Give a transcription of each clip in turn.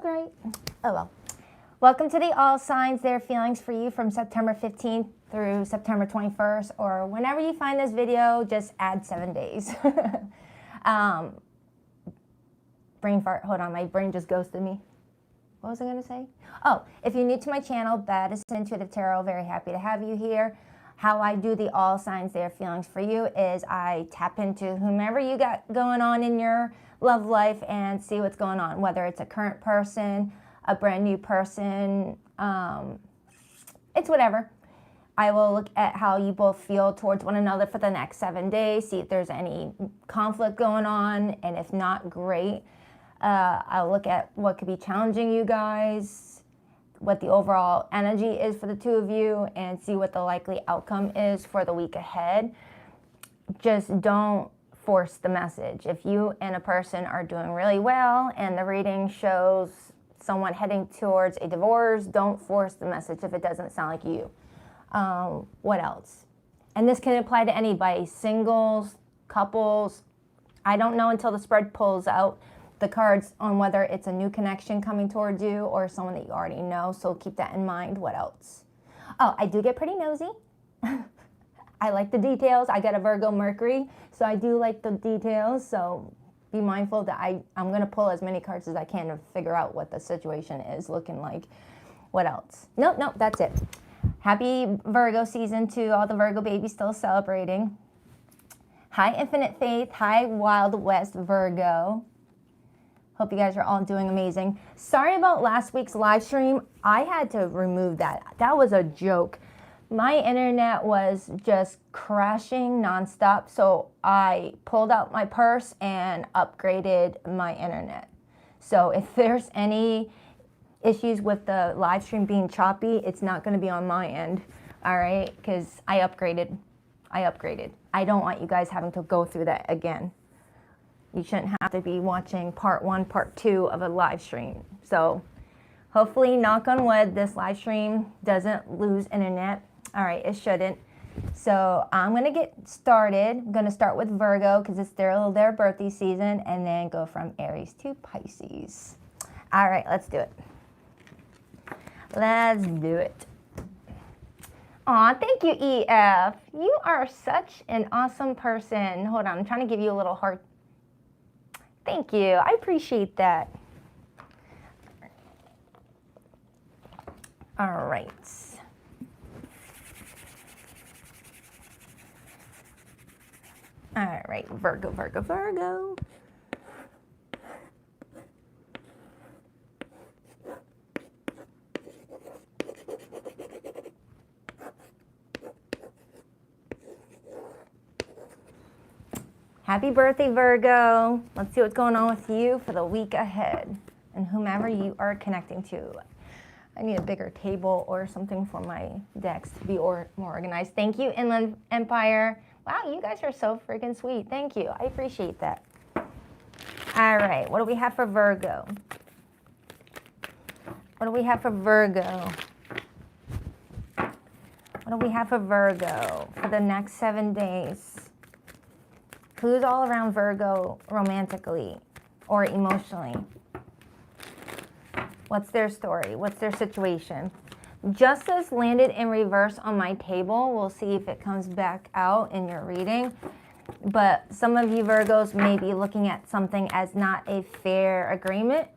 right. Oh well. Welcome to the All Signs, Their Feelings for You from September 15th through September 21st, or whenever you find this video, just add 7 days. Brain fart, hold on, my brain just ghosted me. What was I gonna say? Oh, if you're new to my channel, Baddison Intuitive Tarot, very happy to have you here. How I do the All Signs, Their Feelings for You is I tap into whomever you got going on in your love life and see what's going on, whether it's a current person, a brand new person, it's whatever. I will look at how you both feel towards one another for the next 7 days, see if there's any conflict going on, and if not, great. I'll look at what could be challenging you guys, what the overall energy is for the two of you, and see what the likely outcome is for the week ahead. Just don't force the message. If you and a person are doing really well and the reading shows someone heading towards a divorce, don't force the message if it doesn't sound like you. What else? And this can apply to anybody, singles, couples. I don't know until the spread pulls out the cards on whether it's a new connection coming towards you or someone that you already know, so keep that in mind. What else? Oh, I do get pretty nosy. I like the details. I got a Virgo Mercury, so I do like the details, so be mindful that I'm going to pull as many cards as I can to figure out what the situation is looking like. What else? Nope, that's it. Happy Virgo season to all the Virgo babies still celebrating. Hi, Infinite Faith. Hi, Wild West Virgo. Hope you guys are all doing amazing. Sorry about last week's live stream. I had to remove that. That was a joke. My internet was just crashing nonstop, so I pulled out my purse and upgraded my internet. So if there's any issues with the live stream being choppy, it's not going to be on my end, all right? Because I upgraded. I don't want you guys having to go through that again. You shouldn't have to be watching part 1, part 2 of a live stream. So hopefully, knock on wood, this live stream doesn't lose internet. All right, it shouldn't. So I'm going to get started. I'm going to start with Virgo because it's their birthday season, and then go from Aries to Pisces. All right, let's do it. Let's do it. Aw, thank you, EF. You are such an awesome person. Hold on, I'm trying to give you a little heart. Thank you. I appreciate that. All right. All right, Virgo. Happy birthday, Virgo. Let's see what's going on with you for the week ahead and whomever you are connecting to. I need a bigger table or something for my decks to be more organized. Thank you, Inland Empire. Wow, you guys are so freaking sweet. Thank you. I appreciate that. All right, what do we have for Virgo? What do we have for Virgo? What do we have for Virgo for the next 7 days? Who's all around Virgo romantically or emotionally? What's their story? What's their situation? Justice landed in reverse on my table. We'll see if it comes back out in your reading. But some of you Virgos may be looking at something as not a fair agreement.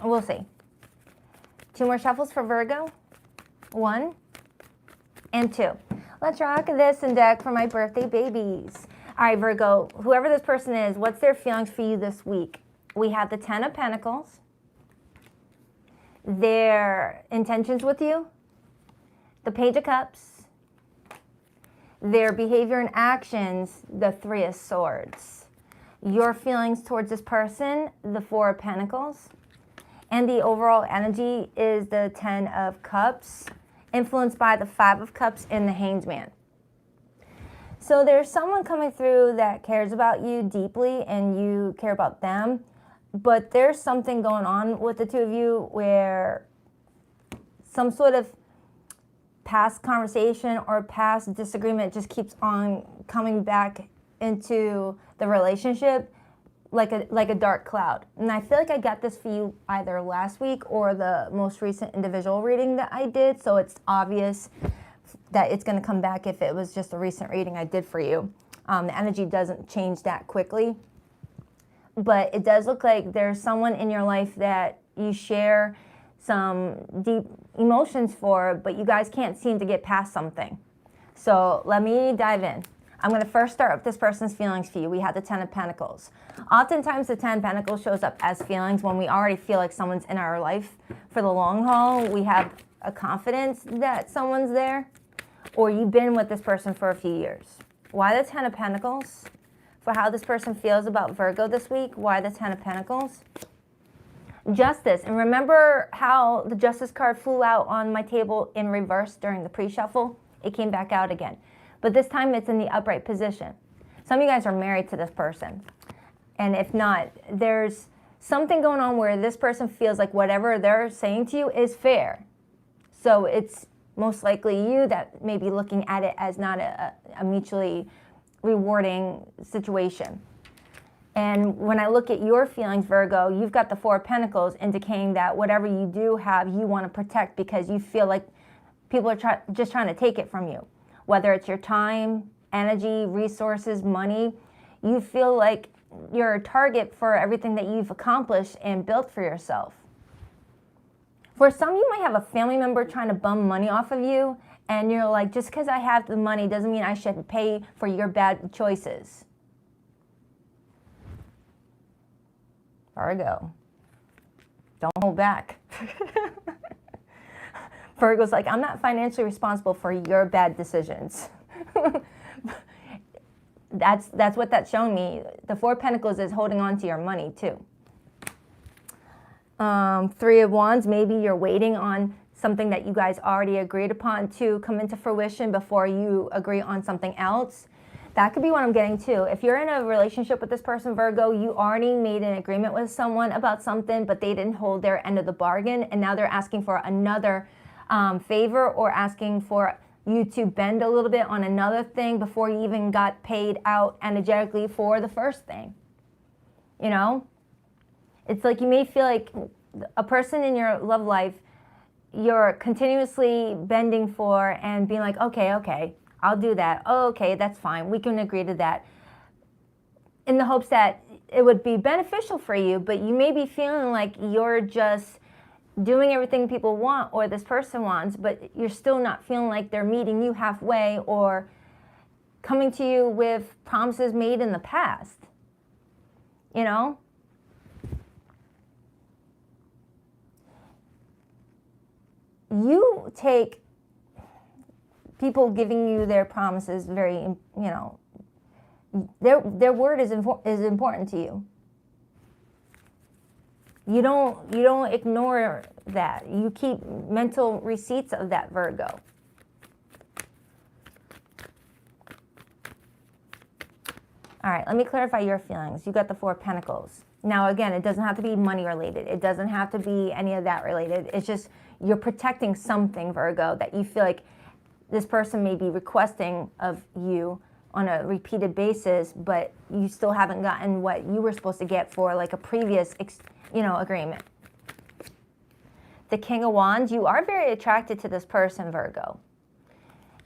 We'll see. 2 more shuffles for Virgo. 1 and 2. Let's rock this and deck for my birthday babies. All right, Virgo, whoever this person is, what's their feelings for you this week? We have the 10 of Pentacles. Their intentions with you, the Page of Cups, their behavior and actions, the 3 of Swords, your feelings towards this person, the 4 of Pentacles, and the overall energy is the 10 of Cups, influenced by the 5 of Cups and the Hanged Man. So there's someone coming through that cares about you deeply and you care about them. But there's something going on with the two of you where some sort of past conversation or past disagreement just keeps on coming back into the relationship like a dark cloud. And I feel like I got this for you either last week or the most recent individual reading that I did. So it's obvious that it's going to come back if it was just a recent reading I did for you. The energy doesn't change that quickly. But it does look like there's someone in your life that you share some deep emotions for, but you guys can't seem to get past something. So let me dive in. I'm going to first start with this person's feelings for you. We have the Ten of Pentacles. Oftentimes the Ten of Pentacles shows up as feelings when we already feel like someone's in our life for the long haul. We have a confidence that someone's there, or you've been with this person for a few years. Why the Ten of Pentacles? For how this person feels about Virgo this week. Why the Ten of Pentacles? Justice. And remember how the Justice card flew out on my table in reverse during the pre-shuffle? It came back out again. But this time it's in the upright position. Some of you guys are married to this person. And if not, there's something going on where this person feels like whatever they're saying to you is fair. So it's most likely you that may be looking at it as not a mutually rewarding situation. And when I look at your feelings, Virgo, you've got the Four of Pentacles indicating that whatever you do have, you want to protect because you feel like people are just trying to take it from you. Whether it's your time, energy, resources, money, you feel like you're a target for everything that you've accomplished and built for yourself. For some, you might have a family member trying to bum money off of you, and you're like, just because I have the money doesn't mean I should pay for your bad choices. Virgo, don't hold back. Virgo's like, I'm not financially responsible for your bad decisions. That's what that's showing me. The Four of Pentacles is holding on to your money too. Three of Wands, maybe you're waiting on something that you guys already agreed upon to come into fruition before you agree on something else. That could be what I'm getting too. If you're in a relationship with this person, Virgo, you already made an agreement with someone about something, but they didn't hold their end of the bargain, and now they're asking for another favor or asking for you to bend a little bit on another thing before you even got paid out energetically for the first thing. You know? It's like you may feel like a person in your love life you're continuously bending for and being like, okay, I'll do that. Oh, okay, that's fine. We can agree to that. In the hopes that it would be beneficial for you, but you may be feeling like you're just doing everything people want or this person wants, but you're still not feeling like they're meeting you halfway or coming to you with promises made in the past. You know? You take people giving you their promises very, you know, their word is important to you. You don't ignore that. You keep mental receipts of that, Virgo. All right, let me clarify your feelings. You got the Four of Pentacles. Now, again, it doesn't have to be money related. It doesn't have to be any of that related. It's just you're protecting something, Virgo, that you feel like this person may be requesting of you on a repeated basis, but you still haven't gotten what you were supposed to get for like a previous, agreement. The King of Wands, you are very attracted to this person, Virgo.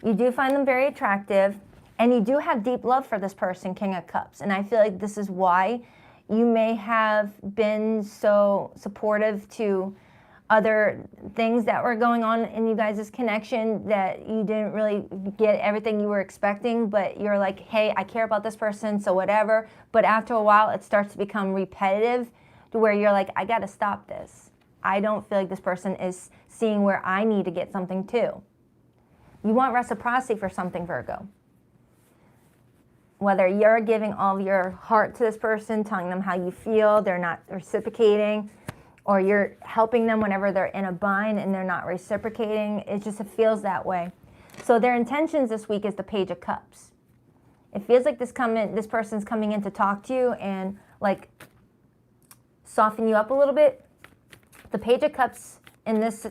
You do find them very attractive, and you do have deep love for this person, King of Cups. And I feel like this is why you may have been so supportive to other things that were going on in you guys' connection, that you didn't really get everything you were expecting, but you're like, hey, I care about this person, so whatever. But after a while, it starts to become repetitive to where you're like, I gotta stop this. I don't feel like this person is seeing where I need to get something too. You want reciprocity for something, Virgo. Whether you're giving all of your heart to this person, telling them how you feel, they're not reciprocating, or you're helping them whenever they're in a bind and they're not reciprocating, it feels that way. So their intentions this week is the Page of Cups. It feels like this person's coming in to talk to you and like soften you up a little bit. The Page of Cups in this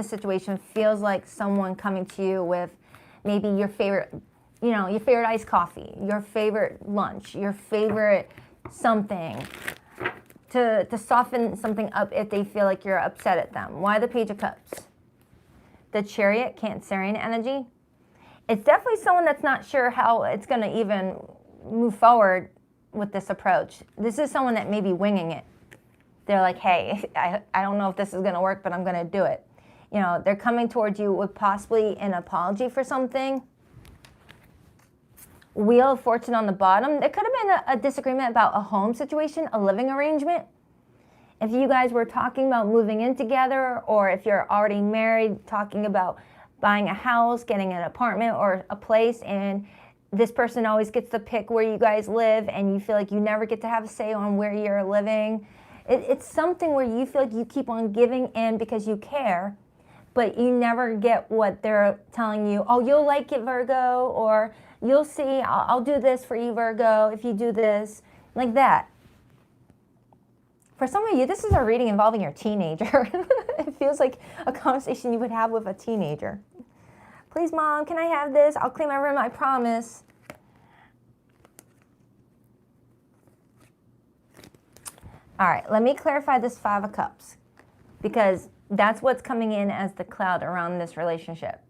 situation feels like someone coming to you with maybe your favorite iced coffee, your favorite lunch, your favorite something, to soften something up if they feel like you're upset at them. Why the Page of Cups? The Chariot, Cancerian energy. It's definitely someone that's not sure how it's going to even move forward with this approach. This is someone that may be winging it. They're like, hey, I don't know if this is going to work, but I'm going to do it. You know, they're coming towards you with possibly an apology for something. Wheel of Fortune on the bottom. There could have been a disagreement about a home situation, a living arrangement. If you guys were talking about moving in together, or if you're already married, talking about buying a house, getting an apartment or a place, and this person always gets to pick where you guys live, and you feel like you never get to have a say on where you're living. It's something where you feel like you keep on giving in because you care, but you never get what they're telling you. Oh, you'll like it, Virgo, or you'll see, I'll do this for you, Virgo, if you do this, like that. For some of you, this is a reading involving your teenager. It feels like a conversation you would have with a teenager. Please, Mom, can I have this? I'll clean my room, I promise. All right, let me clarify this Five of Cups, because that's what's coming in as the cloud around this relationship.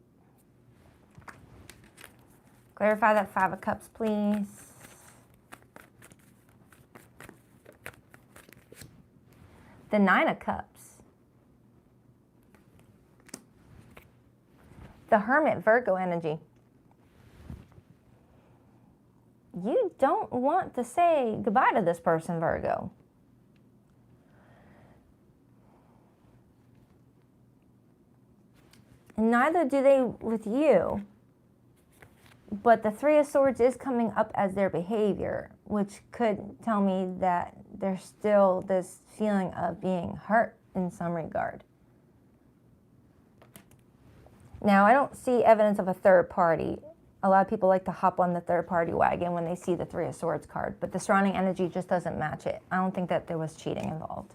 Clarify that Five of Cups, please. The Nine of Cups. The Hermit, Virgo energy. You don't want to say goodbye to this person, Virgo. And neither do they with you. But the Three of Swords is coming up as their behavior, which could tell me that there's still this feeling of being hurt in some regard. Now, I don't see evidence of a third party. A lot of people like to hop on the third party wagon when they see the Three of Swords card, but the surrounding energy just doesn't match it. I don't think that there was cheating involved.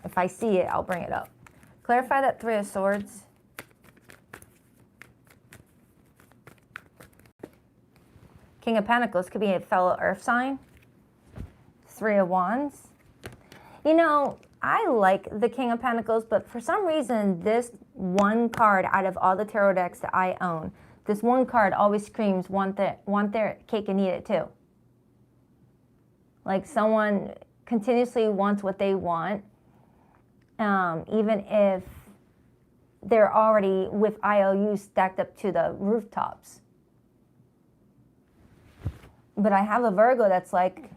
If I see it, I'll bring it up. Clarify that Three of Swords. King of Pentacles could be a fellow earth sign. Three of Wands. You know, I like the King of Pentacles, but for some reason, this one card out of all the tarot decks that I own, this one card always screams, want their cake and eat it too. Like someone continuously wants what they want, even if they're already with IOUs stacked up to the rooftops. But I have a Virgo that's like,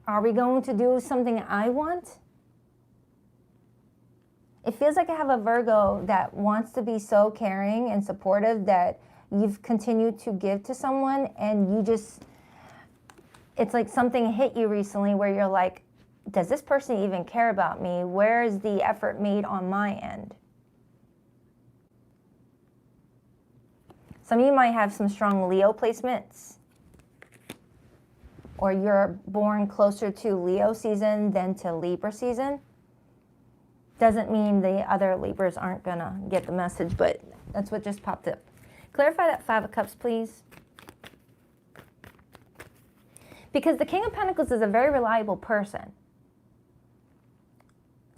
are we going to do something I want? It feels like I have a Virgo that wants to be so caring and supportive that you've continued to give to someone, and you just, it's like something hit you recently where you're like, does this person even care about me? Where is the effort made on my end? Some of you might have some strong Leo placements, or you're born closer to Leo season than to Libra season. Doesn't mean the other Libras aren't gonna get the message, but that's what just popped up. Clarify that Five of Cups, please. Because the King of Pentacles is a very reliable person.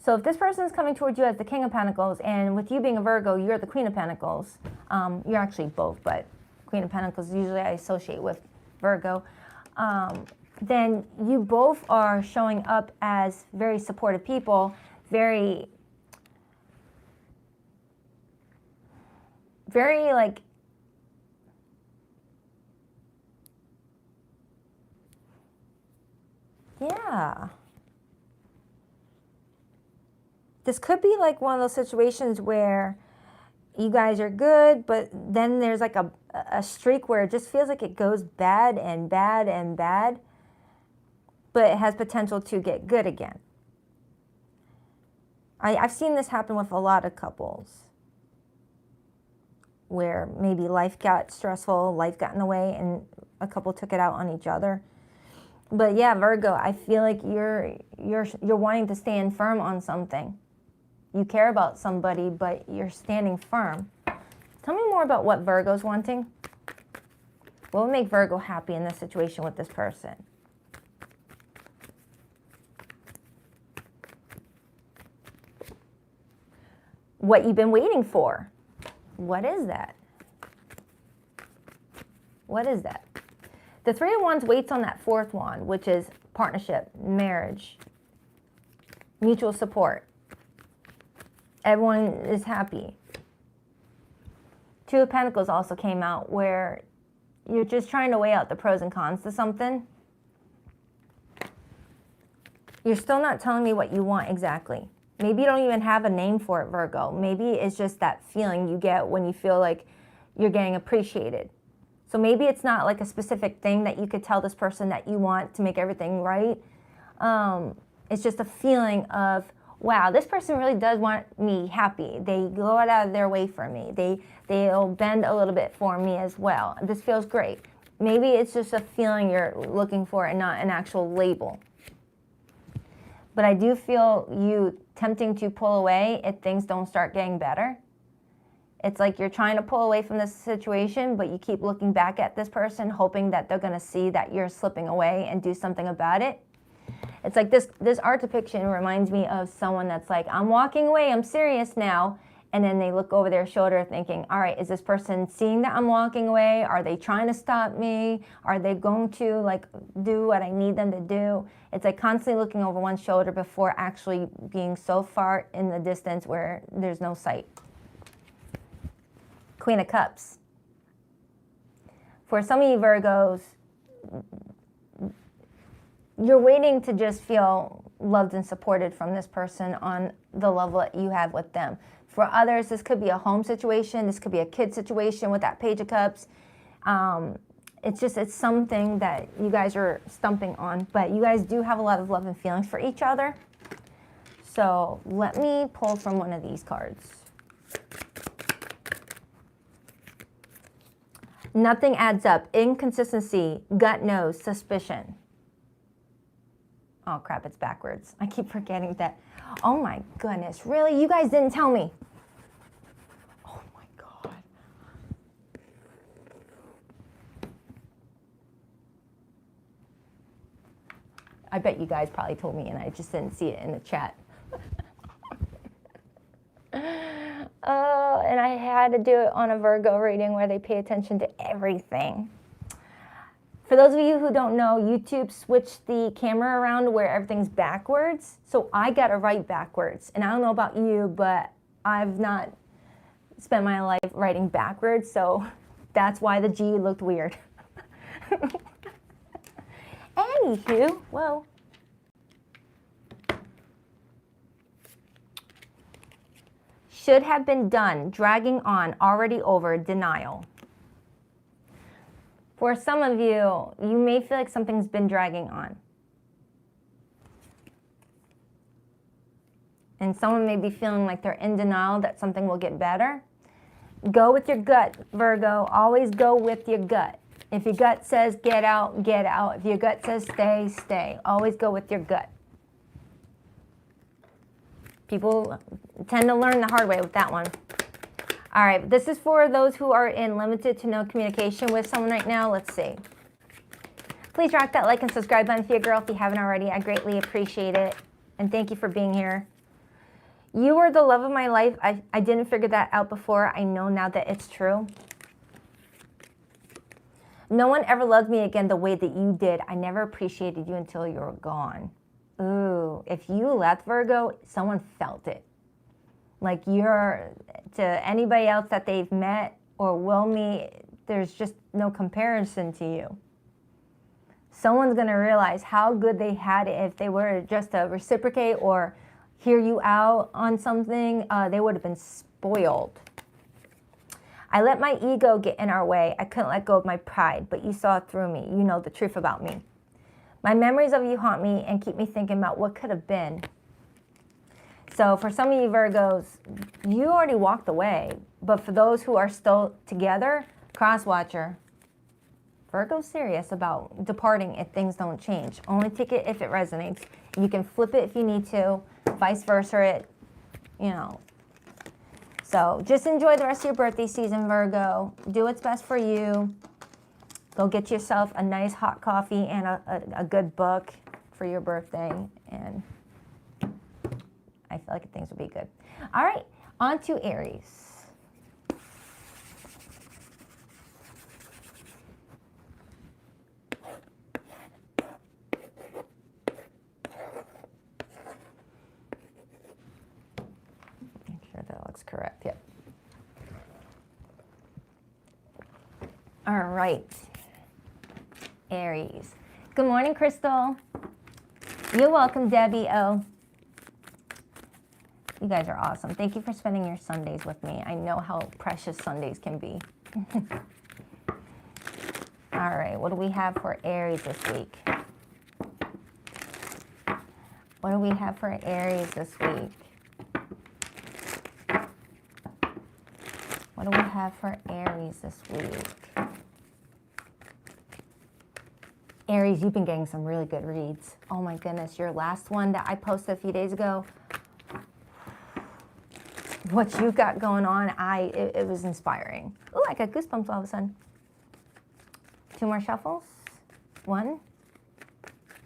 So if this person is coming towards you as the King of Pentacles, and with you being a Virgo, you're the Queen of Pentacles. You're actually both, but Queen of Pentacles usually I associate with Virgo. Then you both are showing up as very supportive people, very like, yeah. This could be like one of those situations where you guys are good, but then there's like a streak where it just feels like it goes bad and bad and bad, but it has potential to get good again. I've seen this happen with a lot of couples where maybe life got stressful, life got in the way, and a couple took it out on each other. But yeah, Virgo, I feel like you're wanting to stand firm on something. You care about somebody, but you're standing firm. Tell me more about what Virgo's wanting. What would make Virgo happy in this situation with this person? What you've been waiting for. What is that? What is that? The Three of Wands waits on that fourth wand, which is partnership, marriage, mutual support. Everyone is happy. Two of Pentacles also came out, where you're just trying to weigh out the pros and cons to something. You're still not telling me what you want exactly. Maybe you don't even have a name for it, Virgo. Maybe it's just that feeling you get when you feel like you're getting appreciated. So maybe it's not like a specific thing that you could tell this person that you want to make everything right. It's just a feeling of, wow, this person really does want me happy. They go out of their way for me. They'll bend a little bit for me as well. This feels great. Maybe it's just a feeling you're looking for and not an actual label. But I do feel you tempting to pull away if things don't start getting better. It's like you're trying to pull away from this situation, but you keep looking back at this person, hoping that they're going to see that you're slipping away and do something about it. It's like this art depiction reminds me of someone that's like, I'm walking away, I'm serious now. And then they look over their shoulder thinking, all right, is this person seeing that I'm walking away? Are they trying to stop me? Are they going to like do what I need them to do? It's like constantly looking over one's shoulder before actually being so far in the distance where there's no sight. Queen of Cups. For some of you Virgos, you're waiting to just feel loved and supported from this person on the level that you have with them. For others, this could be a home situation. This could be a kid situation with that Page of Cups. It's something that you guys are stumping on. But you guys do have a lot of love and feelings for each other. So let me pull from one of these cards. Nothing adds up. Inconsistency, gut knows, suspicion. Oh crap, it's backwards. I keep forgetting that. Oh my goodness, really? You guys didn't tell me. Oh my God. I bet you guys probably told me and I just didn't see it in the chat. Oh, and I had to do it on a Virgo reading where they pay attention to everything. For those of you who don't know, YouTube switched the camera around where everything's backwards. So I got it right backwards. And I don't know about you, but I've not spent my life writing backwards. So that's why the G looked weird. Anywho, whoa. Should have been done, dragging on, already over, denial. For some of you, you may feel like something's been dragging on. And someone may be feeling like they're in denial that something will get better. Go with your gut, Virgo. Always go with your gut. If your gut says get out, get out. If your gut says stay, stay. Always go with your gut. People tend to learn the hard way with that one. All right, this is for those who are in limited to no communication with someone right now. Let's see. Please rock that like and subscribe button for your girl if you haven't already. I greatly appreciate it. And thank you for being here. You are the love of my life. I didn't figure that out before. I know now that it's true. No one ever loved me again the way that you did. I never appreciated you until you were gone. Ooh, if you left, Virgo, someone felt it. Like you're, to anybody else that they've met or will meet, there's just no comparison to you. Someone's going to realize how good they had it if they were just to reciprocate or hear you out on something. They would have been spoiled. I let my ego get in our way. I couldn't let go of my pride, but you saw through me. You know the truth about me. My memories of you haunt me and keep me thinking about what could have been. So for some of you Virgos, you already walked away. But for those who are still together, cross-watcher, Virgo's serious about departing if things don't change. Only take it if it resonates. You can flip it if you need to, vice versa it, you know. So just enjoy the rest of your birthday season, Virgo. Do what's best for you. Go get yourself a nice hot coffee and a good book for your birthday, and I feel like things will be good. All right, on to Aries. Make sure that looks correct. Yep. All right, Aries. Good morning, Crystal. You're welcome, Debbie O. You guys are awesome. Thank you for spending your Sundays with me. I know how precious Sundays can be. All right, what do we have for Aries this week? What do we have for Aries this week? What do we have for Aries this week? Aries, you've been getting some really good reads. Oh my goodness, your last one that I posted a few days ago, what you got going on, it was inspiring. Oh, I got goosebumps all of a sudden. 2 more shuffles. 1,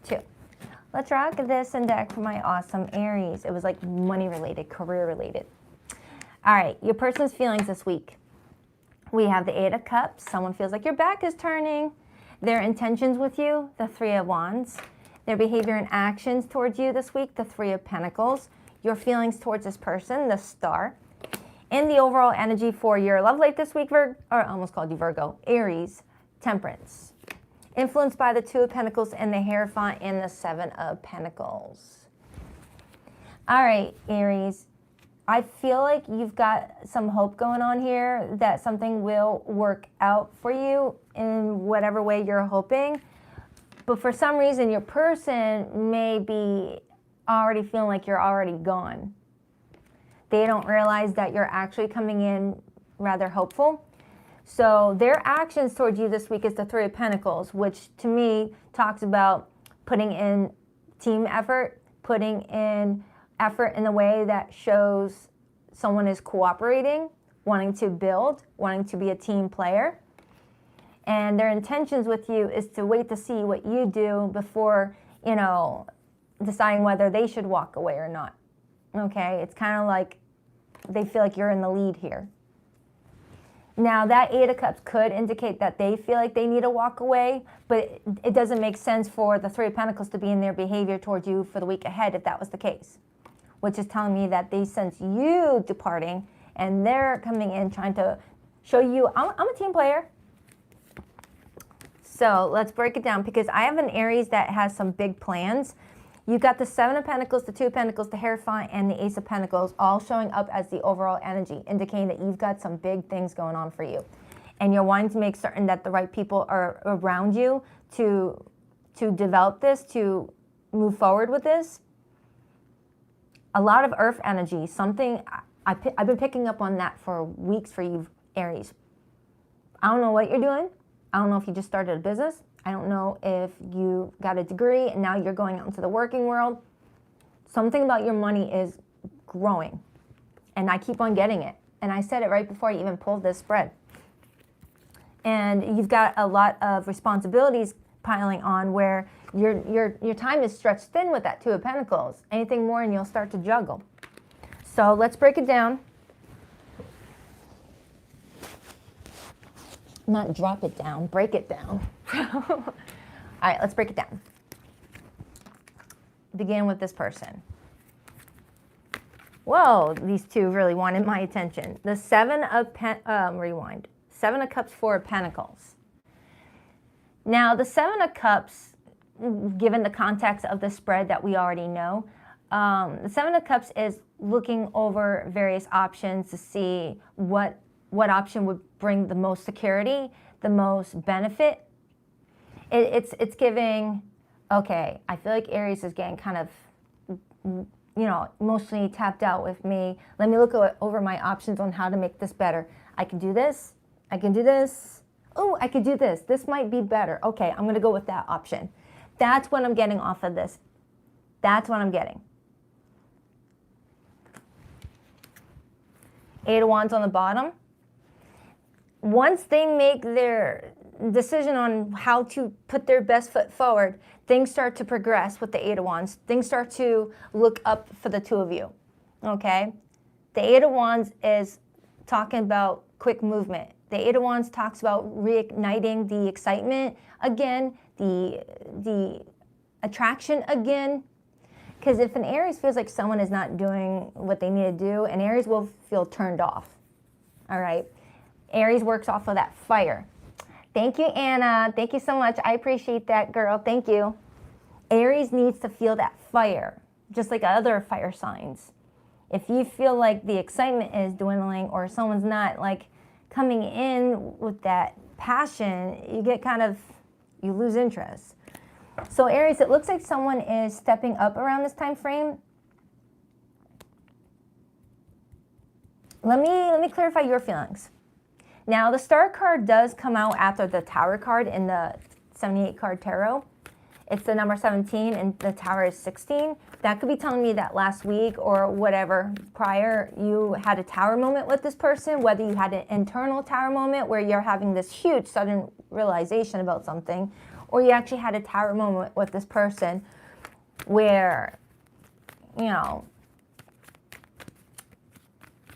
2. Let's rock this and deck for my awesome Aries. It was like money related, career related. All right, your person's feelings this week. We have the 8 of Cups. Someone feels like your back is turning. Their intentions with you, the 3 of Wands. Their behavior and actions towards you this week, the 3 of Pentacles. Your feelings towards this person, the Star. And the overall energy for your love life this week, I almost called you Virgo, Aries, Temperance. Influenced by the 2 of Pentacles and the Hierophant and the 7 of Pentacles. All right, Aries. I feel like you've got some hope going on here that something will work out for you in whatever way you're hoping. But for some reason, your person may be already feeling like you're already gone. They don't realize that you're actually coming in rather hopeful. So their actions towards you this week is the 3 of Pentacles, which to me talks about putting in team effort, putting in effort in a way that shows someone is cooperating, wanting to build, wanting to be a team player. And their intentions with you is to wait to see what you do before, deciding whether they should walk away or not. Okay, it's kind of like they feel like you're in the lead here. Now, that 8 of Cups could indicate that they feel like they need to walk away, but it doesn't make sense for the 3 of Pentacles to be in their behavior towards you for the week ahead if that was the case, which is telling me that they sense you departing and they're coming in trying to show you, I'm a team player. So let's break it down because I have an Aries that has some big plans. You've got the 7 of Pentacles, the 2 of Pentacles, the Hierophant, and the Ace of Pentacles all showing up as the overall energy, indicating that you've got some big things going on for you. And you're wanting to make certain that the right people are around you to develop this, to move forward with this. A lot of earth energy, something, I've been picking up on that for weeks for you, Aries. I don't know what you're doing. I don't know if you just started a business. I don't know if you got a degree and now you're going out into the working world. Something about your money is growing. And I keep on getting it. And I said it right before I even pulled this spread. And you've got a lot of responsibilities piling on where your time is stretched thin with that 2 of Pentacles. Anything more and you'll start to juggle. So let's break it down. Not drop it down, break it down. All right, let's break it down. Begin with this person. Whoa, these two really wanted my attention. The 7 of rewind. 7 of Cups, 4 of Pentacles. Now, the 7 of Cups, given the context of the spread that we already know, the 7 of Cups is looking over various options to see what option would bring the most security, the most benefit. It's giving, okay, I feel like Aries is getting kind of, emotionally tapped out with me. Let me look over my options on how to make this better. I can do this. I can do this. Oh, I could do this. This might be better. Okay, I'm going to go with that option. That's what I'm getting off of this. That's what I'm getting. 8 of Wands on the bottom. once they make their decision on how to put their best foot forward, things start to progress with the Eight of Wands. Things start to look up for the two of you, okay? The Eight of Wands is talking about quick movement. The Eight of Wands talks about reigniting the excitement again, the attraction again. Because if an Aries feels like someone is not doing what they need to do, an Aries will feel turned off, all right? Aries works off of that fire. Thank you, Anna. Thank you so much. I appreciate that, girl. Thank you. Aries needs to feel that fire, just like other fire signs. If you feel like the excitement is dwindling or someone's not like coming in with that passion, you get you lose interest. So Aries, it looks like someone is stepping up around this time frame. Let me clarify your feelings. Now, the Star card does come out after the Tower card in the 78 card tarot. It's the number 17 and the Tower is 16. That could be telling me that last week or whatever prior you had a Tower moment with this person, whether you had an internal Tower moment where you're having this huge sudden realization about something, or you actually had a Tower moment with this person where, you know,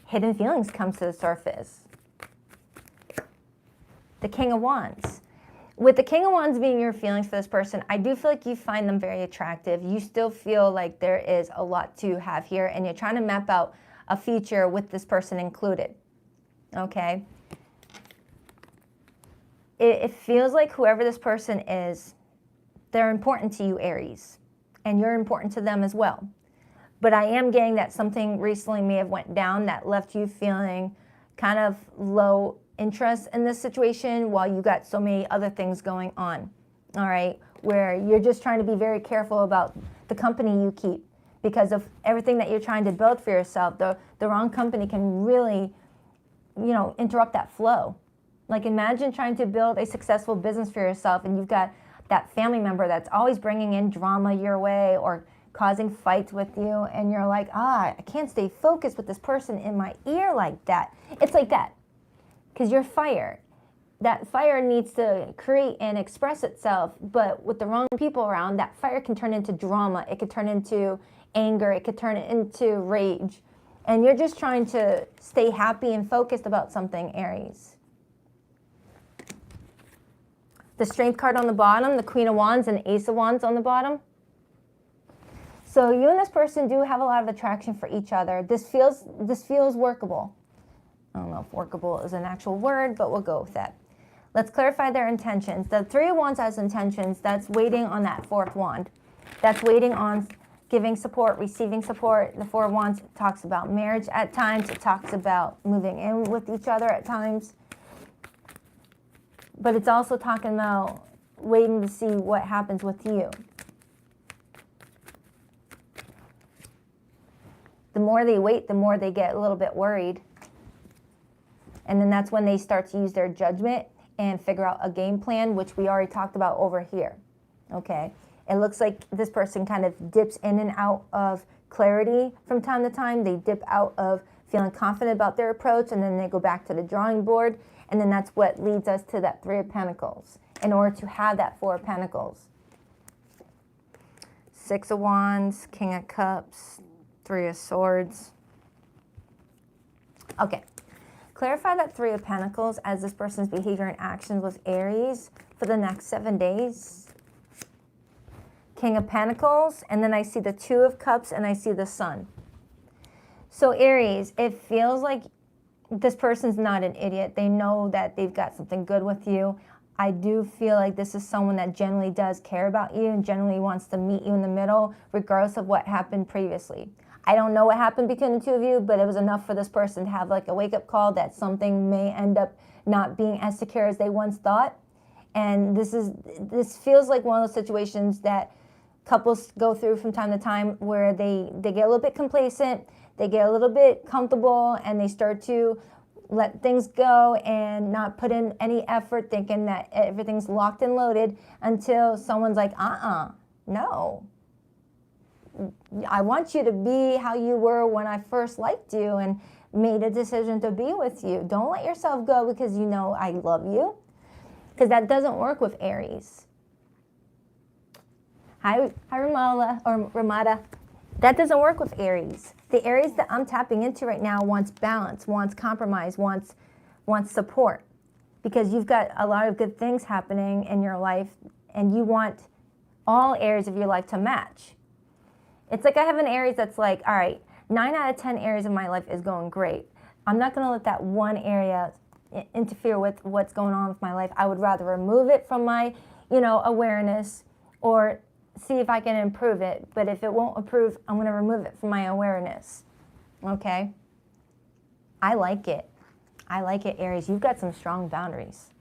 hidden feelings come to the surface. The King of Wands. With the King of Wands being your feelings for this person, I do feel like you find them very attractive. You still feel like there is a lot to have here, and you're trying to map out a future with this person included, okay? It feels like whoever this person is, they're important to you, Aries, and you're important to them as well. But I am getting that something recently may have went down that left you feeling kind of low interest in this situation while you got so many other things going on, all right, where you're just trying to be very careful about the company you keep because of everything that you're trying to build for yourself. The wrong company can really, you know, interrupt that flow. Like imagine trying to build a successful business for yourself and you've got that family member that's always bringing in drama your way or causing fights with you, and you're like, I can't stay focused with this person in my ear like that. It's like that. Because you're fire. That fire needs to create and express itself, but with the wrong people around, that fire can turn into drama. It could turn into anger. It could turn into rage. And you're just trying to stay happy and focused about something, Aries. The Strength card on the bottom, the Queen of Wands and Ace of Wands on the bottom. So you and this person do have a lot of attraction for each other. This feels workable. I don't know if workable is an actual word, but we'll go with that. Let's clarify their intentions. The Three of Wands has intentions. That's waiting on that fourth wand. That's waiting on giving support, receiving support. The Four of Wands talks about marriage at times. It talks about moving in with each other at times. But it's also talking about waiting to see what happens with you. The more they wait, the more they get a little bit worried. And then that's when they start to use their judgment and figure out a game plan, which we already talked about over here, okay? It looks like this person kind of dips in and out of clarity from time to time. They dip out of feeling confident about their approach, and then they go back to the drawing board, and then that's what leads us to that Three of Pentacles in order to have that Four of Pentacles. Six of Wands, King of Cups, Three of Swords. Okay. Clarify that Three of Pentacles as this person's behavior and actions with Aries for the next 7 days. King of Pentacles, and then I see the Two of Cups, and I see the Sun. So Aries, it feels like this person's not an idiot. They know that they've got something good with you. I do feel like this is someone that generally does care about you and generally wants to meet you in the middle, regardless of what happened previously. I don't know what happened between the two of you, but it was enough for this person to have like a wake-up call that something may end up not being as secure as they once thought. And this feels like one of those situations that couples go through from time to time where they get a little bit complacent, they get a little bit comfortable, and they start to let things go and not put in any effort thinking that everything's locked and loaded until someone's like, no. I want you to be how you were when I first liked you, and made a decision to be with you. Don't let yourself go because you know I love you, because that doesn't work with Aries. Hi Ramala, or Ramada. That doesn't work with Aries. The Aries that I'm tapping into right now wants balance, wants compromise, wants support, because you've got a lot of good things happening in your life and you want all areas of your life to match. It's like I have an Aries that's like, all right, 9 out of 10 areas of my life is going great. I'm not going to let that one area interfere with what's going on with my life. I would rather remove it from my, awareness, or see if I can improve it. But if it won't improve, I'm going to remove it from my awareness. Okay? I like it. I like it, Aries. You've got some strong boundaries.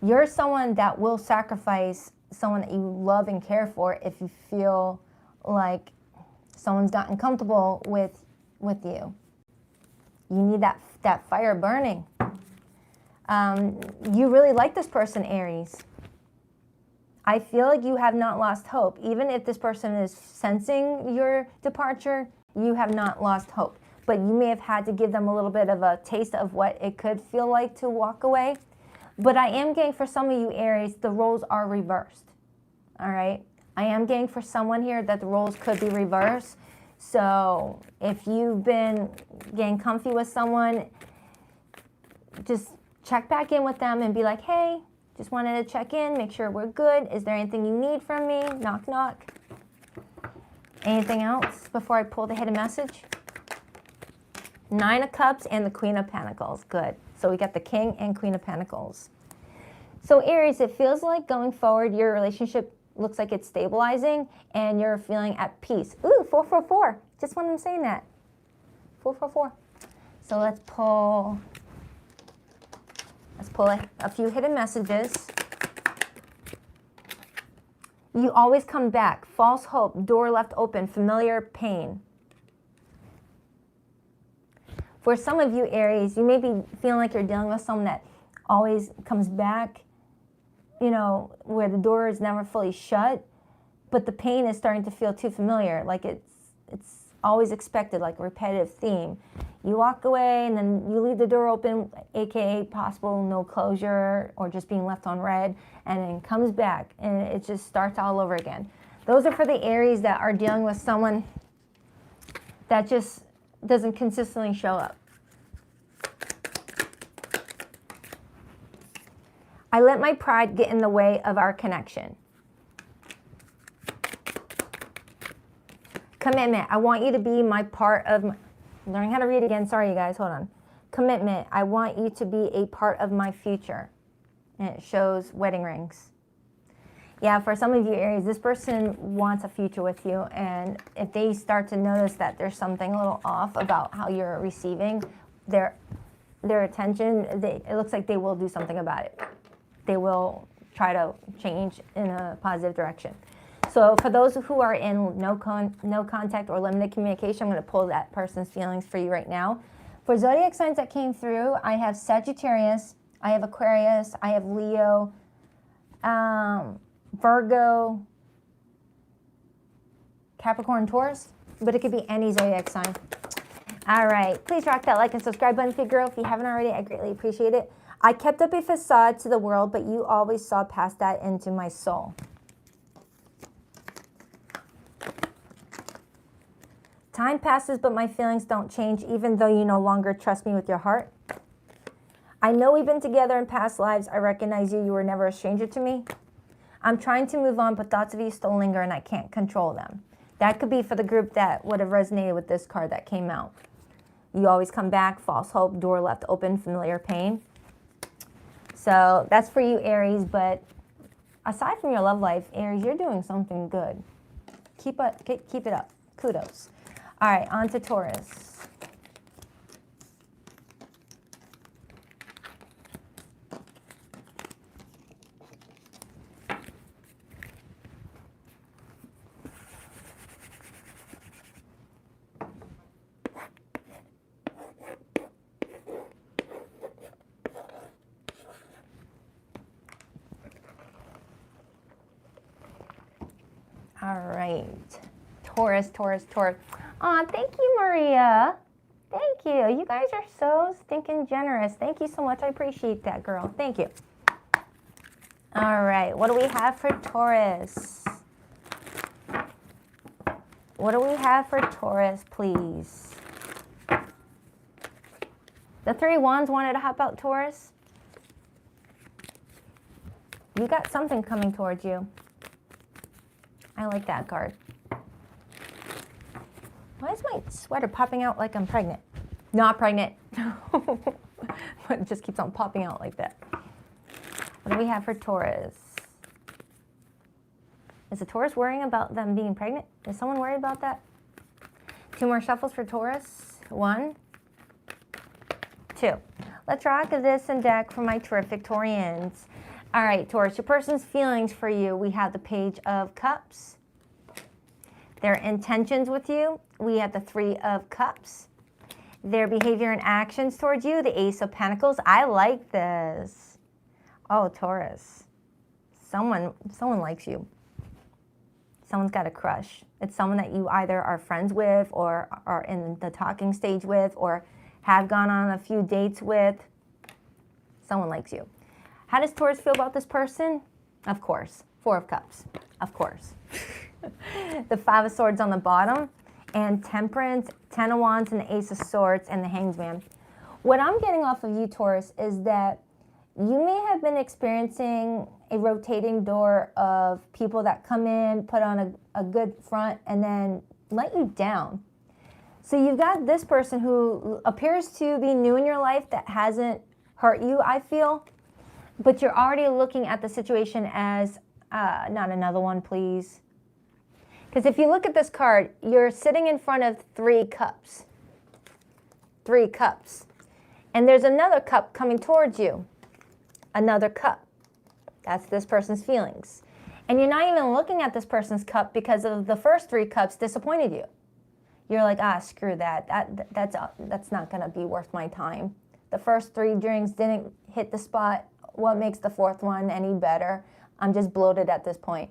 You're someone that will sacrifice someone that you love and care for if you feel like someone's gotten comfortable with you. You need that fire burning. You really like this person, Aries. I feel like you have not lost hope. Even if this person is sensing your departure, you have not lost hope. But you may have had to give them a little bit of a taste of what it could feel like to walk away. But I am getting, for some of you, Aries, the roles are reversed. All right? I am getting for someone here that the roles could be reversed. So if you've been getting comfy with someone, just check back in with them and be like, hey, just wanted to check in, make sure we're good. Is there anything you need from me? Knock, knock. Anything else before I pull the hidden message? 9 of Cups and the Queen of Pentacles. Good. So we got the King and Queen of Pentacles. So Aries, it feels like going forward, your relationship looks like it's stabilizing and you're feeling at peace. Ooh, 444. Just when I'm saying that. 444. So let's pull a few hidden messages. You always come back. False hope, door left open, familiar pain. For some of you, Aries, you may be feeling like you're dealing with someone that always comes back, where the door is never fully shut, but the pain is starting to feel too familiar, like it's always expected, like a repetitive theme. You walk away and then you leave the door open, aka possible no closure or just being left on red, and then comes back and it just starts all over again. Those are for the Aries that are dealing with someone that just doesn't consistently show up. I let my pride get in the way of our connection. Commitment. I want you to be my part of my... Learning how to read again. Sorry, you guys. Hold on. Commitment. I want you to be a part of my future. And it shows wedding rings. Yeah, for some of you, Aries, this person wants a future with you. And if they start to notice that there's something a little off about how you're receiving their attention, it looks like they will do something about it. They will try to change in a positive direction. So for those who are in no contact or limited communication, I'm going to pull that person's feelings for you right now. For zodiac signs that came through, I have Sagittarius, I have Aquarius, I have Leo, Virgo, Capricorn, Taurus, but it could be any zodiac sign. All right, please rock that like and subscribe button, Big Girl. If you haven't already, I greatly appreciate it. I kept up a facade to the world, but you always saw past that into my soul. Time passes, but my feelings don't change, even though you no longer trust me with your heart. I know we've been together in past lives. I recognize you. You were never a stranger to me. I'm trying to move on, but thoughts of you still linger, and I can't control them. That could be for the group that would have resonated with this card that came out. You always come back. False hope, door left open, familiar pain. So that's for you, Aries. But aside from your love life, Aries, you're doing something good. Keep it up. Kudos. All right, on to Taurus. All right, Taurus. Aw, thank you, Maria. Thank Thank you. You guys are so stinking generous. Thank you so much. I appreciate that, girl. Thank you. All right. What do we have for Taurus? What do we have for Taurus, please? The Three Wands wanted to hop out, Taurus. You got something coming towards you. I like that card. Why is my sweater popping out like I'm pregnant? Not pregnant. But it just keeps on popping out like that. What do we have for Taurus? Is the Taurus worrying about them being pregnant? Is someone worried about that? 2 more shuffles for Taurus. 1, 2. Let's rock this and deck for my terrific Taurians. All right, Taurus, your person's feelings for you. We have the Page of Cups. Their intentions with you. We have the 3 of Cups. Their behavior and actions towards you. The Ace of Pentacles. I like this. Oh, Taurus. Someone likes you. Someone's got a crush. It's someone that you either are friends with or are in the talking stage with or have gone on a few dates with. Someone likes you. How does Taurus feel about this person? Of course. 4 of Cups. Of course. The 5 of Swords on the bottom. And Temperance, 10 of Wands, and the Ace of Swords, and the Hanged Man. What I'm getting off of you, Taurus, is that you may have been experiencing a rotating door of people that come in, put on a good front, and then let you down. So you've got this person who appears to be new in your life that hasn't hurt you, I feel. But you're already looking at the situation as, not another one, please. Because if you look at this card, you're sitting in front of 3 cups. 3 cups. And there's another cup coming towards you. Another cup. That's this person's feelings. And you're not even looking at this person's cup because of the first 3 cups disappointed you. You're like, screw that. That's not going to be worth my time. The first 3 drinks didn't hit the spot. What makes the 4th one any better? I'm just bloated at this point.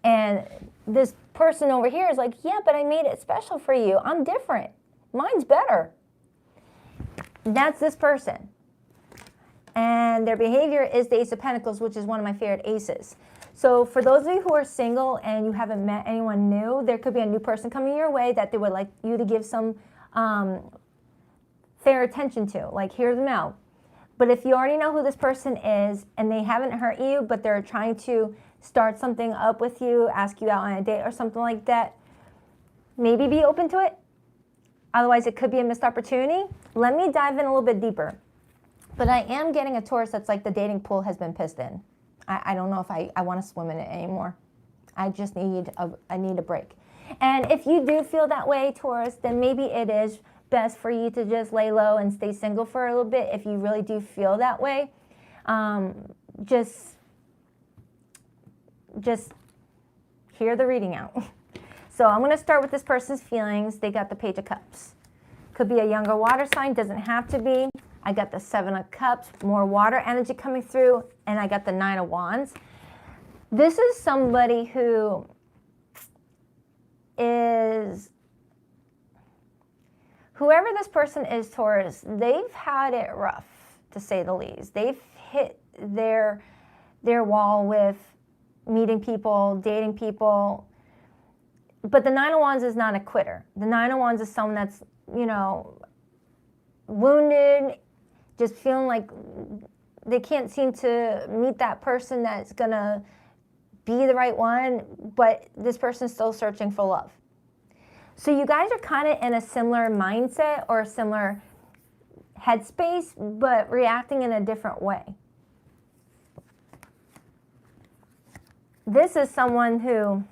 And this person over here is like, yeah, but I made it special for you. I'm different. Mine's better. That's this person. And their behavior is the Ace of Pentacles, which is one of my favorite aces. So for those of you who are single and you haven't met anyone new, there could be a new person coming your way that they would like you to give some fair attention to, like hear them out. But if you already know who this person is and they haven't hurt you, but they're trying to start something up with you, ask you out on a date or something like that, maybe be open to it. Otherwise, it could be a missed opportunity. Let me dive in a little bit deeper. But I am getting a Taurus that's like the dating pool has been pissed in. I don't know if I want to swim in it anymore. I just need a break. And if you do feel that way, Taurus, then maybe it is best for you to just lay low and stay single for a little bit if you really do feel that way. Just hear the reading out. So I'm going to start with this person's feelings. They got the Page of Cups. Could be a younger water sign, doesn't have to be. I got the 7 of Cups, more water energy coming through, and I got the 9 of Wands. This is somebody who is, whoever this person is, Taurus, they've had it rough, to say the least. They've hit their wall with meeting people, dating people. But the 9 of Wands is not a quitter. The 9 of Wands is someone that's, wounded, just feeling like they can't seem to meet that person that's going to be the right one, but this person's still searching for love. So you guys are kind of in a similar mindset or a similar headspace, but reacting in a different way. This is someone who,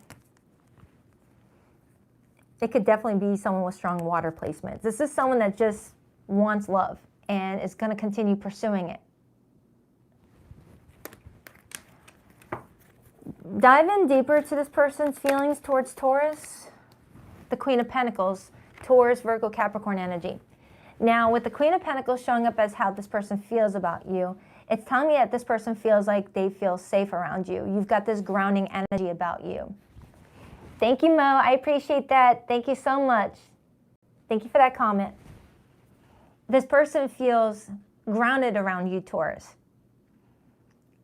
it could definitely be someone with strong water placements. This is someone that just wants love and is going to continue pursuing it. Dive in deeper to this person's feelings towards Taurus. The Queen of Pentacles, Taurus, Virgo, Capricorn energy. Now, with the Queen of Pentacles showing up as how this person feels about you, it's telling me that this person feels like they feel safe around you. You've got this grounding energy about you. Thank you, Mo. I appreciate that. Thank you so much. Thank you for that comment. this person feels grounded around you, Taurus.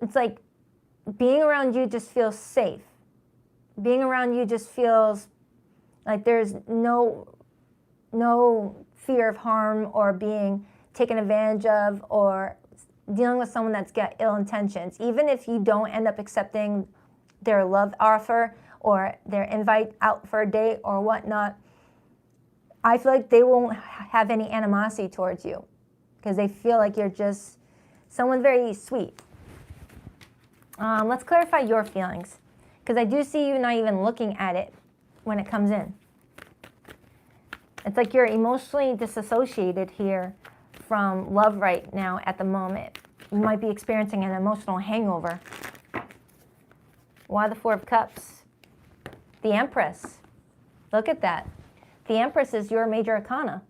It's like being around you just feels safe. Being around you just feels like there's no fear of harm or being taken advantage of or dealing with someone that's got ill intentions. Even if you don't end up accepting their love offer or their invite out for a date or whatnot, I feel like they won't have any animosity towards you because they feel like you're just someone very sweet. Let's clarify your feelings, because I do see you not even looking at it when it comes in. It's like you're emotionally disassociated here from love right now at the moment. You might be experiencing an emotional hangover. Why the Four of Cups? The Empress. Look at that. The Empress is your major arcana.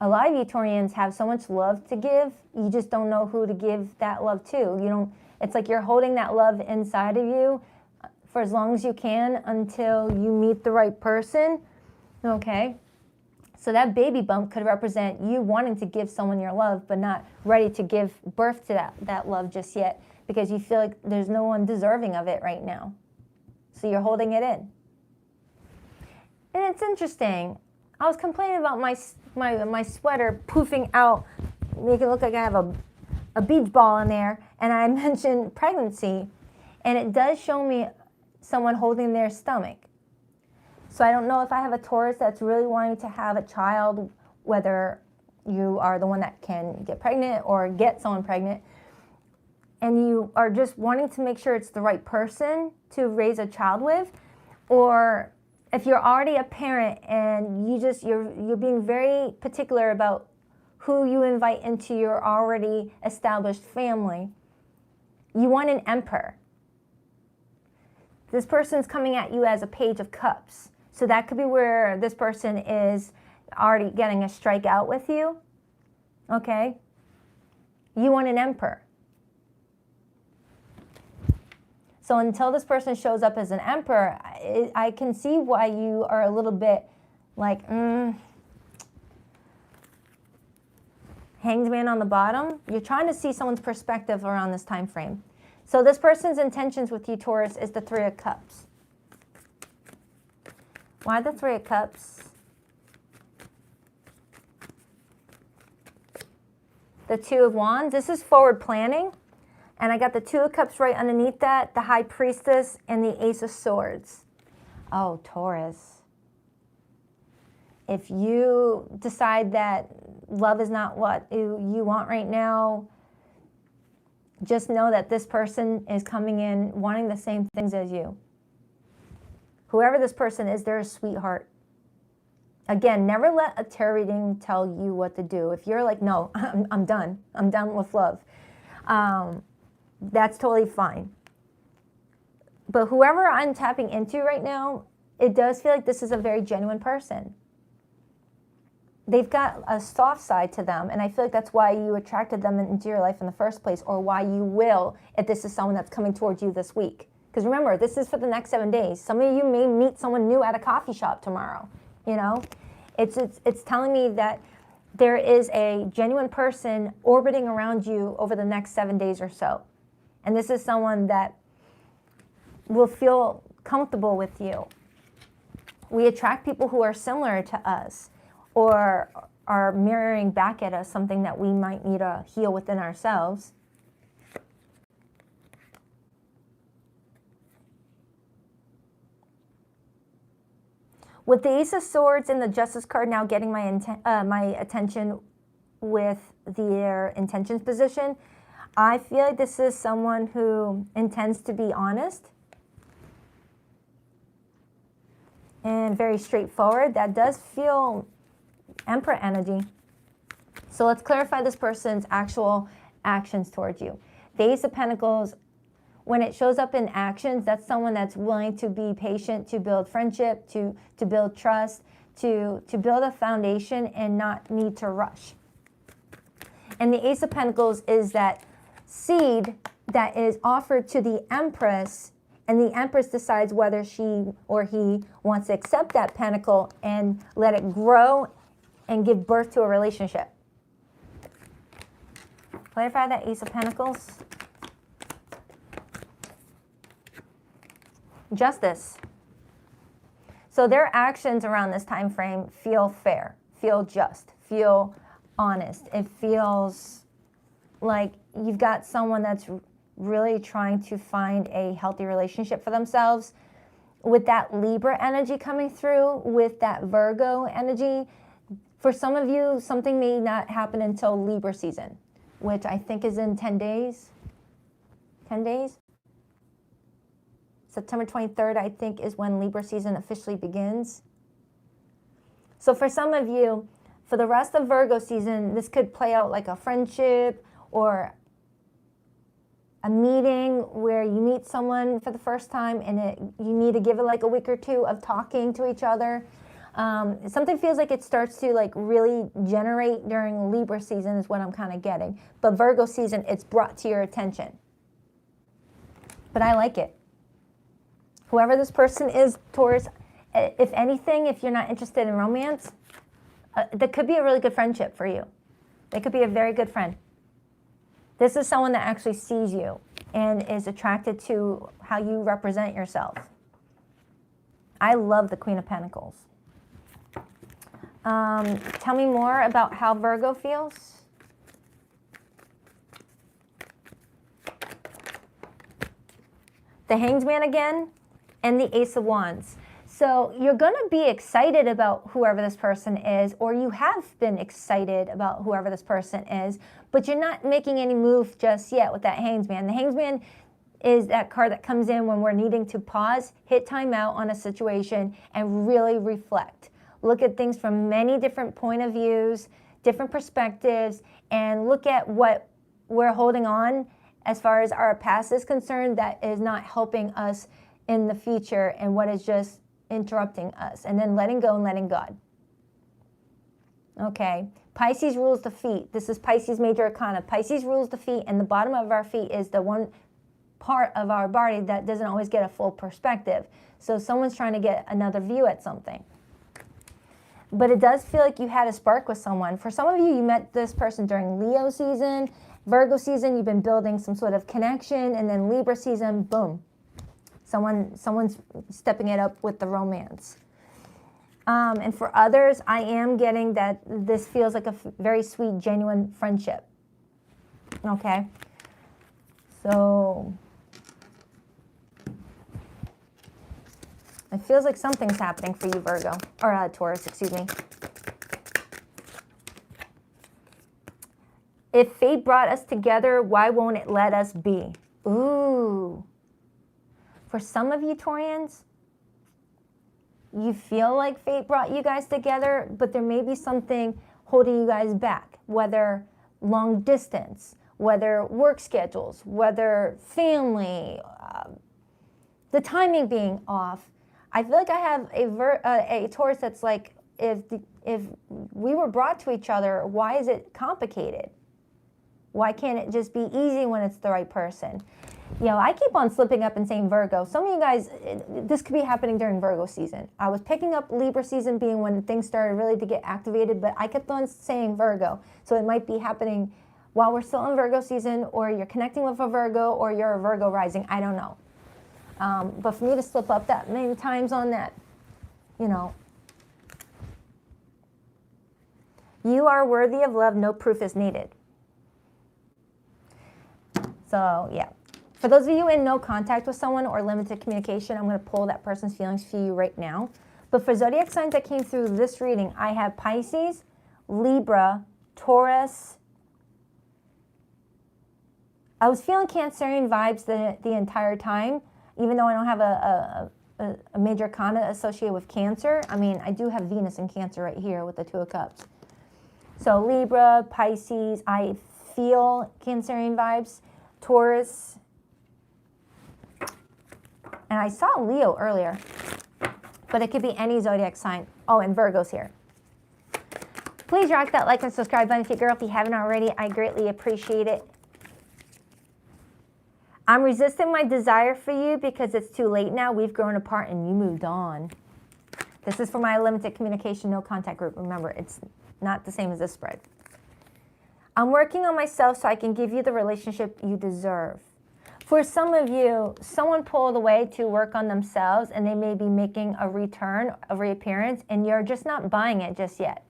A lot of you Taurians have so much love to give, you just don't know who to give that love to. It's like you're holding that love inside of you for as long as you can until you meet the right person, okay? So that baby bump could represent you wanting to give someone your love, but not ready to give birth to that love just yet because you feel like there's no one deserving of it right now. So you're holding it in. And it's interesting. I was complaining about my sweater poofing out, making it look like I have a beach ball in there, and I mentioned pregnancy, and it does show me someone holding their stomach. So I don't know if I have a Taurus that's really wanting to have a child, whether you are the one that can get pregnant or get someone pregnant, and you are just wanting to make sure it's the right person to raise a child with, or if you're already a parent and you're being very particular about who you invite into your already established family, you want an Emperor. This person's coming at you as a Page of Cups. So that could be where this person is already getting a strikeout with you, okay? You want an Emperor. So until this person shows up as an Emperor, I can see why you are a little bit like, Hanged Man on the bottom. You're trying to see someone's perspective around this time frame. So this person's intentions with you, Taurus, is the Three of Cups. Why the Three of Cups? The Two of Wands. This is forward planning. And I got the Two of Cups right underneath that, the High Priestess, and the Ace of Swords. Oh, Taurus. If you decide that love is not what you want right now, just know that this person is coming in wanting the same things as you. Whoever this person is, they're a sweetheart. Again, never let a tarot reading tell you what to do. If you're like, no, I'm done. I'm done with love. That's totally fine. But whoever I'm tapping into right now, it does feel like this is a very genuine person. They've got a soft side to them, and I feel like that's why you attracted them into your life in the first place, or why you will if this is someone that's coming towards you this week. Because remember, this is for the next 7 days. Some of you may meet someone new at a coffee shop tomorrow. It's telling me that there is a genuine person orbiting around you over the next 7 days or so. And this is someone that will feel comfortable with you. We attract people who are similar to us or are mirroring back at us something that we might need to heal within ourselves. With the Ace of Swords and the Justice card now getting my attention with their intentions position, I feel like this is someone who intends to be honest and very straightforward. That does feel Emperor energy. So let's clarify this person's actual actions towards you. The Ace of Pentacles, when it shows up in actions, that's someone that's willing to be patient, to build friendship, to build trust, to build a foundation and not need to rush. And the Ace of Pentacles is that seed that is offered to the Empress, and the Empress decides whether she or he wants to accept that pentacle and let it grow and give birth to a relationship. Clarify that Ace of Pentacles. Justice. So their actions around this time frame feel fair, feel just, feel honest. It feels like you've got someone that's really trying to find a healthy relationship for themselves. With that Libra energy coming through, with that Virgo energy, for some of you, something may not happen until Libra season, which I think is in 10 days. 10 days? September 23rd, I think, is when Libra season officially begins. So for some of you, for the rest of Virgo season, this could play out like a friendship or a meeting where you meet someone for the first time and you need to give it like a week or two of talking to each other. Something feels like it starts to like really generate during Libra season is what I'm kind of getting. But Virgo season, it's brought to your attention. But I like it. Whoever this person is, Taurus, if anything, if you're not interested in romance, that could be a really good friendship for you. They could be a very good friend. This is someone that actually sees you and is attracted to how you represent yourself. I love the Queen of Pentacles. Tell me more about how Virgo feels. The Hanged Man again, and the Ace of Wands. So you're going to be excited about whoever this person is, or you have been excited about whoever this person is, but you're not making any move just yet with that Hanged Man. The Hanged Man is that card that comes in when we're needing to pause, hit time out on a situation, and really reflect. Look at things from many different point of views, different perspectives, and look at what we're holding on as far as our past is concerned that is not helping us in the future and what is just interrupting us, and then letting go and letting God. Okay, Pisces rules the feet. This is Pisces major arcana. Pisces rules the feet, and the bottom of our feet is the one part of our body that doesn't always get a full perspective. So someone's trying to get another view at something. But it does feel like you had a spark with someone. For some of you, you met this person during Leo season, Virgo season, you've been building some sort of connection, and then Libra season, boom. Someone's stepping it up with the romance. And for others, I am getting that this feels like a very sweet, genuine friendship. Okay? So it feels like something's happening for you, Virgo, or Taurus, excuse me. If fate brought us together, why won't it let us be? Ooh. For some of you Taurians, you feel like fate brought you guys together, but there may be something holding you guys back, whether long distance, whether work schedules, whether family, the timing being off. I feel like I have a Taurus that's like, if we were brought to each other, why is it complicated? Why can't it just be easy when it's the right person? You know, I keep on slipping up and saying Virgo. Some of you guys, this could be happening during Virgo season. I was picking up Libra season being when things started really to get activated, but I kept on saying Virgo. So it might be happening while we're still in Virgo season, or you're connecting with a Virgo, or you're a Virgo rising. I don't know. But for me to slip up that many times on that, you know. You are worthy of love. No proof is needed. So, yeah. For those of you in no contact with someone or limited communication, I'm going to pull that person's feelings for you right now. But for zodiac signs that came through this reading, I have Pisces, Libra, Taurus. I was feeling Cancerian vibes the entire time, even though I don't have a major arcana associated with Cancer. I mean, I do have Venus in Cancer right here with the Two of Cups. So Libra, Pisces, I feel Cancerian vibes. Taurus. And I saw Leo earlier, but it could be any zodiac sign. Oh, and Virgo's here. Please rock that like and subscribe button if you haven't already. I greatly appreciate it. I'm resisting my desire for you because it's too late now. We've grown apart and you moved on. This is for my limited communication, no contact group. Remember, it's not the same as this spread. I'm working on myself so I can give you the relationship you deserve. For some of you, someone pulled away to work on themselves and they may be making a return, a reappearance, and you're just not buying it just yet.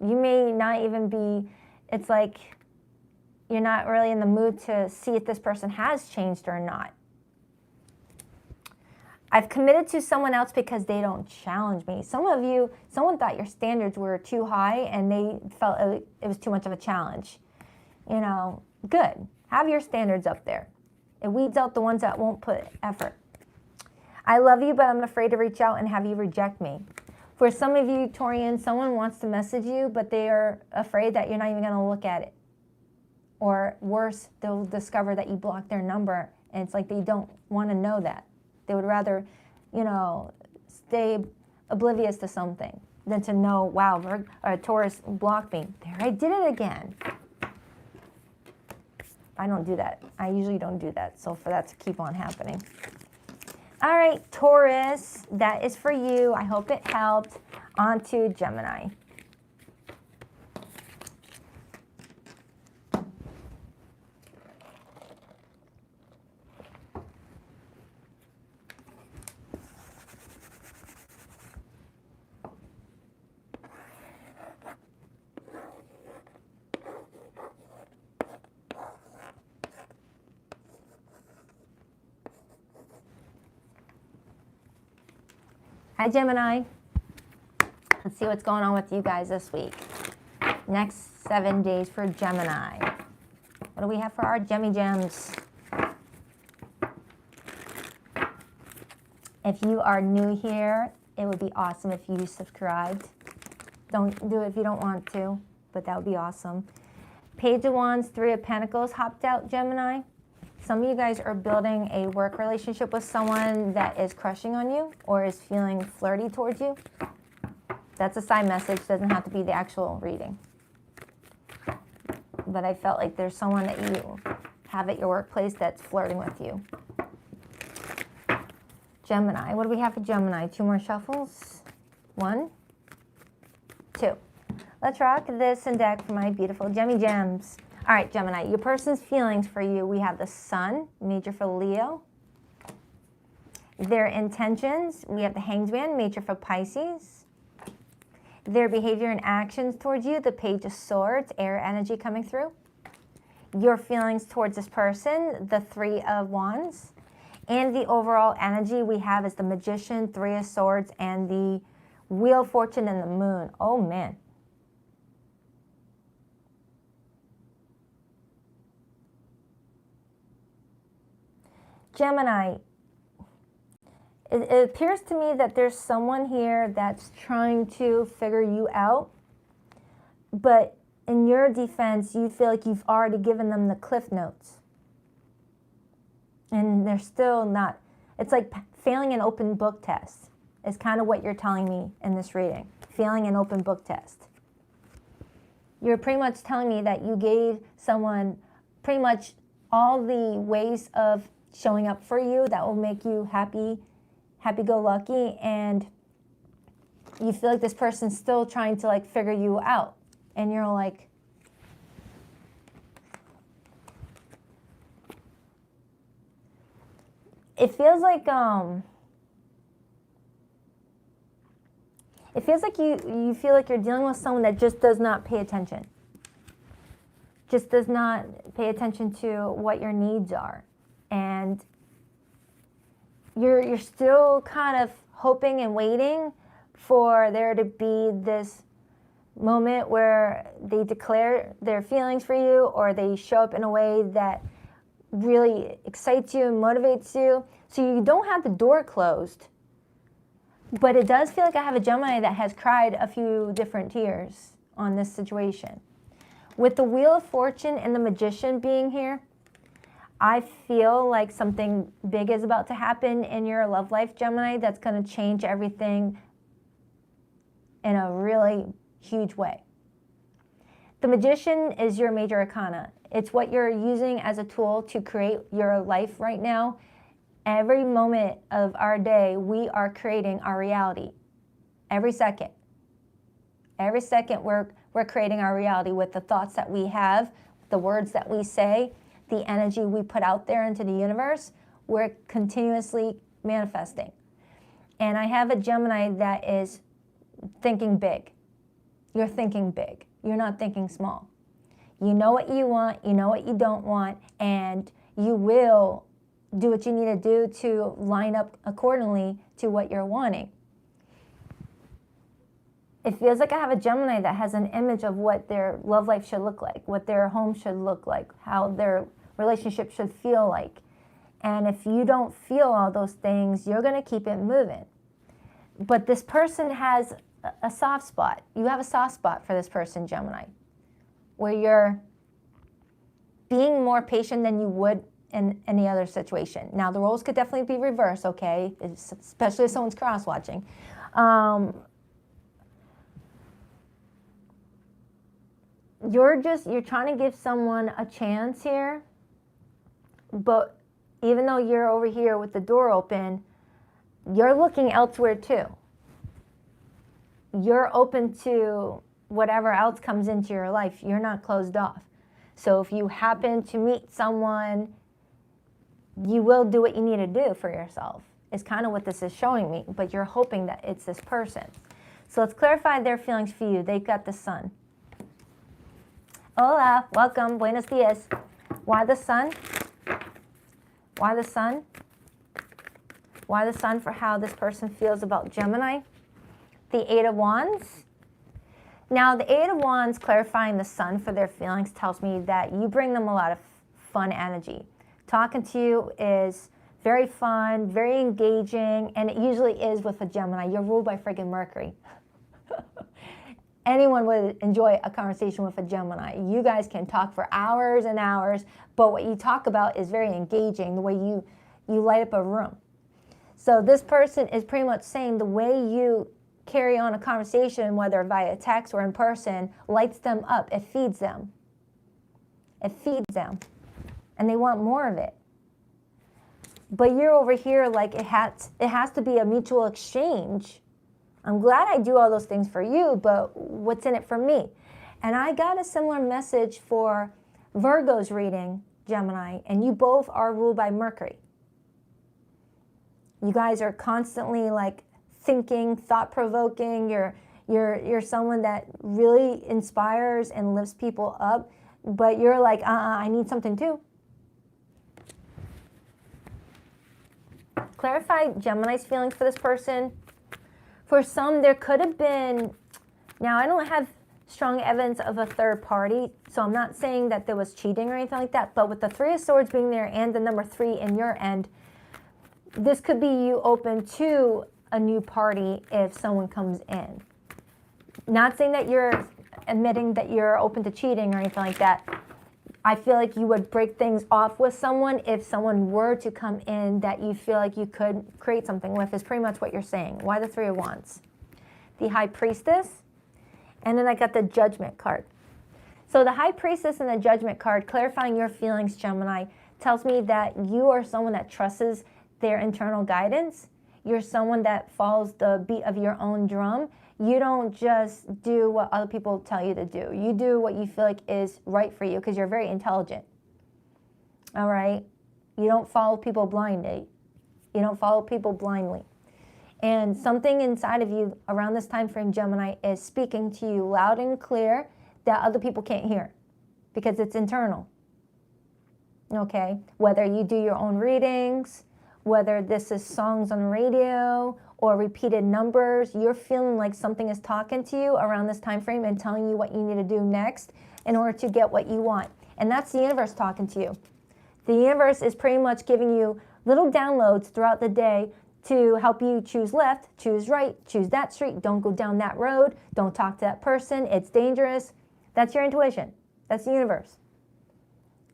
You may not even be, it's like you're not really in the mood to see if this person has changed or not. I've committed to someone else because they don't challenge me. Some of you, someone thought your standards were too high and they felt it was too much of a challenge. You know, good. Have your standards up there. It weeds out the ones that won't put effort. I love you, but I'm afraid to reach out and have you reject me. For some of you, Taurians, someone wants to message you, but they are afraid that you're not even going to look at it. Or worse, they'll discover that you blocked their number, and it's like they don't want to know that. They would rather, you know, stay oblivious to something than to know, wow, Taurus blocked me. There, I did it again. I don't do that. I usually don't do that. So for that to keep on happening. All right, Taurus, that is for you. I hope it helped. On to Gemini. Hi, Gemini. Let's see what's going on with you guys this week. Next 7 days for Gemini. What do we have for our Gems? If you are new here, it would be awesome if you subscribed. Don't do it if you don't want to, but that would be awesome. Page of Wands, Three of Pentacles hopped out, Gemini. Some of you guys are building a work relationship with someone that is crushing on you or is feeling flirty towards you. That's a side message. Doesn't have to be the actual reading. But I felt like there's someone that you have at your workplace that's flirting with you. Gemini. What do we have for Gemini? 2 more shuffles. 1, 2. Let's rock this and deck for my beautiful Gems. All right, Gemini, your person's feelings for you. We have the Sun, major for Leo. Their intentions, we have the Hanged Man, major for Pisces. Their behavior and actions towards you, the Page of Swords, air energy coming through. Your feelings towards this person, the Three of Wands. And the overall energy we have is the Magician, Three of Swords, and the Wheel of Fortune and the Moon. Oh, man. Gemini, it appears to me that there's someone here that's trying to figure you out, but in your defense, you feel like you've already given them the cliff notes. And they're still not, it's like failing an open book test is kind of what you're telling me in this reading. Failing an open book test. You're pretty much telling me that you gave someone pretty much all the ways of showing up for you that will make you happy-go-lucky, and you feel like this person's still trying to like figure you out, and you're like, it feels like you feel like you're dealing with someone that just does not pay attention, just does not pay attention to what your needs are. And you're still kind of hoping and waiting for there to be this moment where they declare their feelings for you, or they show up in a way that really excites you and motivates you. So you don't have the door closed. But it does feel like I have a Gemini that has cried a few different tears on this situation. With the Wheel of Fortune and the Magician being here, I feel like something big is about to happen in your love life, Gemini, that's going to change everything in a really huge way. The Magician is your major arcana. It's what you're using as a tool to create your life right now. Every moment of our day, we are creating our reality. Every second. Every second, we're We're creating our reality with the thoughts that we have, the words that we say, the energy we put out there into the universe. We're continuously manifesting. And I have a Gemini that is thinking big. You're thinking big. You're not thinking small. You know what you want, you know what you don't want, and you will do what you need to do to line up accordingly to what you're wanting. It feels like I have a Gemini that has an image of what their love life should look like, what their home should look like, how their relationship should feel like. And if you don't feel all those things, you're going to keep it moving. But this person has a soft spot. You have a soft spot for this person, Gemini, where you're being more patient than you would in any other situation. Now, the roles could definitely be reversed, okay, especially if someone's cross-watching. You're trying to give someone a chance here, but even though you're over here with the door open, you're looking elsewhere too. You're open to whatever else comes into your life. You're not closed off. So if you happen to meet someone, you will do what you need to do for yourself. It's kind of what this is showing me, but you're hoping that it's this person. So let's clarify their feelings for you. They've got the sun. Hola, welcome, buenos dias. Why the sun? Why the sun? Why the sun for how this person feels about Gemini? The Eight of Wands. Now, the Eight of Wands clarifying the sun for their feelings tells me that you bring them a lot of fun energy. Talking to you is very fun, very engaging, and it usually is with a Gemini. You're ruled by friggin' Mercury. Anyone would enjoy a conversation with a Gemini. You guys can talk for hours and hours, but what you talk about is very engaging, the way you light up a room. So this person is pretty much saying the way you carry on a conversation, whether via text or in person, lights them up. It feeds them. It feeds them. And they want more of it. But you're over here like it has to be a mutual exchange. I'm glad I do all those things for you, but what's in it for me? And I got a similar message for Virgo's reading, Gemini, and you both are ruled by Mercury. You guys are constantly like thinking, thought-provoking. You're someone that really inspires and lifts people up, but you're like, I need something too. Clarify Gemini's feelings for this person. For some, there could have been, now I don't have strong evidence of a third party, so I'm not saying that there was cheating or anything like that, but with the Three of Swords being there and the number 3 in your end, this could be you open to a new party if someone comes in. Not saying that you're admitting that you're open to cheating or anything like that. I feel like you would break things off with someone if someone were to come in that you feel like you could create something with, is pretty much what you're saying. Why the Three of Wands? The High Priestess, and then I got the Judgment card. So the High Priestess and the Judgment card, clarifying your feelings, Gemini, tells me that you are someone that trusts their internal guidance. You're someone that follows the beat of your own drum. You don't just do what other people tell you to do. You do what you feel like is right for you because you're very intelligent. All right? You don't follow people blindly. You don't follow people blindly. And something inside of you around this time frame, Gemini, is speaking to you loud and clear that other people can't hear because it's internal. Okay? Whether you do your own readings, whether this is songs on radio or repeated numbers, you're feeling like something is talking to you around this time frame and telling you what you need to do next in order to get what you want. And that's the universe talking to you. The universe is pretty much giving you little downloads throughout the day to help you choose left, choose right, choose that street, don't go down that road, don't talk to that person, it's dangerous. That's your intuition. That's the universe.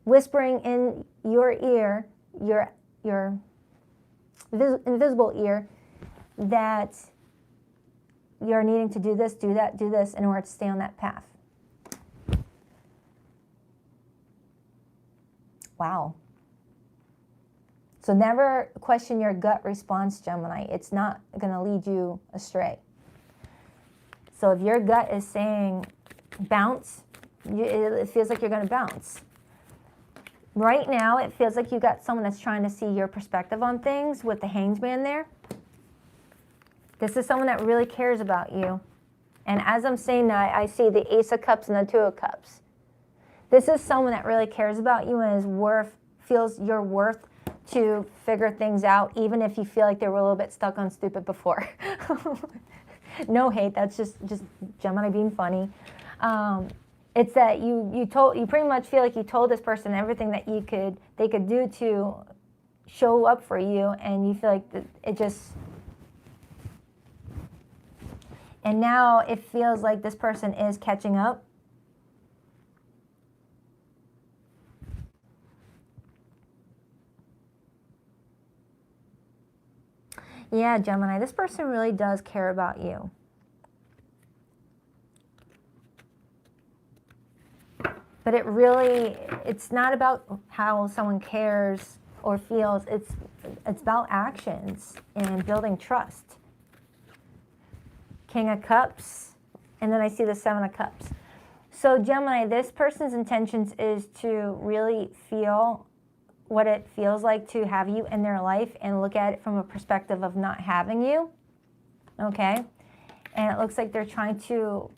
Whispering in your ear, your invisible ear, that you're needing to do this, do that, do this in order to stay on that path. Wow. So never question your gut response, Gemini. It's not going to lead you astray. So if your gut is saying, bounce. It feels like you're going to bounce. Right now, it feels like you got someone that's trying to see your perspective on things with the Hanged Man there. This is someone that really cares about you. And as I'm saying that, I see the Ace of Cups and the Two of Cups. This is someone that really cares about you and feels your worth to figure things out, even if you feel like they were a little bit stuck on stupid before. No hate, that's just Gemini being funny. It's that you pretty much feel like you told this person everything that they could do to show up for you, and you feel like it just. And now it feels like this person is catching up. Yeah, Gemini, this person really does care about you. But it's not about how someone cares or feels. It's about actions and building trust. King of Cups, and then I see the Seven of Cups. So Gemini, this person's intentions is to really feel what it feels like to have you in their life and look at it from a perspective of not having you, okay? And it looks like they're trying to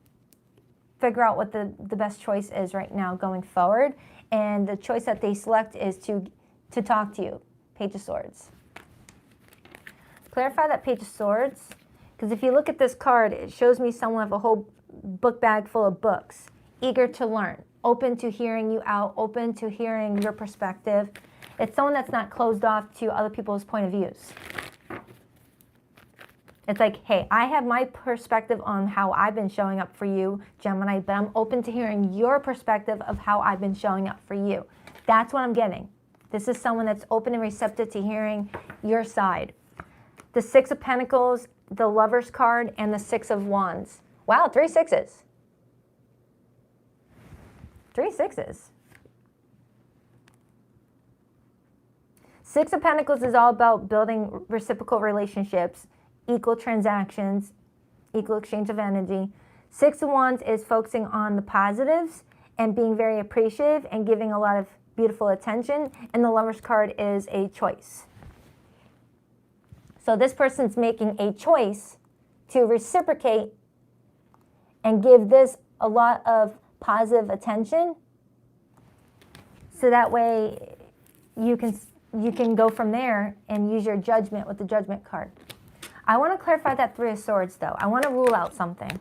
figure out what the best choice is right now going forward. And the choice that they select is to talk to you. Page of Swords. Clarify that Page of Swords. Because if you look at this card, it shows me someone with a whole book bag full of books, eager to learn, open to hearing you out, open to hearing your perspective. It's someone that's not closed off to other people's point of views. It's like, hey, I have my perspective on how I've been showing up for you, Gemini, but I'm open to hearing your perspective of how I've been showing up for you. That's what I'm getting. This is someone that's open and receptive to hearing your side. The Six of Pentacles, the Lover's card, and the Six of Wands. Wow, 3 sixes. 3 sixes. Six of Pentacles is all about building reciprocal relationships, equal transactions, equal exchange of energy. Six of Wands is focusing on the positives and being very appreciative and giving a lot of beautiful attention. And the Lover's card is a choice. So this person's making a choice to reciprocate and give this a lot of positive attention. So that way you can go from there and use your judgment with the Judgment card. I want to clarify that Three of Swords, though. I want to rule out something.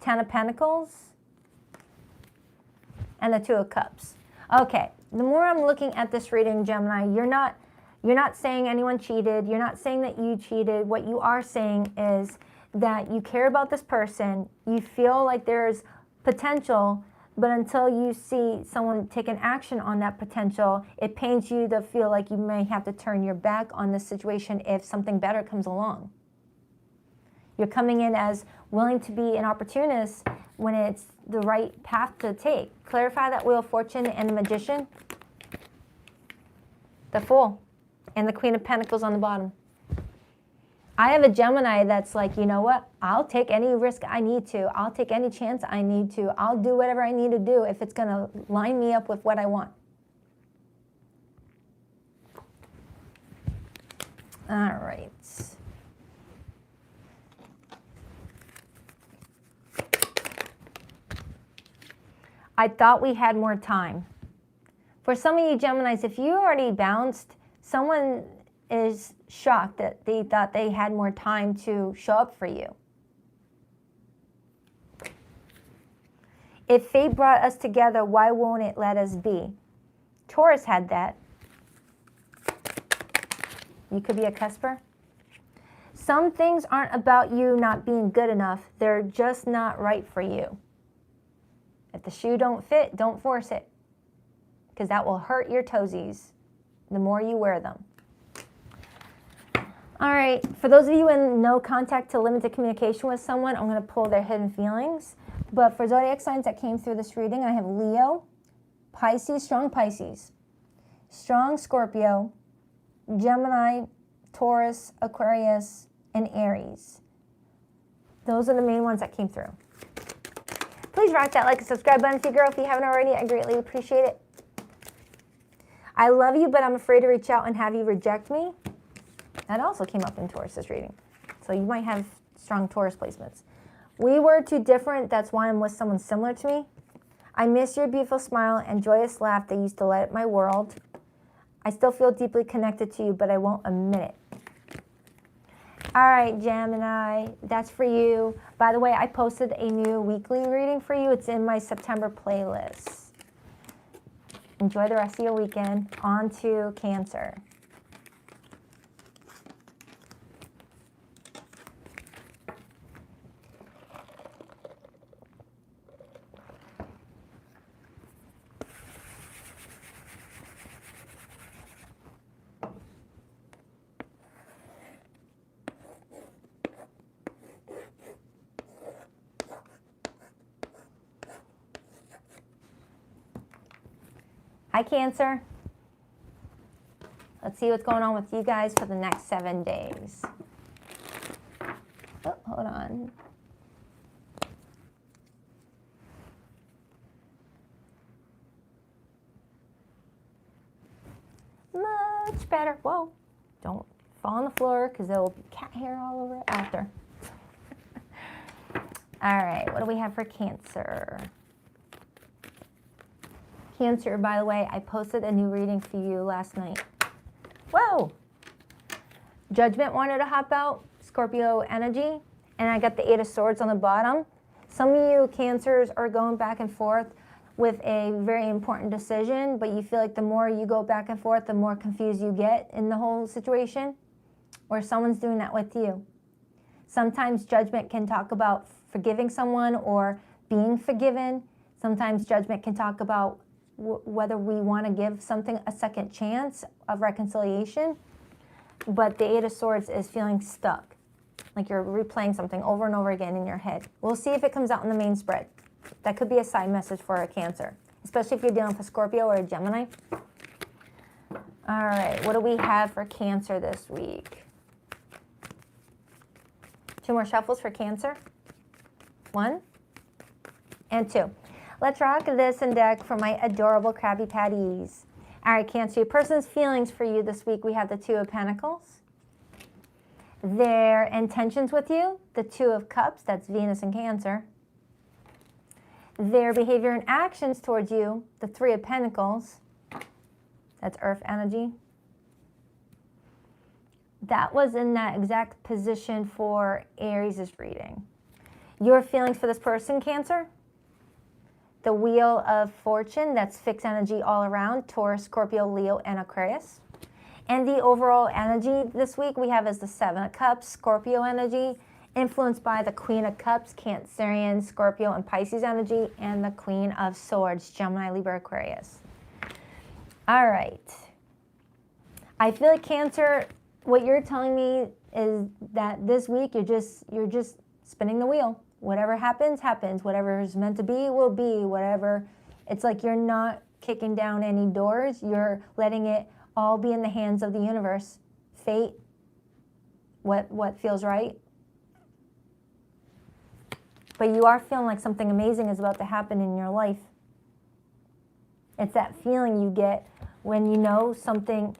10 of Pentacles and the Two of Cups. Okay, the more I'm looking at this reading, Gemini, you're not saying anyone cheated. You're not saying that you cheated. What you are saying is that you care about this person. You feel like there's potential, but until you see someone take an action on that potential, it pains you to feel like you may have to turn your back on this situation if something better comes along. You're coming in as willing to be an opportunist when it's the right path to take. Clarify that Wheel of Fortune and the Magician. The Fool. And the Queen of Pentacles on the bottom. I have a Gemini that's like, you know what? I'll take any risk I need to. I'll take any chance I need to. I'll do whatever I need to do if it's going to line me up with what I want. All right. I thought we had more time. For some of you Geminis, if you already bounced, someone is shocked that they thought they had more time to show up for you. If fate brought us together, why won't it let us be? Taurus had that. You could be a cusper. Some things aren't about you not being good enough. They're just not right for you. If the shoe don't fit, don't force it, because that will hurt your toesies the more you wear them. All right, for those of you in no contact to limited communication with someone, I'm going to pull their hidden feelings. But for zodiac signs that came through this reading, I have Leo, Pisces, strong Scorpio, Gemini, Taurus, Aquarius, and Aries. Those are the main ones that came through. Please rock that like and subscribe button for you, girl, if you haven't already. I greatly appreciate it. I love you, but I'm afraid to reach out and have you reject me. That also came up in Taurus's reading. So you might have strong Taurus placements. We were too different. That's why I'm with someone similar to me. I miss your beautiful smile and joyous laugh that used to light up my world. I still feel deeply connected to you, but I won't admit it. All right, Gemini, that's for you. By the way, I posted a new weekly reading for you. It's in my September playlist. Enjoy the rest of your weekend. On to Cancer. Hi, Cancer. Let's see what's going on with you guys for the next 7 days. Oh, hold on. Much better. Whoa. Don't fall on the floor because there will be cat hair all over it after. All right, what do we have for Cancer? Cancer, by the way, I posted a new reading for you last night. Whoa! Judgment wanted to hop out, Scorpio energy, and I got the 8 of Swords on the bottom. Some of you Cancers are going back and forth with a very important decision, but you feel like the more you go back and forth, the more confused you get in the whole situation, or someone's doing that with you. Sometimes Judgment can talk about forgiving someone or being forgiven. Sometimes Judgment can talk about whether we want to give something a second chance of reconciliation. But the 8 of Swords is feeling stuck, like you're replaying something over and over again in your head. We'll see if it comes out in the main spread. That could be a side message for a Cancer, especially if you're dealing with a Scorpio or a Gemini. All right, what do we have for Cancer this week? 2 more shuffles for Cancer. 1 and 2. Let's rock this and deck for my adorable Krabby Patties. All right, Cancer, your person's feelings for you this week. We have the 2 of Pentacles. Their intentions with you, the 2 of Cups, that's Venus and Cancer. Their behavior and actions towards you, the 3 of Pentacles, that's Earth energy. That was in that exact position for Aries' reading. Your feelings for this person, Cancer? The Wheel of Fortune, that's fixed energy all around, Taurus, Scorpio, Leo, and Aquarius. And the overall energy this week we have is the 7 of Cups, Scorpio energy, influenced by the Queen of Cups, Cancerian, Scorpio, and Pisces energy, and the Queen of Swords, Gemini, Libra, Aquarius. All right. I feel like Cancer, what you're telling me is that this week you're just spinning the wheel. Whatever happens, happens. Whatever is meant to be, will be. Whatever, it's like you're not kicking down any doors. You're letting it all be in the hands of the universe. Fate, what feels right. But you are feeling like something amazing is about to happen in your life. It's that feeling you get when you know something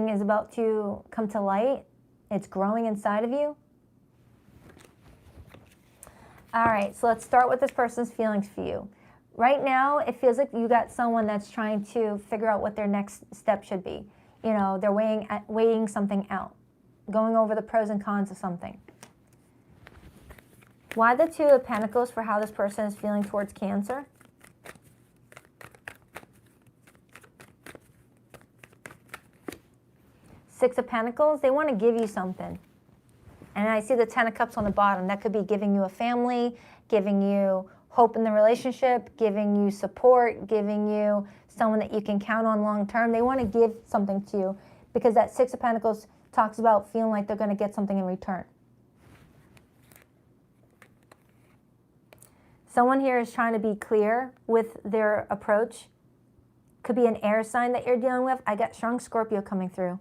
is about to come to light. It's growing inside of you. All right, so let's start with this person's feelings for you. Right now, it feels like you got someone that's trying to figure out what their next step should be. You know, they're weighing something out, going over the pros and cons of something. Why the 2 of Pentacles for how this person is feeling towards Cancer? Six of Pentacles, they want to give you something. And I see the 10 of Cups on the bottom. That could be giving you a family, giving you hope in the relationship, giving you support, giving you someone that you can count on long term. They want to give something to you because that 6 of Pentacles talks about feeling like they're going to get something in return. Someone here is trying to be clear with their approach. Could be an air sign that you're dealing with. I got strong Scorpio coming through.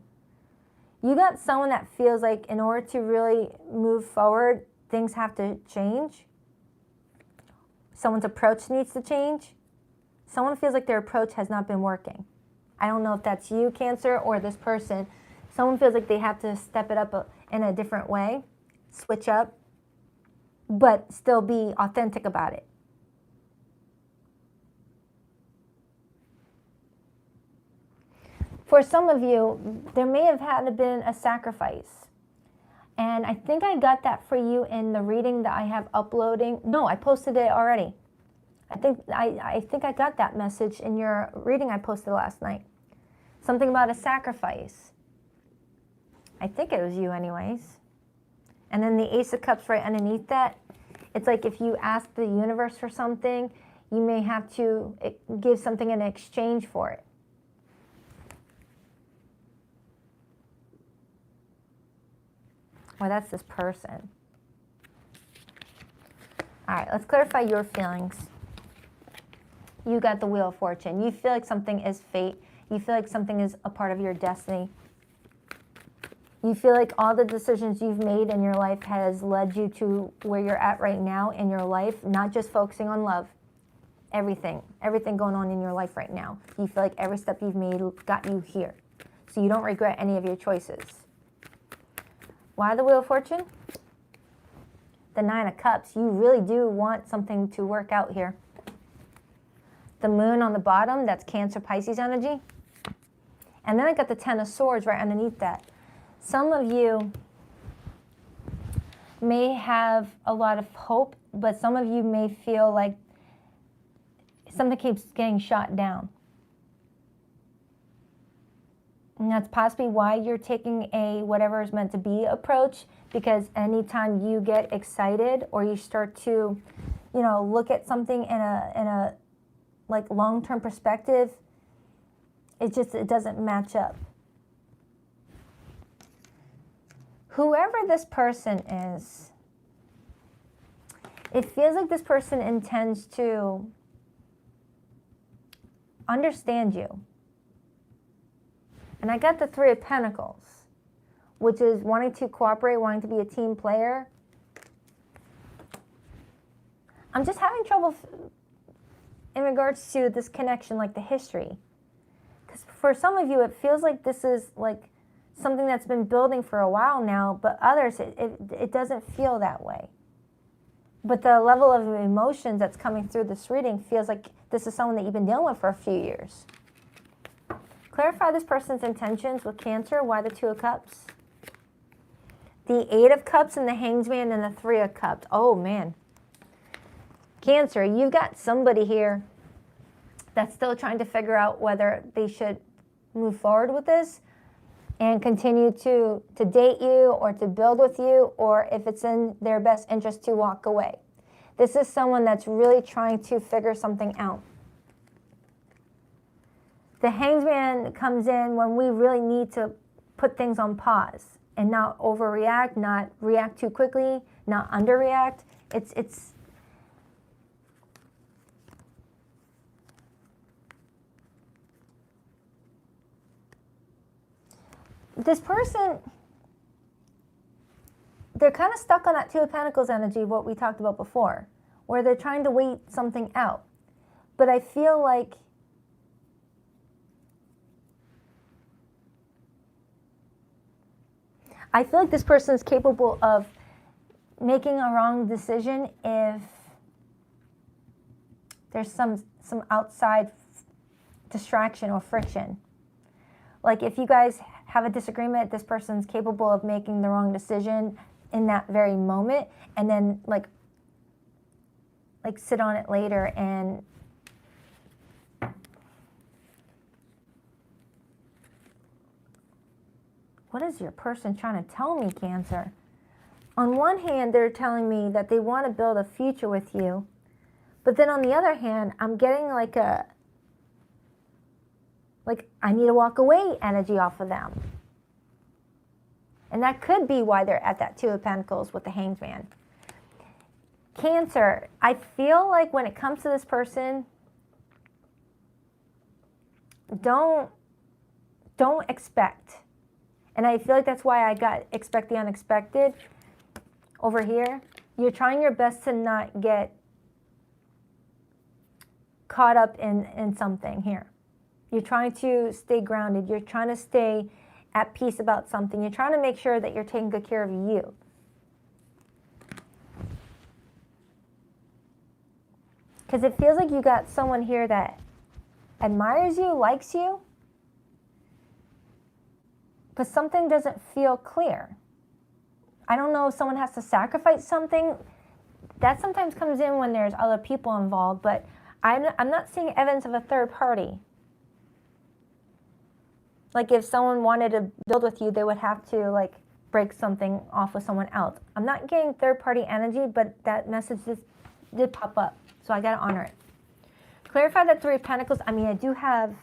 You got someone that feels like in order to really move forward, things have to change. Someone's approach needs to change. Someone feels like their approach has not been working. I don't know if that's you, Cancer, or this person. Someone feels like they have to step it up in a different way, switch up, but still be authentic about it. For some of you, there may have had been a sacrifice. And I think I got that for you in the reading that I have uploading. No, I posted it already. I think I got that message in your reading I posted last night. Something about a sacrifice. I think it was you anyways. And then the Ace of Cups right underneath that. It's like if you ask the universe for something, you may have to give something in exchange for it. Well, that's this person. All right, let's clarify your feelings. You got the Wheel of Fortune. You feel like something is fate. You feel like something is a part of your destiny. You feel like all the decisions you've made in your life has led you to where you're at right now in your life, not just focusing on love. Everything going on in your life right now. You feel like every step you've made got you here. So you don't regret any of your choices. Why the Wheel of Fortune? The Nine of Cups. You really do want something to work out here. The Moon on the bottom, that's Cancer, Pisces energy. And then I got the Ten of Swords right underneath that. Some of you may have a lot of hope, but some of you may feel like something keeps getting shot down. And that's possibly why you're taking a whatever is meant to be approach, because anytime you get excited or you start to, look at something in a like long-term perspective, it doesn't match up. Whoever this person is, it feels like this person intends to understand you. And I got the Three of Pentacles, which is wanting to cooperate, wanting to be a team player. I'm just having trouble in regards to this connection, like the history. Because for some of you, it feels like this is like something that's been building for a while now, but others, it doesn't feel that way. But the level of emotions that's coming through this reading feels like this is someone that you've been dealing with for a few years. Clarify this person's intentions with Cancer. Why the Two of Cups? The Eight of Cups and the Hangman and the Three of Cups. Oh, man. Cancer, you've got somebody here that's still trying to figure out whether they should move forward with this and continue to date you or to build with you, or if it's in their best interest to walk away. This is someone that's really trying to figure something out. The Hangman comes in when we really need to put things on pause and not overreact, not react too quickly, not underreact. It's this person, they're kind of stuck on that Two of Pentacles energy, what we talked about before, where they're trying to wait something out. But I feel like this person is capable of making a wrong decision if there's some outside distraction or friction. Like if you guys have a disagreement, this person's capable of making the wrong decision in that very moment, and then like sit on it later and what is your person trying to tell me, Cancer? On one hand, they're telling me that they want to build a future with you, but then on the other hand, I'm getting like I need to walk away energy off of them. And that could be why they're at that Two of Pentacles with the Hangman. Cancer, I feel like when it comes to this person, don't expect. And I feel like that's why I got expect the unexpected over here. You're trying your best to not get caught up in something here. You're trying to stay grounded. You're trying to stay at peace about something. You're trying to make sure that you're taking good care of you. Because it feels like you got someone here that admires you, likes you, but something doesn't feel clear. I don't know if someone has to sacrifice something. That sometimes comes in when there's other people involved, but I'm not seeing evidence of a third party. Like if someone wanted to build with you, they would have to like break something off with someone else. I'm not getting third party energy, but that message did pop up, so I gotta honor it. Clarify that Three of Pentacles. I mean, I do have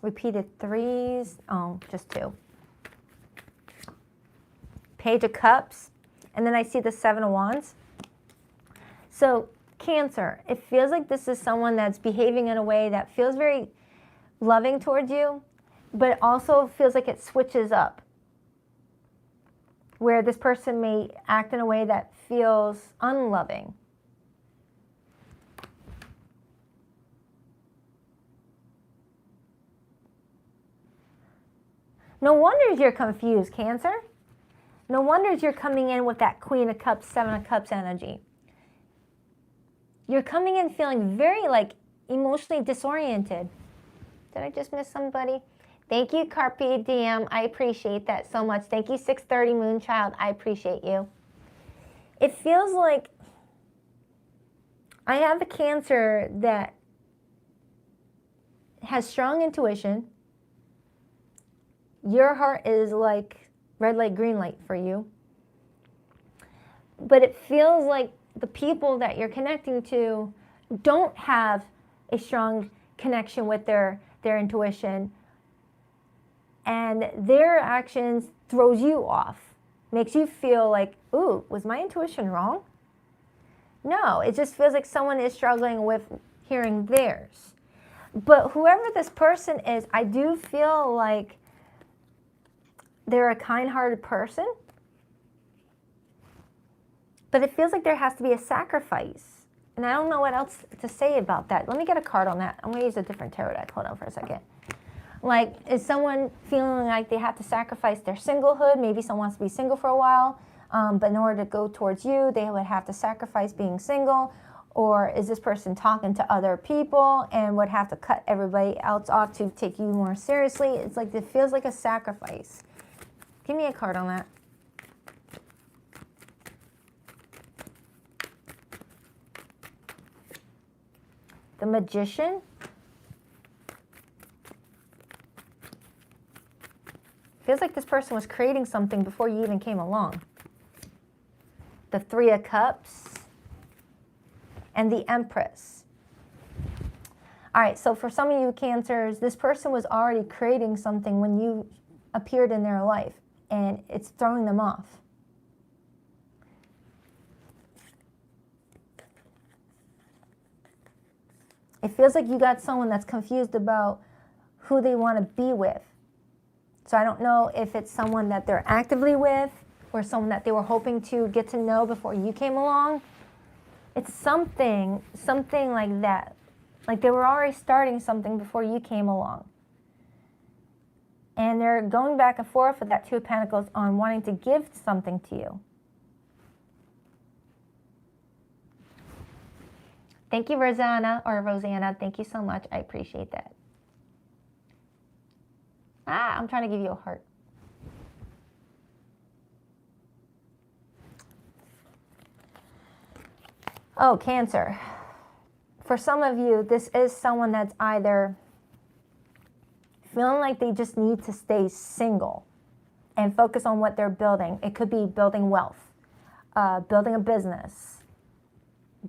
repeated threes. Oh, just two. Page of Cups, and then I see the Seven of Wands. So Cancer, it feels like this is someone that's behaving in a way that feels very loving towards you, but it also feels like it switches up, where this person may act in a way that feels unloving. No wonder you're confused, Cancer. No wonder you're coming in with that Queen of Cups, Seven of Cups energy. You're coming in feeling very like emotionally disoriented. Did I just miss somebody? Thank you, Carpe Diem. I appreciate that so much. Thank you, 630 Moonchild. I appreciate you. It feels like I have a Cancer that has strong intuition. Your heart is like red light, green light for you. But it feels like the people that you're connecting to don't have a strong connection with their intuition. And their actions throws you off. Makes you feel like, ooh, was my intuition wrong? No, it just feels like someone is struggling with hearing theirs. But whoever this person is, I do feel like they're a kind-hearted person, but it feels like there has to be a sacrifice. And I don't know what else to say about that. Let me get a card on that. I'm going to use a different tarot deck. Hold on for a second. Like, is someone feeling like they have to sacrifice their singlehood? Maybe someone wants to be single for a while, but in order to go towards you, they would have to sacrifice being single. Or is this person talking to other people and would have to cut everybody else off to take you more seriously? It's like it feels like a sacrifice. Give me a card on that. The Magician. Feels like this person was creating something before you even came along. The Three of Cups. And the Empress. All right, so for some of you Cancers, this person was already creating something when you appeared in their life, and it's throwing them off. It feels like you got someone that's confused about who they want to be with. So I don't know if it's someone that they're actively with or someone that they were hoping to get to know before you came along. It's something like that. Like they were already starting something before you came along. And they're going back and forth with that Two of Pentacles on wanting to give something to you. Thank you, Rosanna. Thank you so much. I appreciate that. I'm trying to give you a heart. Oh, Cancer. For some of you, this is someone that's either feeling like they just need to stay single and focus on what they're building. It could be building wealth, building a business,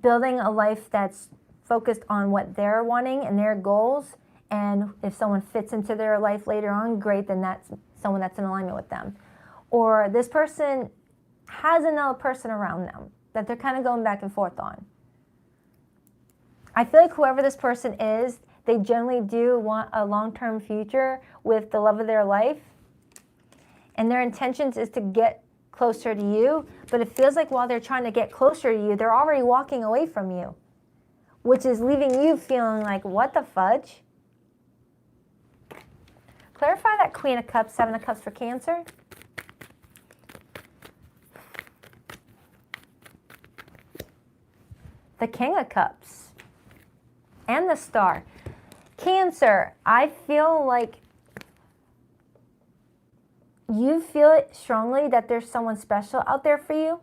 building a life that's focused on what they're wanting and their goals. And if someone fits into their life later on, great, then that's someone that's in alignment with them. Or this person has another person around them that they're kind of going back and forth on. I feel like whoever this person is, they generally do want a long-term future with the love of their life. And their intentions is to get closer to you. But it feels like while they're trying to get closer to you, they're already walking away from you. which is leaving you feeling like, what the fudge? Clarify that Queen of Cups, Seven of Cups for Cancer. The King of Cups and the Star. Cancer, I feel like you feel it strongly that there's someone special out there for you.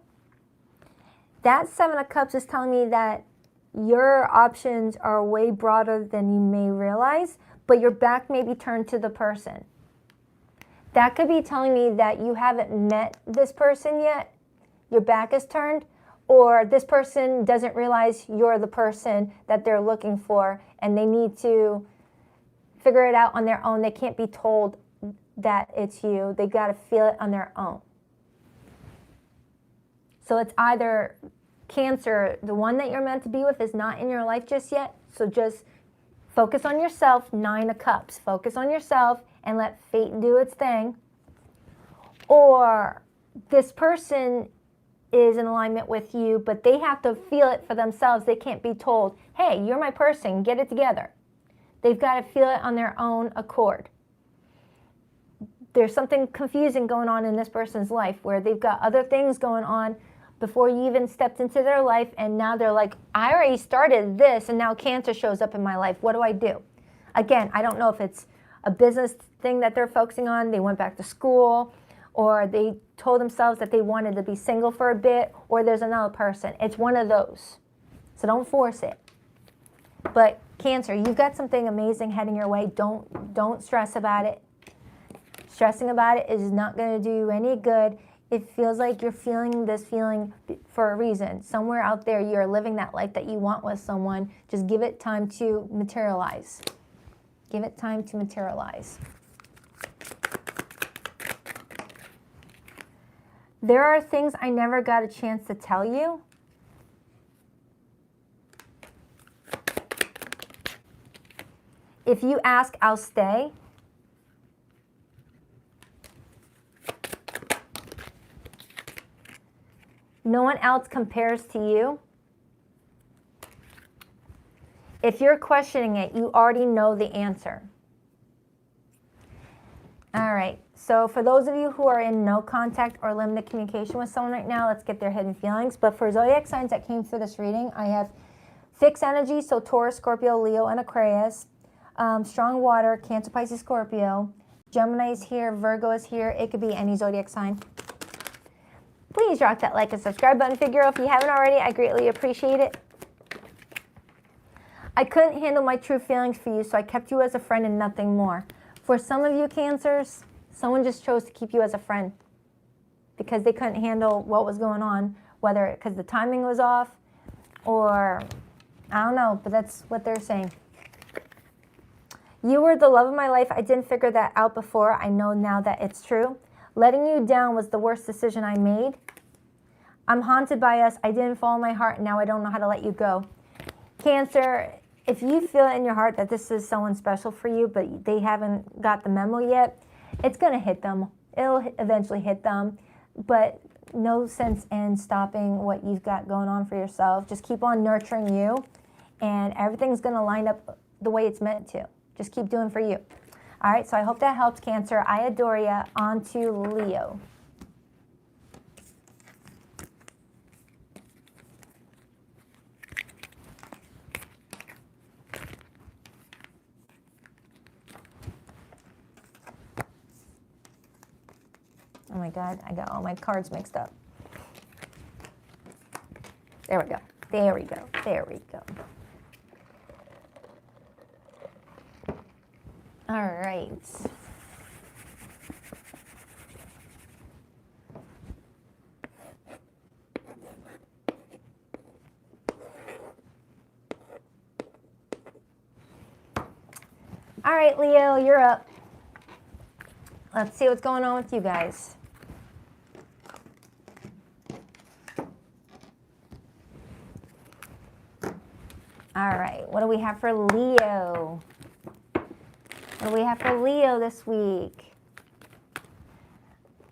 That Seven of Cups is telling me that your options are way broader than you may realize, but your back may be turned to the person. That could be telling me that you haven't met this person yet, your back is turned, or this person doesn't realize you're the person that they're looking for and they need to figure it out on their own. They can't be told that it's you. They got to feel it on their own. So it's either Cancer, the one that you're meant to be with is not in your life just yet. So just focus on yourself, Nine of Cups. Focus on yourself and let fate do its thing. Or this person is in alignment with you, but they have to feel it for themselves. They can't be told, hey, you're my person, get it together. They've got to feel it on their own accord. There's something confusing going on in this person's life where they've got other things going on before you even stepped into their life, and now they're like, I already started this, and now Cancer shows up in my life. What do I do? Again, I don't know if it's a business thing that they're focusing on, they went back to school, or they told themselves that they wanted to be single for a bit, or there's another person. It's one of those. So don't force it. But Cancer, you've got something amazing heading your way. Don't stress about it. Stressing about it is not going to do you any good. It feels like you're feeling this feeling for a reason. Somewhere out there, you're living that life that you want with someone. Just give it time to materialize. Give it time to materialize. There are things I never got a chance to tell you. If you ask, I'll stay. No one else compares to you. If you're questioning it, you already know the answer. All right, so for those of you who are in no contact or limited communication with someone right now, let's get their hidden feelings. But for zodiac signs that came through this reading, I have fixed energy, so Taurus, Scorpio, Leo, and Aquarius. Strong water, Cancer, Pisces, Scorpio. Gemini is here, Virgo is here. It could be any zodiac sign. Please rock that like and subscribe button, Figaro, if you haven't already. I greatly appreciate it. I couldn't handle my true feelings for you, so I kept you as a friend and nothing more. For some of you Cancers, someone just chose to keep you as a friend because they couldn't handle what was going on, whether because the timing was off or I don't know, but that's what they're saying. You were the love of my life. I didn't figure that out before. I know now that it's true. Letting you down was the worst decision I made. I'm haunted by us. I didn't follow my heart, and now I don't know how to let you go. Cancer, if you feel in your heart that this is someone special for you, but they haven't got the memo yet, it's going to hit them. It'll eventually hit them, but no sense in stopping what you've got going on for yourself. Just keep on nurturing you, and everything's going to line up the way it's meant to. Just keep doing for you. All right, so I hope that helps, Cancer. I adore ya. On to Leo. Oh my God, I got all my cards mixed up. There we go. There we go. There we go. All right. All right, Leo, you're up. Let's see what's going on with you guys. All right, what do we have for Leo? What do we have for Leo this week?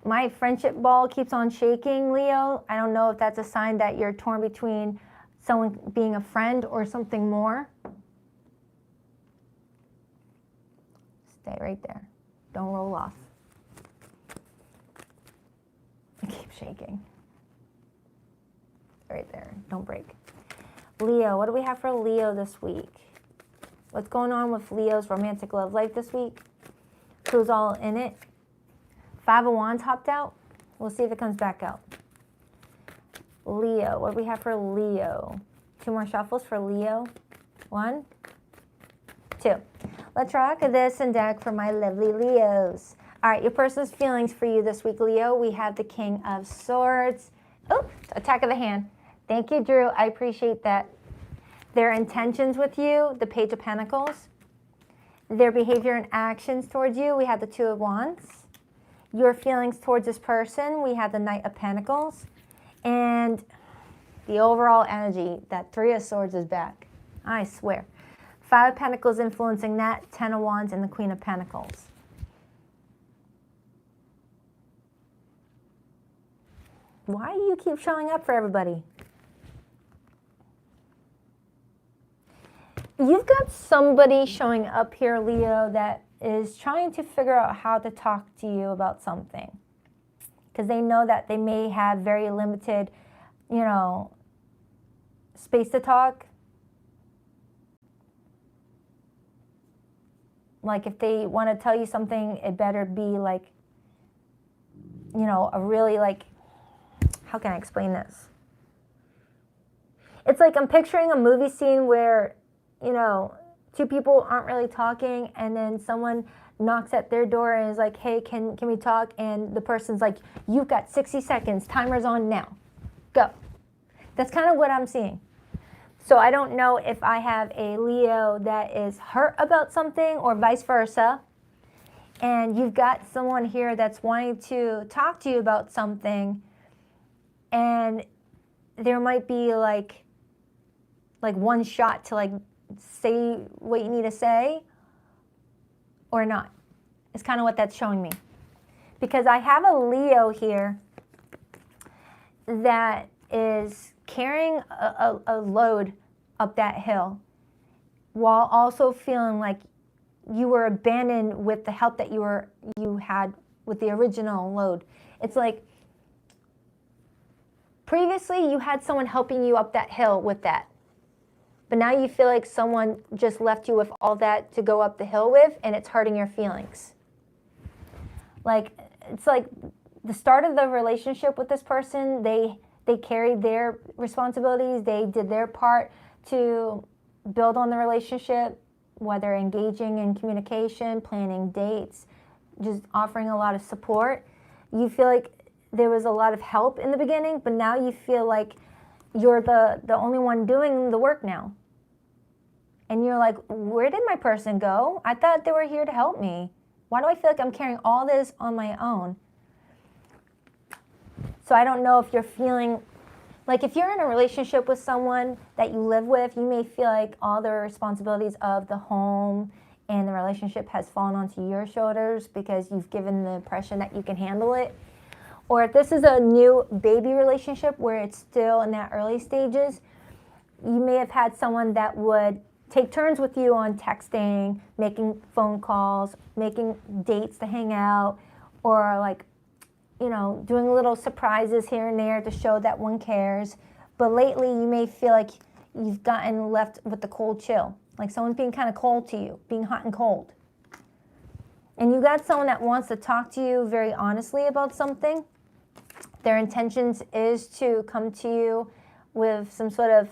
My friendship ball keeps on shaking, Leo. I don't know if that's a sign that you're torn between someone being a friend or something more. Stay right there. Don't roll off. Keep shaking. Right there. Don't break. Leo, what do we have for Leo this week? What's going on with Leo's romantic love life this week? Who's all in it? Five of Wands hopped out. We'll see if it comes back out. Leo, what do we have for Leo? 2 more shuffles for Leo. 1, 2. Let's rock this and deck for my lovely Leos. All right, your person's feelings for you this week, Leo. We have the King of Swords. Oh, attack of the hand. Thank you, Drew. I appreciate that. Their intentions with you, the Page of Pentacles. Their behavior and actions towards you, we have the 2 of Wands. Your feelings towards this person, we have the Knight of Pentacles. And the overall energy, that 3 of Swords is back. I swear. 5 of Pentacles influencing that, 10 of Wands, and the Queen of Pentacles. Why do you keep showing up for everybody? You've got somebody showing up here, Leo, that is trying to figure out how to talk to you about something. Because they know that they may have very limited, you know, space to talk. Like if they want to tell you something, it better be like, you know, a really like, how can I explain this? It's like I'm picturing a movie scene where, you know, 2 people aren't really talking and then someone knocks at their door and is like, hey, can we talk? And the person's like, you've got 60 seconds, timer's on now, go. That's kind of what I'm seeing. So I don't know if I have a Leo that is hurt about something or vice versa. And you've got someone here that's wanting to talk to you about something. And there might be like one shot to like say what you need to say or not. It's kind of what that's showing me. Because I have a Leo here that is carrying a load up that hill while also feeling like you were abandoned with the help that you had with the original load. It's like previously you had someone helping you up that hill with that. But now you feel like someone just left you with all that to go up the hill with, and it's hurting your feelings. Like, it's like the start of the relationship with this person, they carried their responsibilities, they did their part to build on the relationship, whether engaging in communication, planning dates, just offering a lot of support. You feel like there was a lot of help in the beginning, but now you feel like you're the only one doing the work now. And you're like, where did my person go? I thought they were here to help me. Why do I feel like I'm carrying all this on my own? So I don't know if you're feeling, like if you're in a relationship with someone that you live with, you may feel like all the responsibilities of the home and the relationship has fallen onto your shoulders because you've given the impression that you can handle it. Or if this is a new baby relationship where it's still in that early stages, you may have had someone that would take turns with you on texting, making phone calls, making dates to hang out, or like, you know, doing little surprises here and there to show that one cares. But lately you may feel like you've gotten left with the cold chill. Like someone's being kind of cold to you, being hot and cold. And you got someone that wants to talk to you very honestly about something. Their intentions is to come to you with some sort of,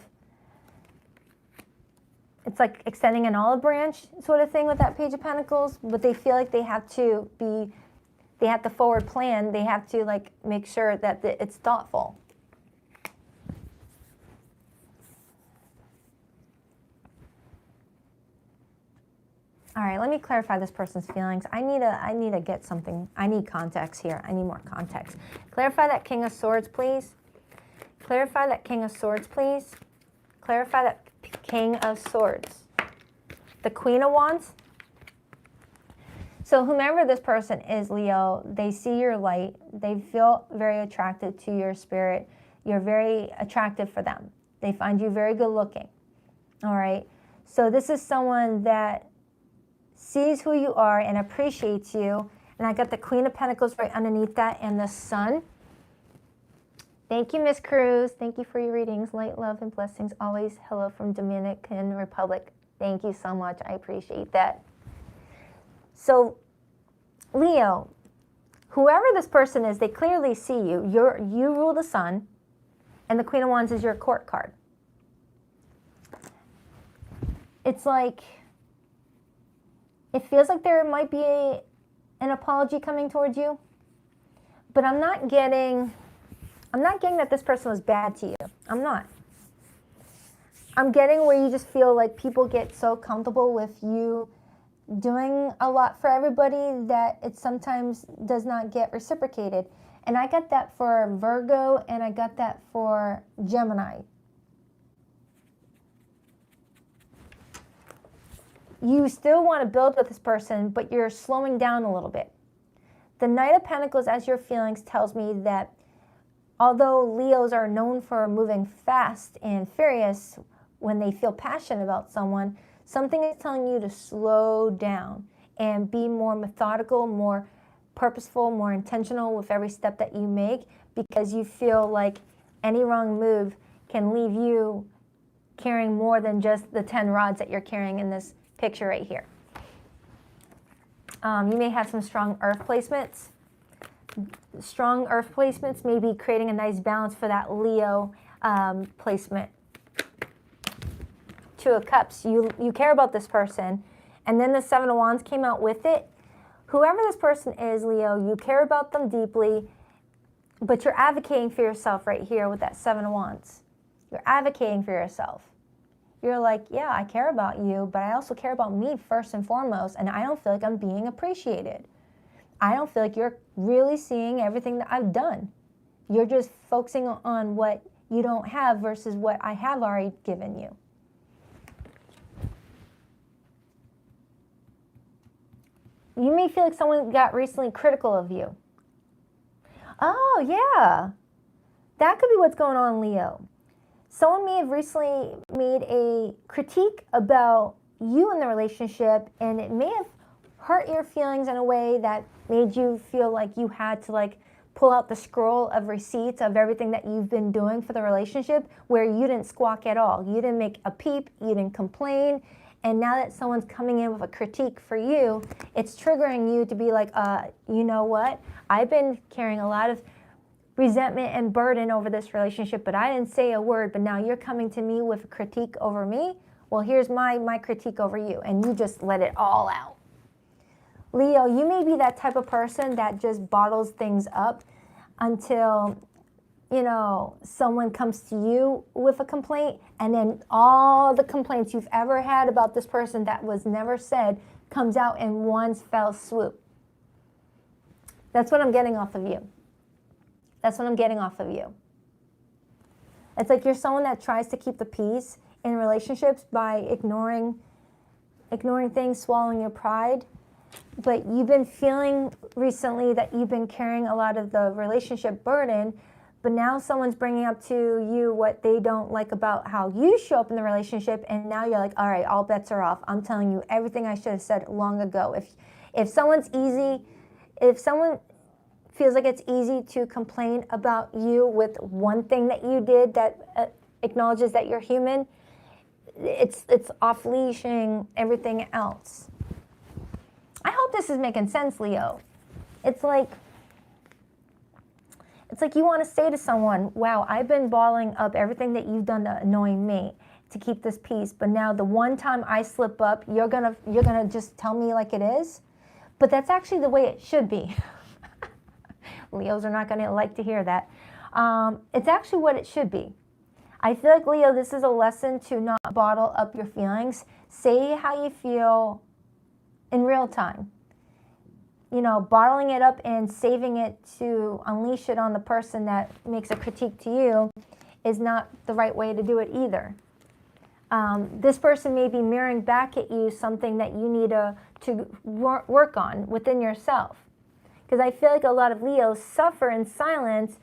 it's like extending an olive branch sort of thing with that Page of Pentacles, but they feel like they have to forward plan. They have to like make sure that it's thoughtful. All right, let me clarify this person's feelings. I need to get something. I need context here. I need more context. Clarify that King of Swords, please. Clarify that King of Swords, please. Clarify that King of Swords. The Queen of Wands. So whomever this person is, Leo, they see your light. They feel very attracted to your spirit. You're very attractive for them. They find you very good looking. All right. So this is someone that sees who you are and appreciates you. And I got the Queen of Pentacles right underneath that and the Sun. Thank you, Miss Cruz. Thank you for your readings. Light, love, and blessings always. Hello from Dominican Republic. Thank you so much. I appreciate that. So, Leo, whoever this person is, they clearly see you. You rule the Sun, and the Queen of Wands is your court card. It's like, it feels like there might be an apology coming towards you, but I'm not getting that this person was bad to you. I'm not. I'm getting where you just feel like people get so comfortable with you doing a lot for everybody that it sometimes does not get reciprocated. And I got that for Virgo, and I got that for Gemini. You still want to build with this person, but you're slowing down a little bit. The Knight of Pentacles as your feelings tells me that although Leos are known for moving fast and furious when they feel passionate about someone, something is telling you to slow down and be more methodical, more purposeful, more intentional with every step that you make, because you feel like any wrong move can leave you carrying more than just the 10 rods that you're carrying in this picture right here. You may have some strong earth placements. Strong earth placements may be creating a nice balance for that Leo placement. Two of Cups, you care about this person, and then the Seven of Wands came out with it. Whoever this person is, Leo, you care about them deeply, but you're advocating for yourself right here with that Seven of Wands. You're advocating for yourself. You're like, yeah, I care about you, but I also care about me first and foremost, and I don't feel like I'm being appreciated. I don't feel like you're really seeing everything that I've done. You're just focusing on what you don't have versus what I have already given you. You may feel like someone got recently critical of you. Oh, yeah. That could be what's going on, Leo. Someone may have recently made a critique about you in the relationship, and it may have hurt your feelings in a way that made you feel like you had to pull out the scroll of receipts of everything that you've been doing for the relationship, where you didn't squawk at all. You didn't make a peep, you didn't complain. And now that someone's coming in with a critique for you, it's triggering you to be like, you know what? I've been carrying a lot of resentment and burden over this relationship, but I didn't say a word, but now you're coming to me with a critique over me. Well, here's my critique over you, and you just let it all out. Leo, you may be that type of person that just bottles things up until, someone comes to you with a complaint, and then all the complaints you've ever had about this person that was never said comes out in one fell swoop. That's what I'm getting off of you. That's what I'm getting off of you. It's like you're someone that tries to keep the peace in relationships by ignoring things, swallowing your pride. But you've been feeling recently that you've been carrying a lot of the relationship burden, but now someone's bringing up to you what they don't like about how you show up in the relationship, and now you're like, all right, all bets are off. I'm telling you everything I should have said long ago. If someone feels like it's easy to complain about you with one thing that you did that acknowledges that you're human, it's off-leashing everything else. I hope this is making sense, Leo. It's like you want to say to someone, wow, I've been balling up everything that you've done to annoy me to keep this peace, but now the one time I slip up, you're gonna just tell me like it is? But that's actually the way it should be. Leos are not going to like to hear that. It's actually what it should be. I feel like, Leo, this is a lesson to not bottle up your feelings. Say how you feel in real time. Bottling it up and saving it to unleash it on the person that makes a critique to you is not the right way to do it either. This person may be mirroring back at you something that you need to work on within yourself. Because I feel like a lot of Leos suffer in silence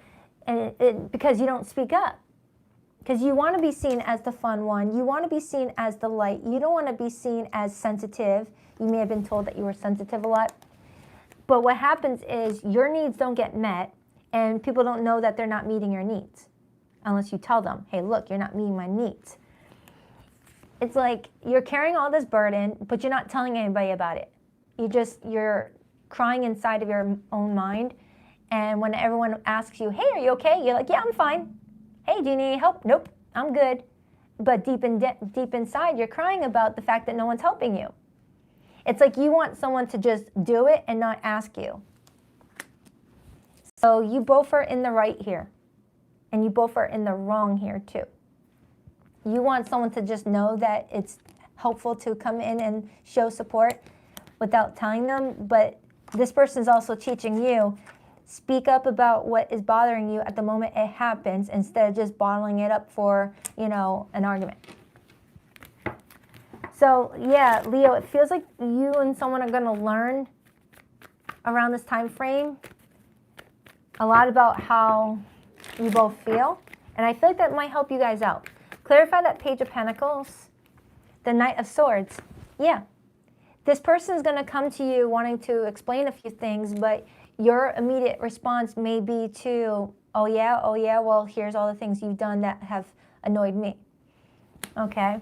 because you don't speak up. Because you want to be seen as the fun one. You want to be seen as the light. You don't want to be seen as sensitive. You may have been told that you were sensitive a lot. But what happens is your needs don't get met, and people don't know that they're not meeting your needs unless you tell them, hey, look, you're not meeting my needs. It's like you're carrying all this burden, but you're not telling anybody about it. You're crying inside of your own mind. And when everyone asks you, hey, are you okay? You're like, yeah, I'm fine. Hey, do you need any help? Nope, I'm good. But deep inside, you're crying about the fact that no one's helping you. It's like you want someone to just do it and not ask you. So you both are in the right here. And you both are in the wrong here too. You want someone to just know that it's helpful to come in and show support without telling them. But this person is also teaching you, speak up about what is bothering you at the moment it happens instead of just bottling it up for, you know, an argument. So yeah, Leo, it feels like you and someone are going to learn around this time frame a lot about how you both feel. And I feel like that might help you guys out. Clarify that Page of Pentacles, the Knight of Swords. Yeah, this person is going to come to you wanting to explain a few things, but your immediate response may be to, oh yeah, well, here's all the things you've done that have annoyed me. Okay?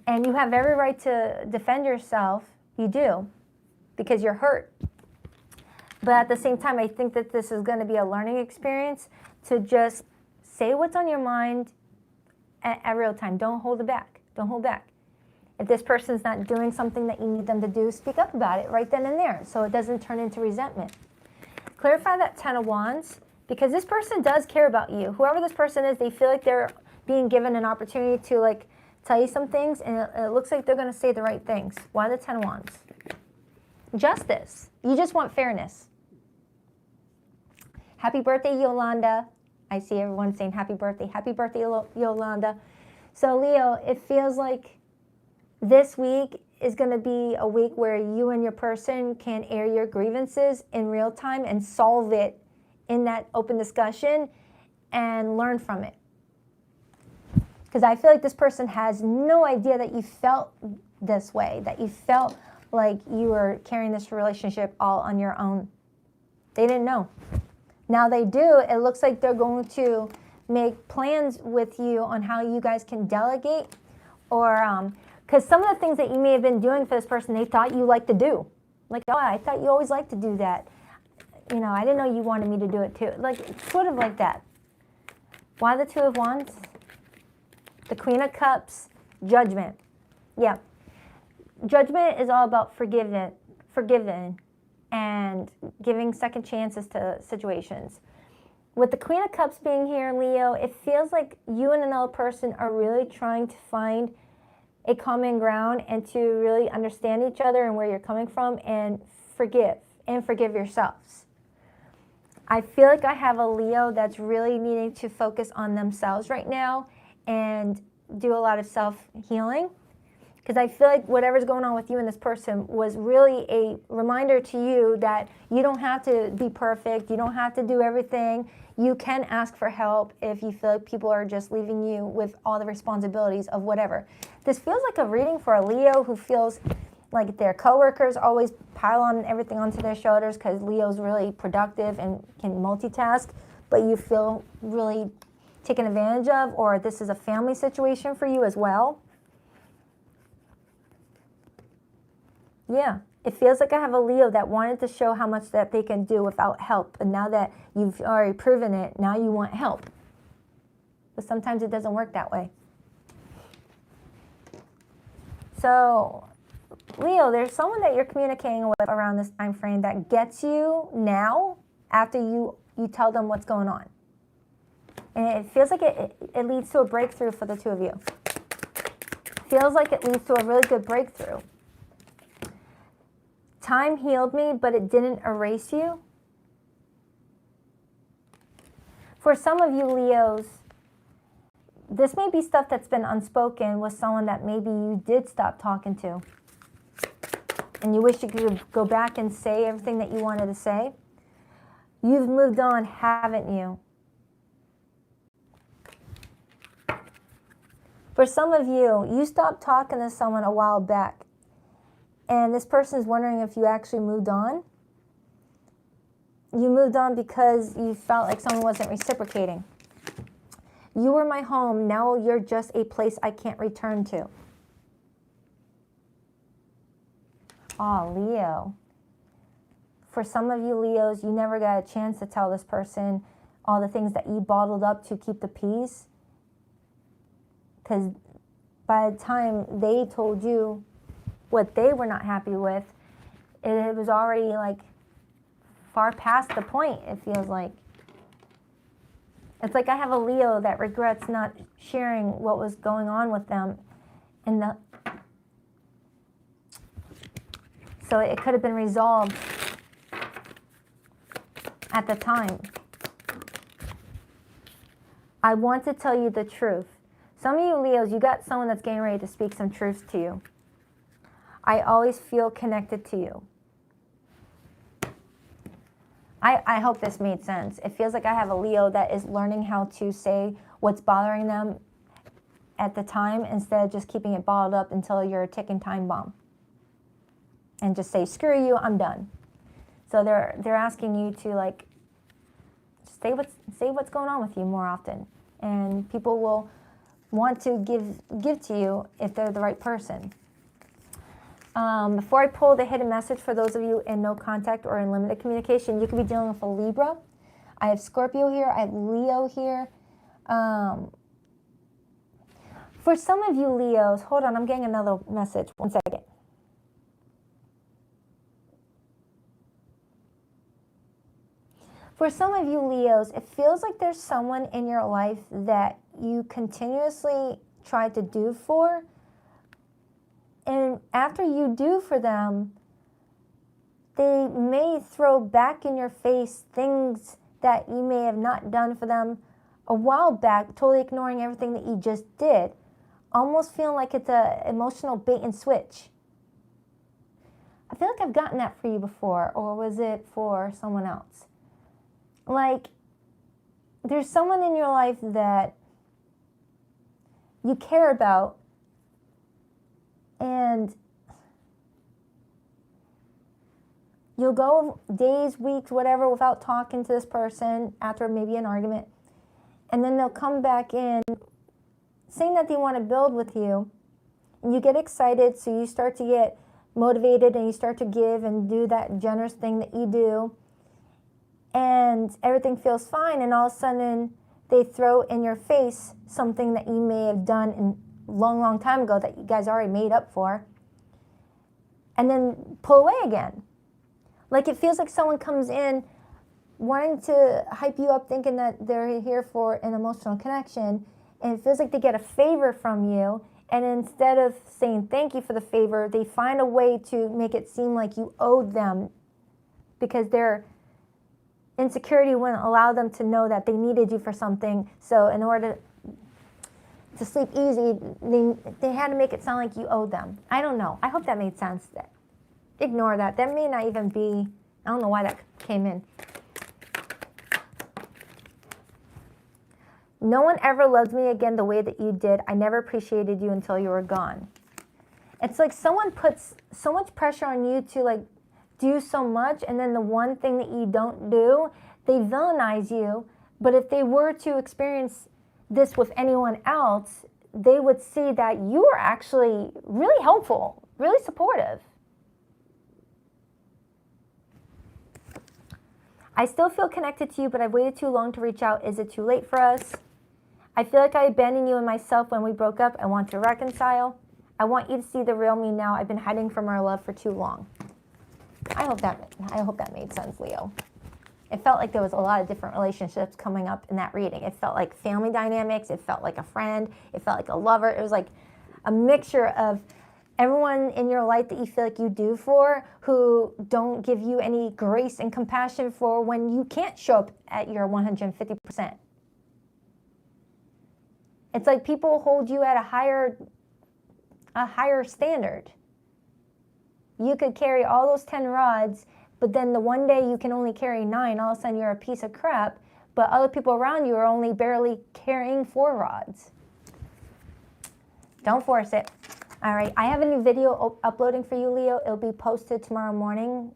And you have every right to defend yourself. You do, because you're hurt. But at the same time, I think that this is going to be a learning experience to just say what's on your mind at real time. Don't hold it back. Don't hold back. If this person's not doing something that you need them to do, speak up about it right then and there so it doesn't turn into resentment. Clarify that Ten of Wands, because this person does care about you. Whoever this person is, they feel like they're being given an opportunity to like tell you some things, and it looks like they're going to say the right things. Why the Ten of Wands? Justice. You just want fairness. Happy birthday, Yolanda. I see everyone saying happy birthday. Happy birthday, Yolanda. So, Leo, it feels like this week is going to be a week where you and your person can air your grievances in real time and solve it in that open discussion and learn from it. Because I feel like this person has no idea that you felt this way, that you felt like you were carrying this relationship all on your own. They didn't know. Now they do. It looks like they're going to make plans with you on how you guys can delegate, or because some of the things that you may have been doing for this person, they thought you liked to do. Like, oh, I thought you always liked to do that. You know, I didn't know you wanted me to do it too. Like, sort of like that. Why the Two of Wands? The Queen of Cups, Judgment. Yeah. Judgment is all about forgiving and giving second chances to situations. With the Queen of Cups being here, Leo, it feels like you and another person are really trying to find a common ground and to really understand each other and where you're coming from and forgive yourselves. I feel like I have a Leo that's really needing to focus on themselves right now and do a lot of self-healing. Because I feel like whatever's going on with you and this person was really a reminder to you that you don't have to be perfect. You don't have to do everything. You can ask for help if you feel like people are just leaving you with all the responsibilities of whatever. This feels like a reading for a Leo who feels like their coworkers always pile on everything onto their shoulders because Leo's really productive and can multitask, but you feel really taken advantage of, or this is a family situation for you as well. Yeah, it feels like I have a Leo that wanted to show how much that they can do without help. And now that you've already proven it, now you want help. But sometimes it doesn't work that way. So, Leo, there's someone that you're communicating with around this time frame that gets you now after you tell them what's going on. And it feels like it leads to a breakthrough for the two of you. Feels like it leads to a really good breakthrough. Time healed me, but it didn't erase you. For some of you Leos, this may be stuff that's been unspoken with someone that maybe you did stop talking to. And you wish you could go back and say everything that you wanted to say. You've moved on, haven't you? For some of you, you stopped talking to someone a while back, and this person is wondering if you actually moved on. You moved on because you felt like someone wasn't reciprocating. You were my home, now you're just a place I can't return to. Oh, Leo. For some of you Leos, you never got a chance to tell this person all the things that you bottled up to keep the peace. Because by the time they told you what they were not happy with, it was already like far past the point, it feels like. It's like I have a Leo that regrets not sharing what was going on with them. So it could have been resolved at the time. I want to tell you the truth. Some of you Leos, you got someone that's getting ready to speak some truth to you. I always feel connected to you. I hope this made sense. It feels like I have a Leo that is learning how to say what's bothering them at the time instead of just keeping it bottled up until you're a ticking time bomb. And just say, screw you, I'm done. So they're asking you to like say what's going on with you more often. And people will want to give to you if they're the right person. Before I pull the hidden message for those of you in no contact or in limited communication, you could be dealing with a Libra. I have Scorpio here. I have Leo here. For some of you Leos, hold on, I'm getting another message. 1 second. For some of you Leos, it feels like there's someone in your life that you continuously try to do for. And after you do for them, they may throw back in your face things that you may have not done for them a while back, totally ignoring everything that you just did. Almost feeling like it's an emotional bait and switch. I feel like I've gotten that for you before, or was it for someone else? Like, there's someone in your life that you care about, and you'll go days, weeks, whatever, without talking to this person after maybe an argument, and then they'll come back in saying that they want to build with you, and you get excited, so you start to get motivated, and you start to give and do that generous thing that you do, and everything feels fine, and all of a sudden they throw in your face something that you may have done in long time ago that you guys already made up for, and then pull away again. Like, it feels like someone comes in wanting to hype you up, thinking that they're here for an emotional connection, and it feels like they get a favor from you, and instead of saying thank you for the favor, they find a way to make it seem like you owed them because their insecurity wouldn't allow them to know that they needed you for something. So in order to sleep easy, they had to make it sound like you owed them. I don't know. I hope that made sense. Ignore that. That may not even be, I don't know why that came in. No one ever loved me again the way that you did. I never appreciated you until you were gone. It's like someone puts so much pressure on you to like do so much, and then the one thing that you don't do, they villainize you. But if they were to experience this with anyone else, they would see that you were actually really helpful, really supportive. I still feel connected to you, but I've waited too long to reach out. Is it too late for us? I feel like I abandoned you and myself when we broke up. I want to reconcile. I want you to see the real me now. I've been hiding from our love for too long. I hope that made sense, Leo. It felt like there was a lot of different relationships coming up in that reading. It felt like family dynamics. It felt like a friend. It felt like a lover. It was like a mixture of everyone in your life that you feel like you do for, who don't give you any grace and compassion for when you can't show up at your 150%. It's like people hold you at a higher standard. You could carry all those 10 rods, but then the one day you can only carry 9, all of a sudden you're a piece of crap, but other people around you are only barely carrying 4 rods. Don't force it. All right, I have a new video uploading for you, Leo. It'll be posted tomorrow morning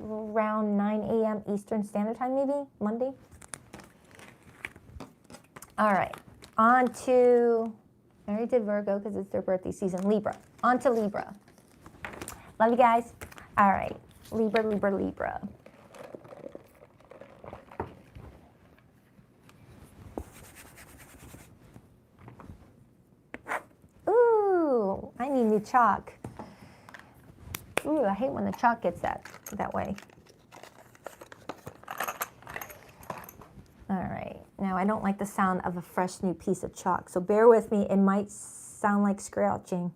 around 9 a.m. Eastern Standard Time, maybe, Monday. All right, on to, I already did Virgo because it's their birthday season, Libra. On to Libra. Love you guys. All right, Libra, Libra, Libra. Ooh, I need new chalk. Ooh, I hate when the chalk gets that way. All right, now I don't like the sound of a fresh new piece of chalk, so bear with me. It might sound like scratching.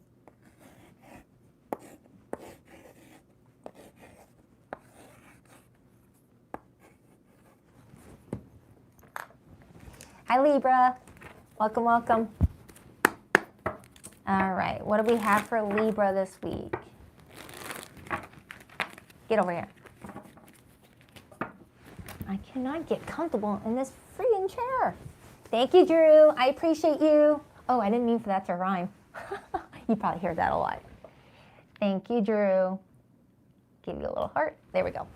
Hi, Libra. Welcome, welcome. All right, what do we have for Libra this week? Get over here. I cannot get comfortable in this freaking chair. Thank you, Drew. I appreciate you. Oh, I didn't mean for that to rhyme. You probably hear that a lot. Thank you, Drew. Give you a little heart. There we go.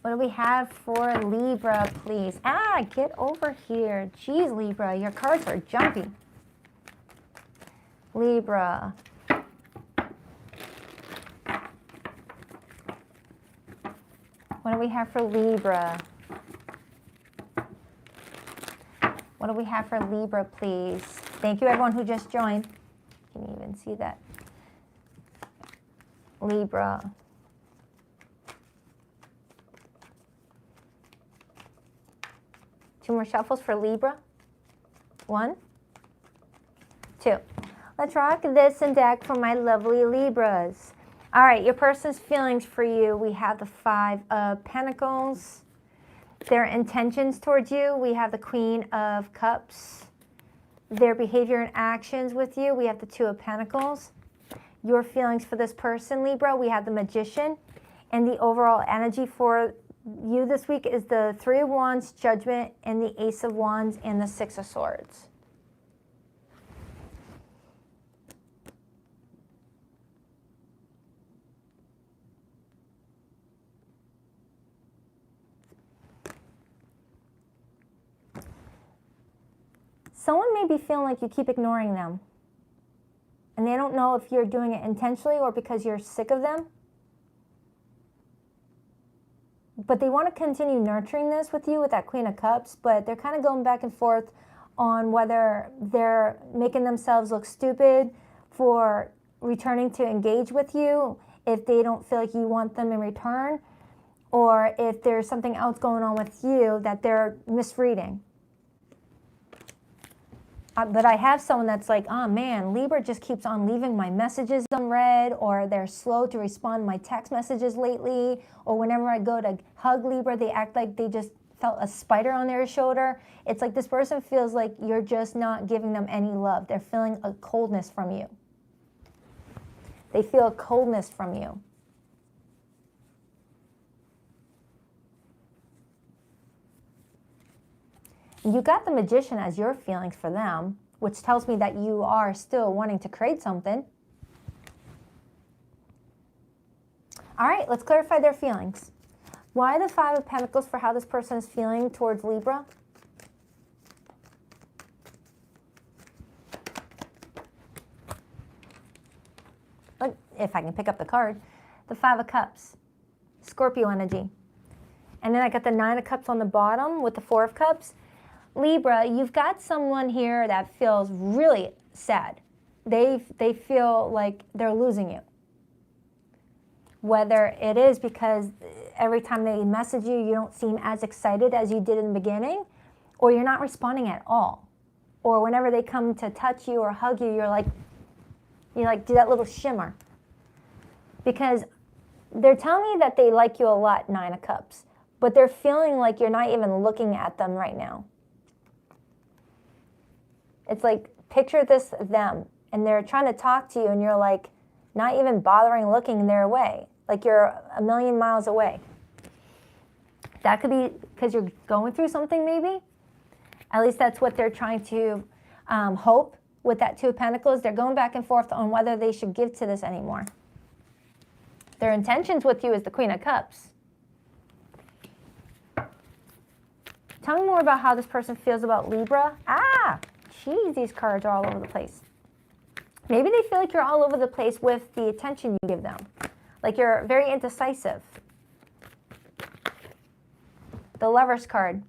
What do we have for Libra, please? Ah, get over here. Jeez, Libra, your cards are jumpy. Libra. What do we have for Libra? What do we have for Libra, please? Thank you, everyone who just joined. Can you even see that? Libra. Two more shuffles for Libra. 1, 2. Let's rock this and deck for my lovely Libras. All right, your person's feelings for you. We have the 5 of Pentacles. Their intentions towards you. We have the Queen of Cups. Their behavior and actions with you. We have the 2 of Pentacles. Your feelings for this person, Libra. We have the Magician. And the overall energy for you this week is the 3 of Wands, Judgment, and the Ace of Wands, and the 6 of Swords. Someone may be feeling like you keep ignoring them. And they don't know if you're doing it intentionally or because you're sick of them. But they want to continue nurturing this with you with that Queen of Cups, but they're kind of going back and forth on whether they're making themselves look stupid for returning to engage with you, if they don't feel like you want them in return, or if there's something else going on with you that they're misreading. But I have someone that's like, oh man, Libra just keeps on leaving my messages unread, or they're slow to respond to my text messages lately, or whenever I go to hug Libra, they act like they just felt a spider on their shoulder. It's like this person feels like you're just not giving them any love. They're feeling a coldness from you. They feel a coldness from you. You got the Magician as your feelings for them, which tells me that you are still wanting to create something. All right, let's clarify their feelings. Why the 5 of Pentacles for how this person is feeling towards Libra? Look, if I can pick up the card. The 5 of Cups, Scorpio energy. And then I got the 9 of Cups on the bottom with the 4 of Cups. Libra, you've got someone here that feels really sad. They feel like they're losing you. Whether it is because every time they message you, you don't seem as excited as you did in the beginning, or you're not responding at all. Or whenever they come to touch you or hug you, you like do that little shimmer. Because they're telling me that they like you a lot, 9 of Cups, but they're feeling like you're not even looking at them right now. It's like, picture this, them, and they're trying to talk to you, and you're like, not even bothering looking their way. Like you're a million miles away. That could be because you're going through something maybe. At least that's what they're trying to hope with that Two of Pentacles, they're going back and forth on whether they should give to this anymore. Their intentions with you is the Queen of Cups. Tell me more about how this person feels about Libra. Ah, geez, these cards are all over the place. Maybe they feel like you're all over the place with the attention you give them. Like you're very indecisive. The Lovers card.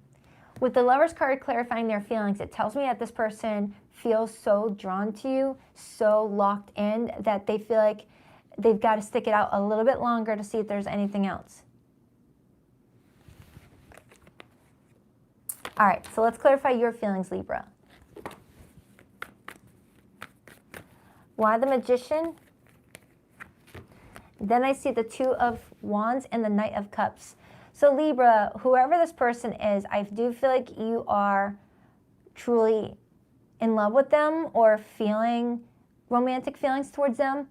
With the Lovers card clarifying their feelings, it tells me that this person feels so drawn to you, so locked in, that they feel like they've got to stick it out a little bit longer to see if there's anything else. All right, so let's clarify your feelings, Libra. Why the Magician? Then I see the Two of Wands and the Knight of Cups. So Libra, whoever this person is, I do feel like you are truly in love with them or feeling romantic feelings towards them.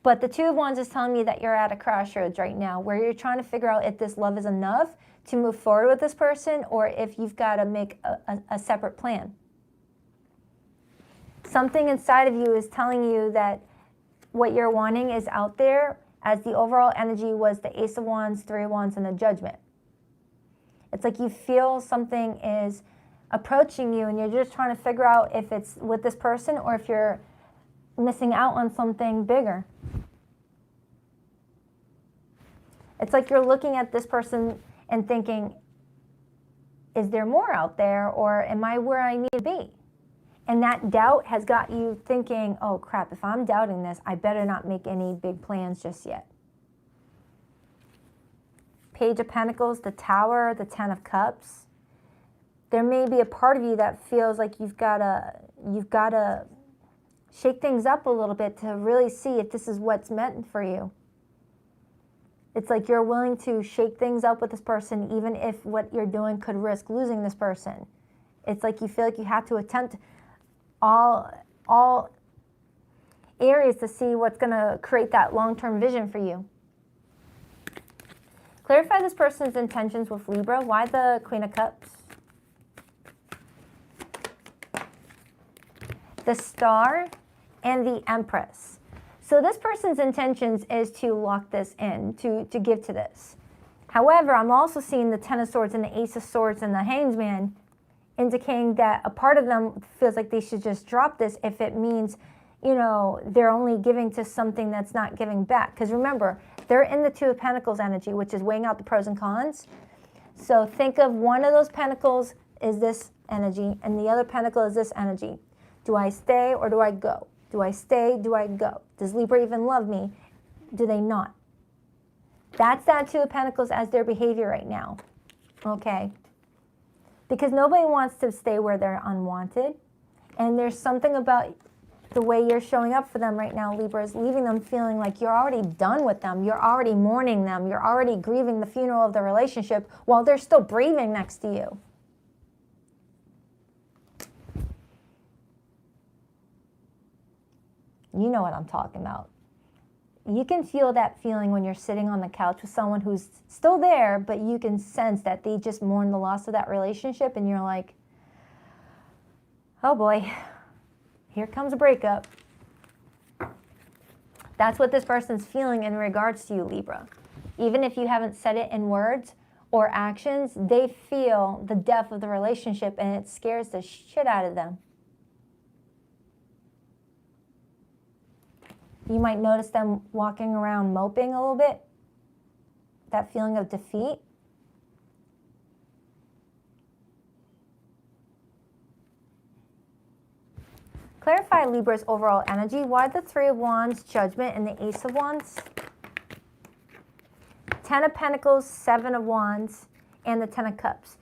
But the Two of Wands is telling me that you're at a crossroads right now where you're trying to figure out if this love is enough to move forward with this person or if you've got to make a separate plan. Something inside of you is telling you that what you're wanting is out there, as the overall energy was the Ace of Wands, Three of Wands, and the Judgment. It's like you feel something is approaching you and you're just trying to figure out if it's with this person or if you're missing out on something bigger. It's like you're looking at this person and thinking, is there more out there, or am I where I need to be? And that doubt has got you thinking, oh crap, if I'm doubting this, I better not make any big plans just yet. Page of Pentacles, the Tower, the Ten of Cups. There may be a part of you that feels like you've got to shake things up a little bit to really see if this is what's meant for you. It's like you're willing to shake things up with this person even if what you're doing could risk losing this person. It's like you feel like you have to attempt all areas to see what's going to create that long-term vision for you. Clarify this person's intentions with Libra. Why the Queen of Cups? The Star and the Empress. So this person's intentions is to lock this in, to give to this. However, I'm also seeing the Ten of Swords and the Ace of Swords and the Hanged Man, indicating that a part of them feels like they should just drop this if it means, you know, they're only giving to something that's not giving back. Because remember, they're in the Two of Pentacles energy, which is weighing out the pros and cons. So think of one of those pentacles is this energy, and the other pentacle is this energy. Do I stay or do I go? Do I stay? Do I go? Does Libra even love me? Do they not? That's that Two of Pentacles as their behavior right now. Okay? Because nobody wants to stay where they're unwanted. And there's something about the way you're showing up for them right now, Libra, is leaving them feeling like you're already done with them. You're already mourning them. You're already grieving the funeral of the relationship while they're still breathing next to you. You know what I'm talking about. You can feel that feeling when you're sitting on the couch with someone who's still there, but you can sense that they just mourn the loss of that relationship, and you're like, oh boy, here comes a breakup. That's what this person's feeling in regards to you, Libra. Even if you haven't said it in words or actions, they feel the death of the relationship, and it scares the shit out of them. You might notice them walking around moping a little bit. That feeling of defeat. Clarify Libra's overall energy. Why the Three of Wands, Judgment, and the Ace of Wands? Ten of Pentacles, Seven of Wands, and the Ten of Cups.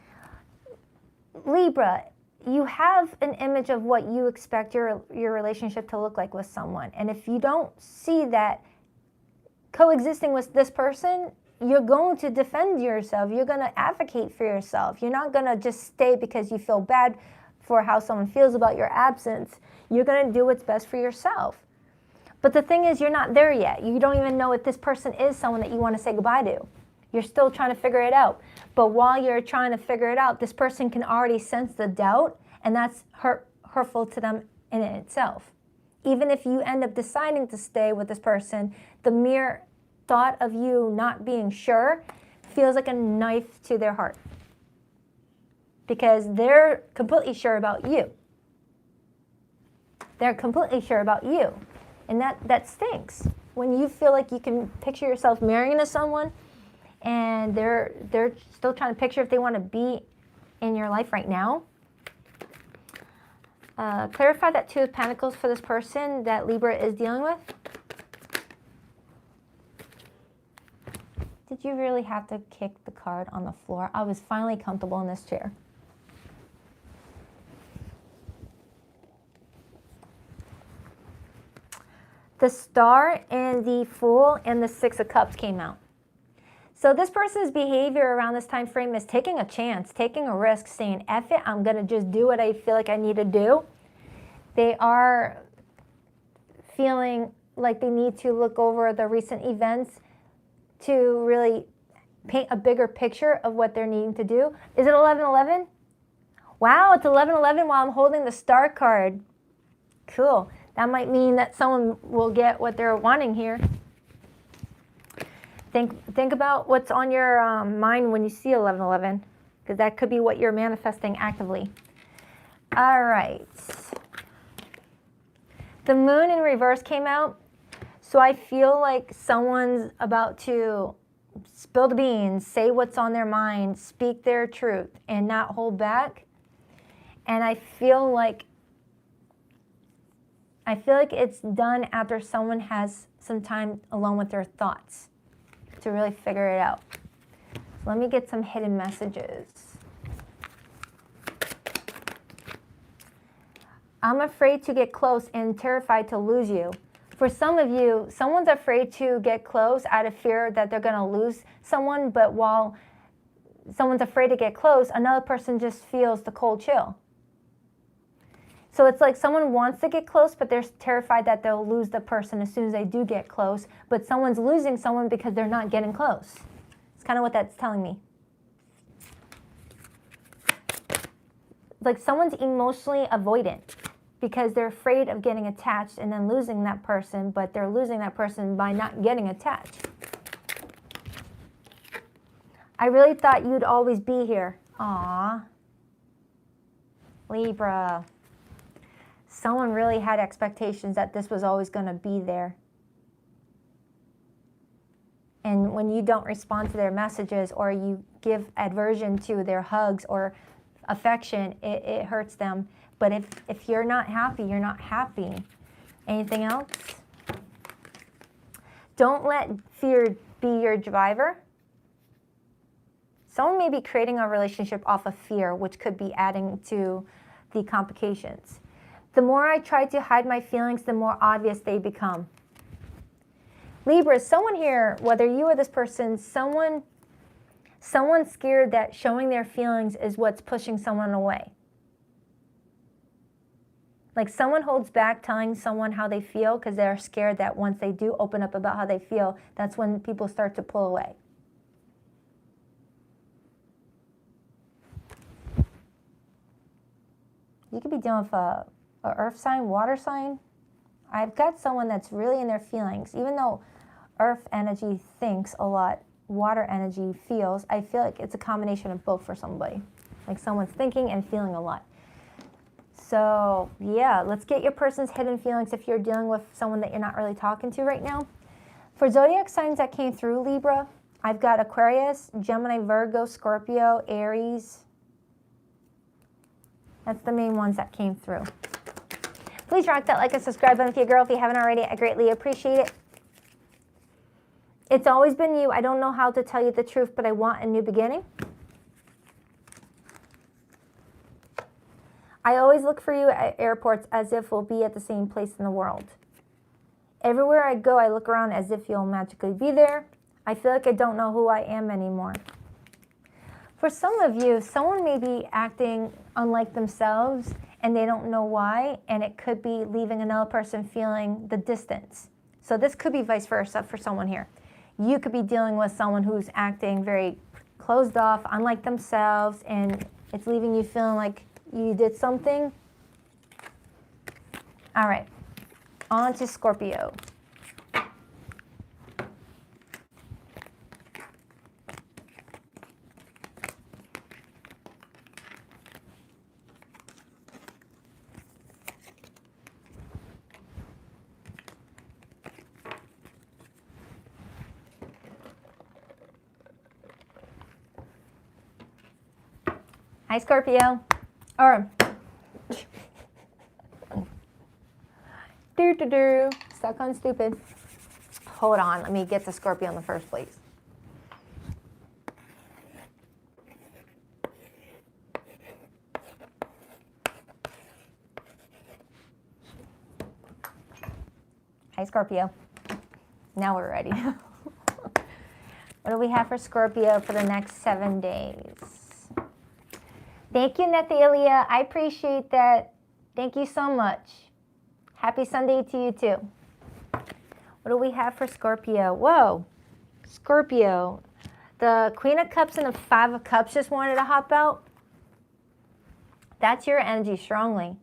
Libra, you have an image of what you expect your relationship to look like with someone. And if you don't see that coexisting with this person, you're going to defend yourself. You're going to advocate for yourself. You're not going to just stay because you feel bad for how someone feels about your absence. You're going to do what's best for yourself. But the thing is, you're not there yet. You don't even know if this person is someone that you want to say goodbye to. You're still trying to figure it out. But while you're trying to figure it out, this person can already sense the doubt, and that's hurtful to them in itself. Even if you end up deciding to stay with this person, the mere thought of you not being sure feels like a knife to their heart, because they're completely sure about you. They're completely sure about you. And that stinks. When you feel like you can picture yourself marrying into someone and they're still trying to picture if they want to be in your life right now. Clarify that Two of Pentacles for this person that Libra is dealing with. Did you really have to kick the card on the floor? I was finally comfortable in this chair. The Star and the Fool and the Six of Cups came out. So this person's behavior around this time frame is taking a chance, taking a risk, saying, F it, I'm going to just do what I feel like I need to do. They are feeling like they need to look over the recent events to really paint a bigger picture of what they're needing to do. Is it 11-11? Wow, it's 11-11 while I'm holding the Star card. Cool. That might mean that someone will get what they're wanting here. Think about what's on your mind when you see 11-11, because that could be what you're manifesting actively. All right. The Moon in reverse came out. So I feel like someone's about to spill the beans, say what's on their mind, speak their truth, and not hold back. And I feel like it's done after someone has some time alone with their thoughts to really figure it out. So let me get some hidden messages. I'm afraid to get close and terrified to lose you. For some of you, someone's afraid to get close out of fear that they're going to lose someone, but while someone's afraid to get close, another person just feels the cold chill. So it's like someone wants to get close, but they're terrified that they'll lose the person as soon as they do get close, but someone's losing someone because they're not getting close. It's kind of what that's telling me. Like someone's emotionally avoidant because they're afraid of getting attached and then losing that person, but they're losing that person by not getting attached. I really thought you'd always be here. Aww. Libra. Someone really had expectations that this was always going to be there. And when you don't respond to their messages or you give aversion to their hugs or affection, it hurts them. But if you're not happy, you're not happy. Anything else? Don't let fear be your driver. Someone may be creating a relationship off of fear, which could be adding to the complications. The more I try to hide my feelings, the more obvious they become. Libra, someone here, whether you or this person, someone's scared that showing their feelings is what's pushing someone away. Like someone holds back telling someone how they feel because they're scared that once they do open up about how they feel, that's when people start to pull away. You could be dealing with a earth sign, water sign. I've got someone that's really in their feelings. Even though earth energy thinks a lot, water energy feels, I feel like it's a combination of both for somebody. Like someone's thinking and feeling a lot. So yeah, let's get your person's hidden feelings if you're dealing with someone that you're not really talking to right now. For zodiac signs that came through, Libra, I've got Aquarius, Gemini, Virgo, Scorpio, Aries. That's the main ones that came through. Please rock that like and subscribe button for your girl if you haven't already. I greatly appreciate it. It's always been you. I don't know how to tell you the truth, but I want a new beginning. I always look for you at airports as if we'll be at the same place in the world. Everywhere I go, I look around as if you'll magically be there. I feel like I don't know who I am anymore. For some of you, someone may be acting unlike themselves and they don't know why, and it could be leaving another person feeling the distance. So this could be vice versa for someone here. You could be dealing with someone who's acting very closed off, unlike themselves, and it's leaving you feeling like you did something All right, on to Scorpio. Hi, Scorpio. Or, stuck on stupid. Hold on, let me get to Scorpio in the first place. Hi, Scorpio. Now we're ready. What do we have for Scorpio for the next 7 days? Thank you, Nathalia. I appreciate that. Thank you so much. Happy Sunday to you too. What do we have for Scorpio? Whoa, Scorpio. The Queen of Cups and the Five of Cups just wanted to hop out. That's your energy strongly.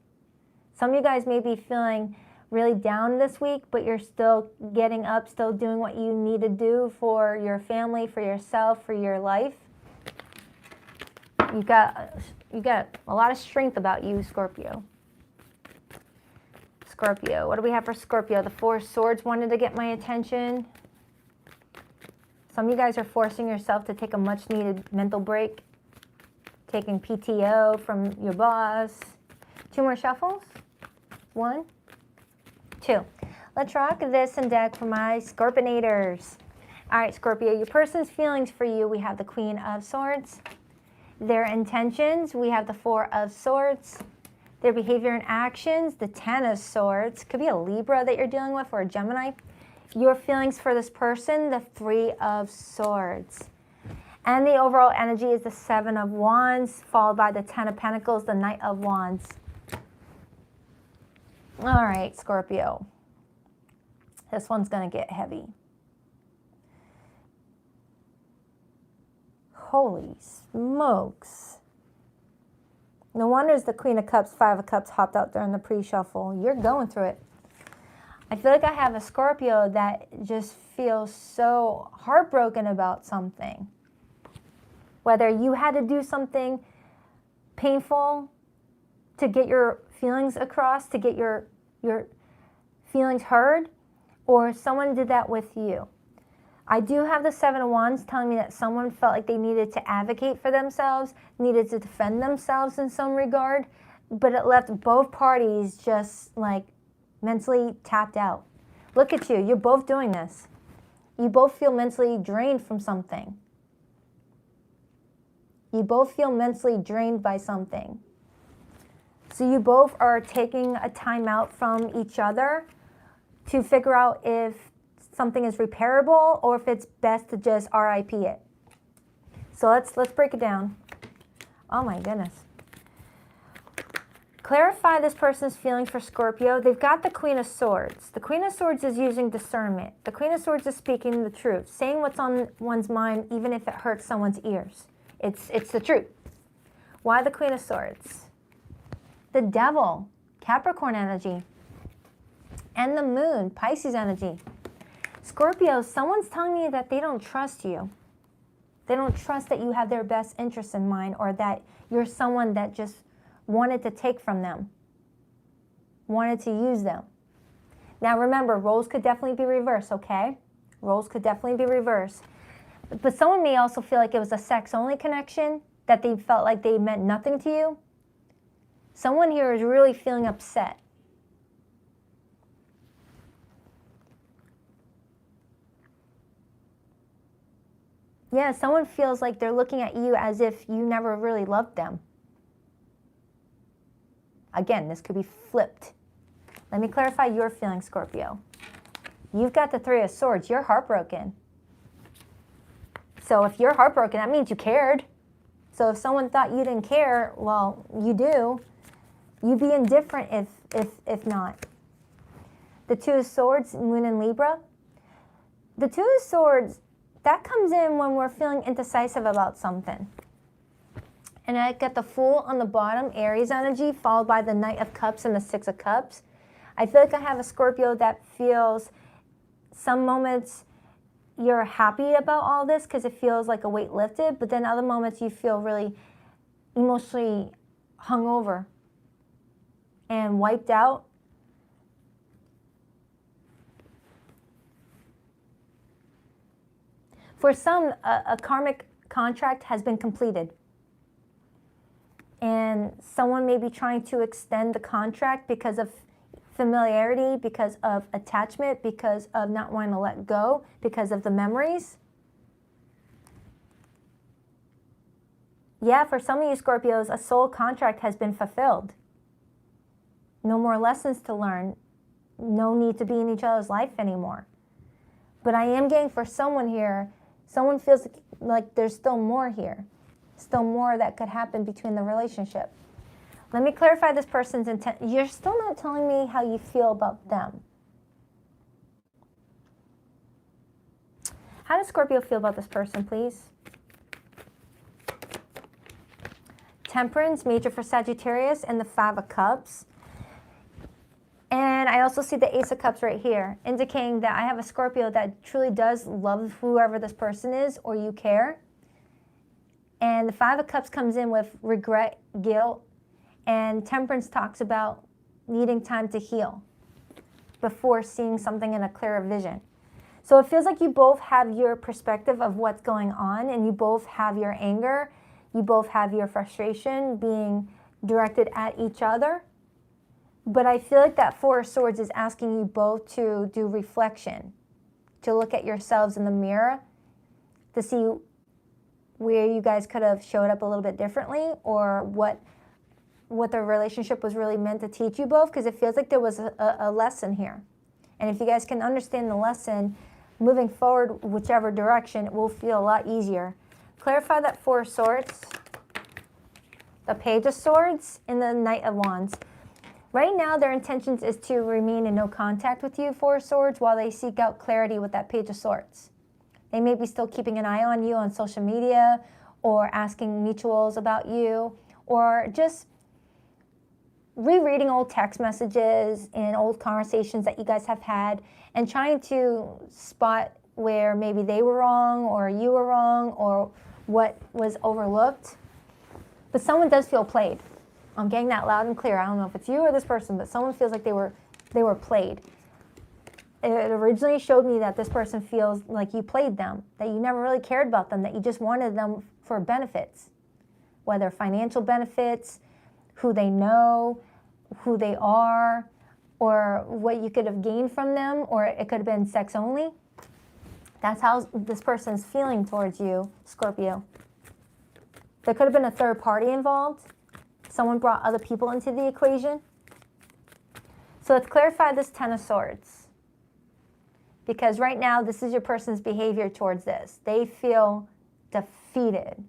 Some of you guys may be feeling really down this week, but you're still getting up, still doing what you need to do for your family, for yourself, for your life. You got a lot of strength about you, Scorpio. Scorpio, what do we have for Scorpio? The Four of Swords wanted to get my attention. Some of you guys are forcing yourself to take a much needed mental break. Taking PTO from your boss. 2 more shuffles. 1, 2. Let's rock this and deck for my Scorpionators. All right, Scorpio, your person's feelings for you, we have the Queen of Swords. Their intentions, we have the Four of Swords. Their behavior and actions, the Ten of Swords. Could be a Libra that you're dealing with or a Gemini. Your feelings for this person, the Three of Swords. And the overall energy is the Seven of Wands, followed by the Ten of Pentacles, the Knight of Wands. All right, Scorpio. This one's going to get heavy. Holy smokes. No wonder the Queen of Cups, Five of Cups hopped out during the pre-shuffle. You're going through it. I feel like I have a Scorpio that just feels so heartbroken about something. Whether you had to do something painful to get your feelings across, to get your feelings heard, or someone did that with you. I do have the Seven of Wands telling me that someone felt like they needed to advocate for themselves, needed to defend themselves in some regard, but it left both parties just like mentally tapped out. Look at you, you're both doing this. You both feel mentally drained from something. You both feel mentally drained by something. So you both are taking a time out from each other to figure out if something is repairable or if it's best to just RIP it. So let's break it down. Oh my goodness. Clarify this person's feelings for Scorpio. They've got the Queen of Swords. The Queen of Swords is using discernment. The Queen of Swords is speaking the truth, saying what's on one's mind even if it hurts someone's ears. It's the truth. Why the Queen of Swords? The Devil, Capricorn energy, and the Moon, Pisces energy. Scorpio, someone's telling me that they don't trust you. They don't trust that you have their best interests in mind, or that you're someone that just wanted to take from them, wanted to use them. Now remember, roles could definitely be reversed, okay? Roles could definitely be reversed. But someone may also feel like it was a sex-only connection, that they felt like they meant nothing to you. Someone here is really feeling upset. Yeah, someone feels like they're looking at you as if you never really loved them. Again, this could be flipped. Let me clarify your feelings, Scorpio. You've got the Three of Swords. You're heartbroken. So if you're heartbroken, that means you cared. So if someone thought you didn't care, well, you do. You'd be indifferent if not. The Two of Swords, Moon and Libra. The Two of Swords, that comes in when we're feeling indecisive about something. And I get the Fool on the bottom, Aries energy, followed by the Knight of Cups and the Six of Cups. I feel like I have a Scorpio that feels some moments you're happy about all this because it feels like a weight lifted, but then other moments you feel really emotionally hungover and wiped out. For some, a karmic contract has been completed. And someone may be trying to extend the contract because of familiarity, because of attachment, because of not wanting to let go, because of the memories. Yeah, for some of you Scorpios, a soul contract has been fulfilled. No more lessons to learn. No need to be in each other's life anymore. But I am getting for someone here, someone feels like there's still more here. Still more that could happen between the relationship. Let me clarify this person's intent. You're still not telling me how you feel about them. How does Scorpio feel about this person, please? Temperance, major for Sagittarius, and the 5 of Cups. And I also see the Ace of Cups right here, indicating that I have a Scorpio that truly does love whoever this person is, or you care. And the 5 of Cups comes in with regret, guilt, and Temperance talks about needing time to heal before seeing something in a clearer vision. So it feels like you both have your perspective of what's going on, and you both have your anger, you both have your frustration being directed at each other. But I feel like that 4 of Swords is asking you both to do reflection, to look at yourselves in the mirror, to see where you guys could have showed up a little bit differently, or what the relationship was really meant to teach you both, because it feels like there was a lesson here. And if you guys can understand the lesson, moving forward, whichever direction, it will feel a lot easier. Clarify that 4 of Swords, the Page of Swords, and the Knight of Wands. Right now, their intentions is to remain in no contact with you, 4 of Swords, while they seek out clarity with that Page of Swords. They may be still keeping an eye on you on social media, or asking mutuals about you, or just rereading old text messages and old conversations that you guys have had, and trying to spot where maybe they were wrong, or you were wrong, or what was overlooked. But someone does feel played. I'm getting that loud and clear. I don't know if it's you or this person, but someone feels like they were played. It originally showed me that this person feels like you played them, that you never really cared about them, that you just wanted them for benefits, whether financial benefits, who they know, who they are, or what you could have gained from them, or it could have been sex only. That's how this person's feeling towards you, Scorpio. There could have been a third party involved. Someone brought other people into the equation. So let's clarify this 10 of Swords. Because right now, this is your person's behavior towards this. They feel defeated.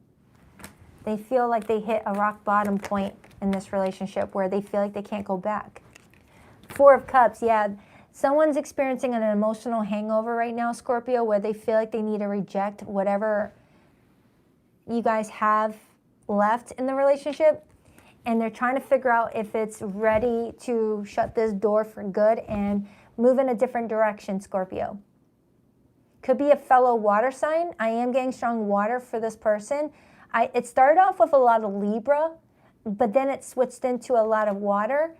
They feel like they hit a rock bottom point in this relationship where they feel like they can't go back. 4 of Cups, yeah. Someone's experiencing an emotional hangover right now, Scorpio, where they feel like they need to reject whatever you guys have left in the relationship. And they're trying to figure out if it's ready to shut this door for good and move in a different direction, Scorpio. Could be a fellow water sign. I am getting strong water for this person. It started off with a lot of Libra, but then it switched into a lot of water.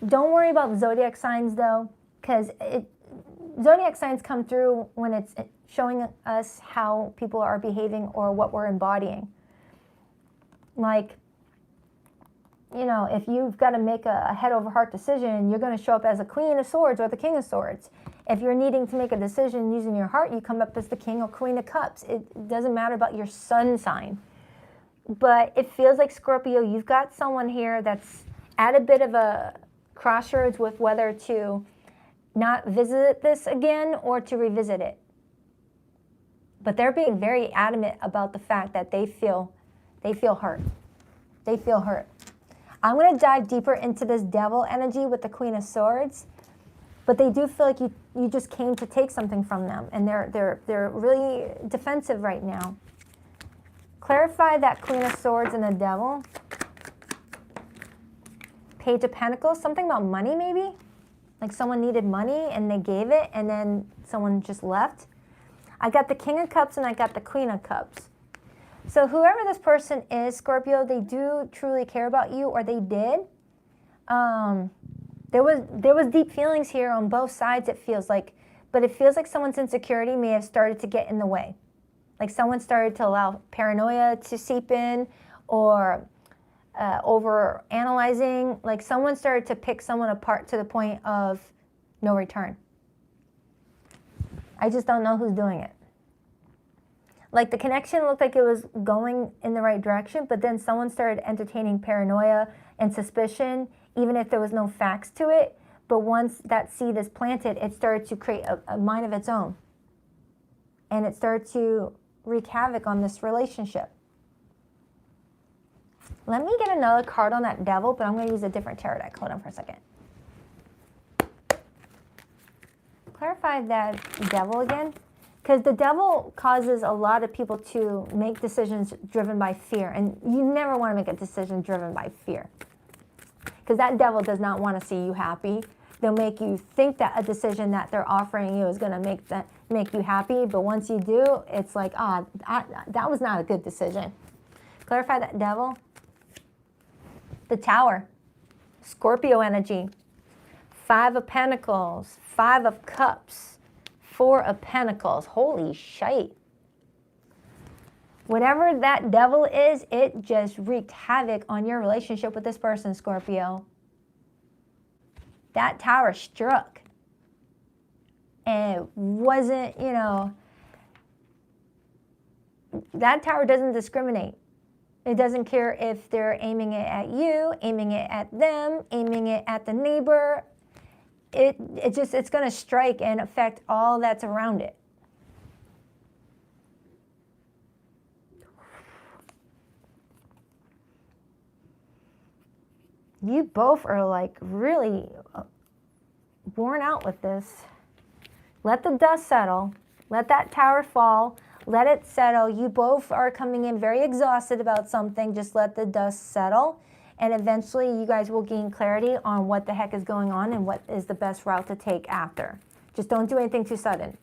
Don't worry about zodiac signs, though, because zodiac signs come through when it's showing us how people are behaving or what we're embodying. Like, you know, if you've got to make a head over heart decision, you're going to show up as a Queen of Swords or the King of Swords. If you're needing to make a decision using your heart, you come up as the King or Queen of Cups. It doesn't matter about your sun sign. But it feels like, Scorpio, you've got someone here that's at a bit of a crossroads with whether to not visit this again or to revisit it. But they're being very adamant about the fact that they feel hurt. They feel hurt. I'm going to dive deeper into this devil energy with the Queen of Swords, but they do feel like you just came to take something from them, and they're really defensive right now. Clarify that Queen of Swords and the devil. Page of Pentacles, something about money maybe? Like someone needed money and they gave it and then someone just left. I got the King of Cups and I got the Queen of Cups. So whoever this person is, Scorpio, they do truly care about you, or they did. There was deep feelings here on both sides, it feels like. But it feels like someone's insecurity may have started to get in the way. Like someone started to allow paranoia to seep in, or over analyzing. Like someone started to pick someone apart to the point of no return. I just don't know who's doing it. Like the connection looked like it was going in the right direction, but then someone started entertaining paranoia and suspicion, even if there was no facts to it. But once that seed is planted, it started to create a mind of its own. And it started to wreak havoc on this relationship. Let me get another card on that devil, but I'm going to use a different tarot deck. Hold on for a second. Clarify that devil again. Because the devil causes a lot of people to make decisions driven by fear. And you never want to make a decision driven by fear. Because that devil does not want to see you happy. They'll make you think that a decision that they're offering you is going to make you happy. But once you do, it's like, that was not a good decision. Clarify that devil. The Tower. Scorpio energy. 5 of Pentacles. 5 of Cups. 4 of Pentacles. Holy shite. Whatever that devil is, it just wreaked havoc on your relationship with this person, Scorpio. That tower struck. And it wasn't, that tower doesn't discriminate. It doesn't care if they're aiming it at you, aiming it at them, aiming it at the neighbor. It's going to strike and affect all that's around it. You both are like really worn out with this. Let the dust settle. Let that tower fall. Let it settle. You both are coming in very exhausted about something. Just let the dust settle. And eventually you guys will gain clarity on what the heck is going on and what is the best route to take after. Just don't do anything too sudden.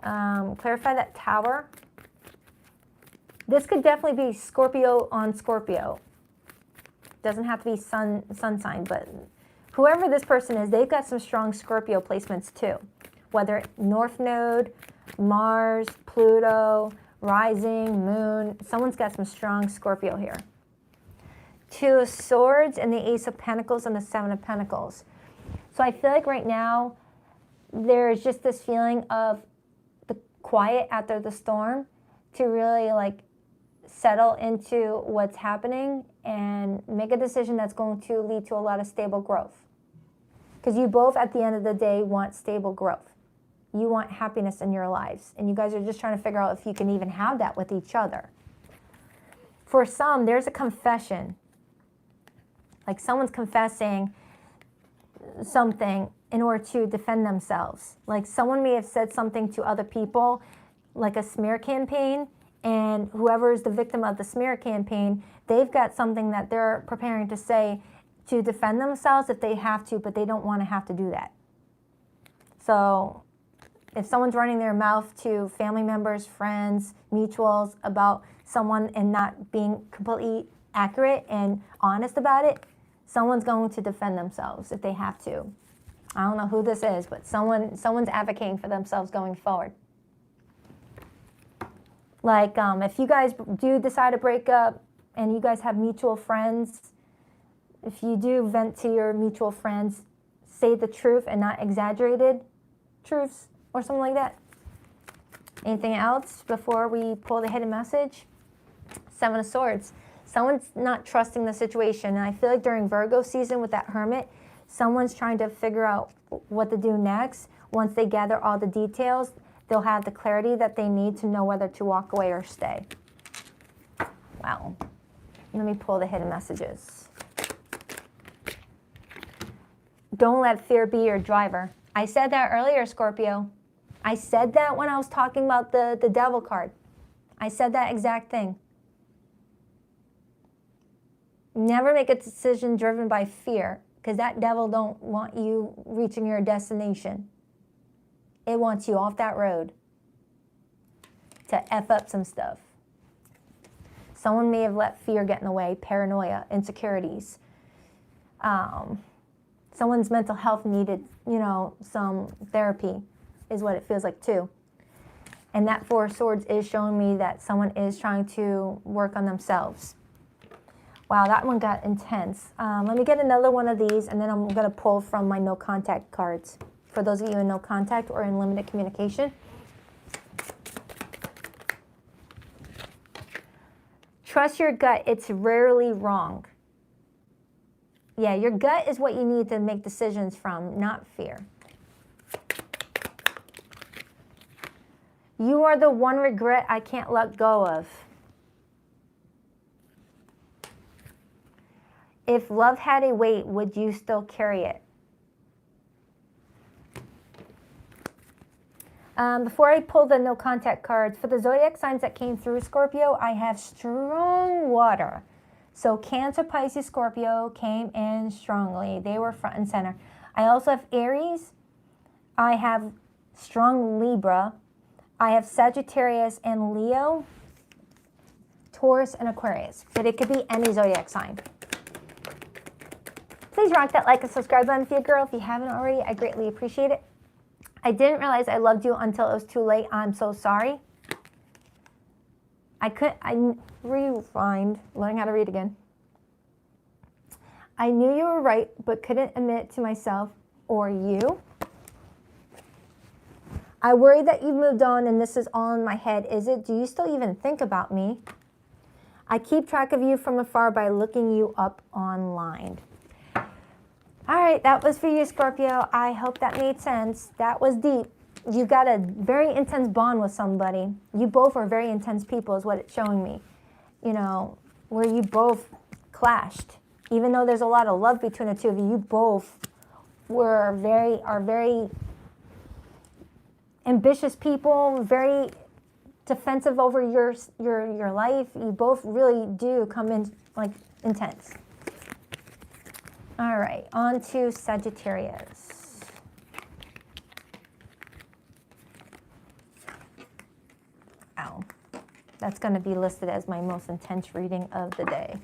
Clarify that tower. This could definitely be Scorpio on Scorpio. Doesn't have to be sun sign, but whoever this person is, they've got some strong Scorpio placements too. Whether North Node, Mars, Pluto, Rising, Moon, someone's got some strong Scorpio here. 2 of Swords and the Ace of Pentacles and the 7 of Pentacles. So I feel like right now there's just this feeling of the quiet after the storm to really like settle into what's happening and make a decision that's going to lead to a lot of stable growth. Because you both at the end of the day want stable growth. You want happiness in your lives. And you guys are just trying to figure out if you can even have that with each other. For some, there's a confession. Like someone's confessing something in order to defend themselves. Like someone may have said something to other people, like a smear campaign, and whoever is the victim of the smear campaign, they've got something that they're preparing to say to defend themselves if they have to, but they don't want to have to do that. So if someone's running their mouth to family members, friends, mutuals about someone and not being completely accurate and honest about it, someone's going to defend themselves if they have to. I don't know who this is, but someone's advocating for themselves going forward. Like if you guys do decide to break up and you guys have mutual friends, if you do vent to your mutual friends, say the truth and not exaggerated truths or something like that. Anything else before we pull the hidden message? 7 of Swords. Someone's not trusting the situation. And I feel like during Virgo season with that Hermit, someone's trying to figure out what to do next. Once they gather all the details, they'll have the clarity that they need to know whether to walk away or stay. Wow. Let me pull the hidden messages. Don't let fear be your driver. I said that earlier, Scorpio. I said that when I was talking about the devil card. I said that exact thing. Never make a decision driven by fear, because that devil don't want you reaching your destination. It wants you off that road to F up some stuff. Someone may have let fear get in the way, paranoia, insecurities. Someone's mental health needed, you know, some therapy is what it feels like too. And that Four of Swords is showing me that someone is trying to work on themselves. Wow, that one got intense. Let me get another one of these, and then I'm going to pull from my no contact cards. For those of you in no contact or in limited communication. Trust your gut. It's rarely wrong. Yeah, your gut is what you need to make decisions from, not fear. You are the one regret I can't let go of. If love had a weight, would you still carry it? Before I pull the no contact cards, for the zodiac signs that came through Scorpio, I have strong water. So Cancer, Pisces, Scorpio came in strongly. They were front and center. I also have Aries. I have strong Libra. I have Sagittarius and Leo, Taurus, and Aquarius. But it could be any zodiac sign. Please rock that like and subscribe button if you're a girl. If you haven't already, I greatly appreciate it. I didn't realize I loved you until it was too late. I'm so sorry. Rewind, learning how to read again. I knew you were right, but couldn't admit to myself or you. I worry that you've moved on and this is all in my head. Is it? Do you still even think about me? I keep track of you from afar by looking you up online. All right, that was for you, Scorpio. I hope that made sense. That was deep. You got a very intense bond with somebody. You both are very intense people is what it's showing me. You know, where you both clashed. Even though there's a lot of love between the two of you, you both are very ambitious people, very defensive over your life. You both really do come in like intense. All right, on to Sagittarius. Ow. That's going to be listed as my most intense reading of the day.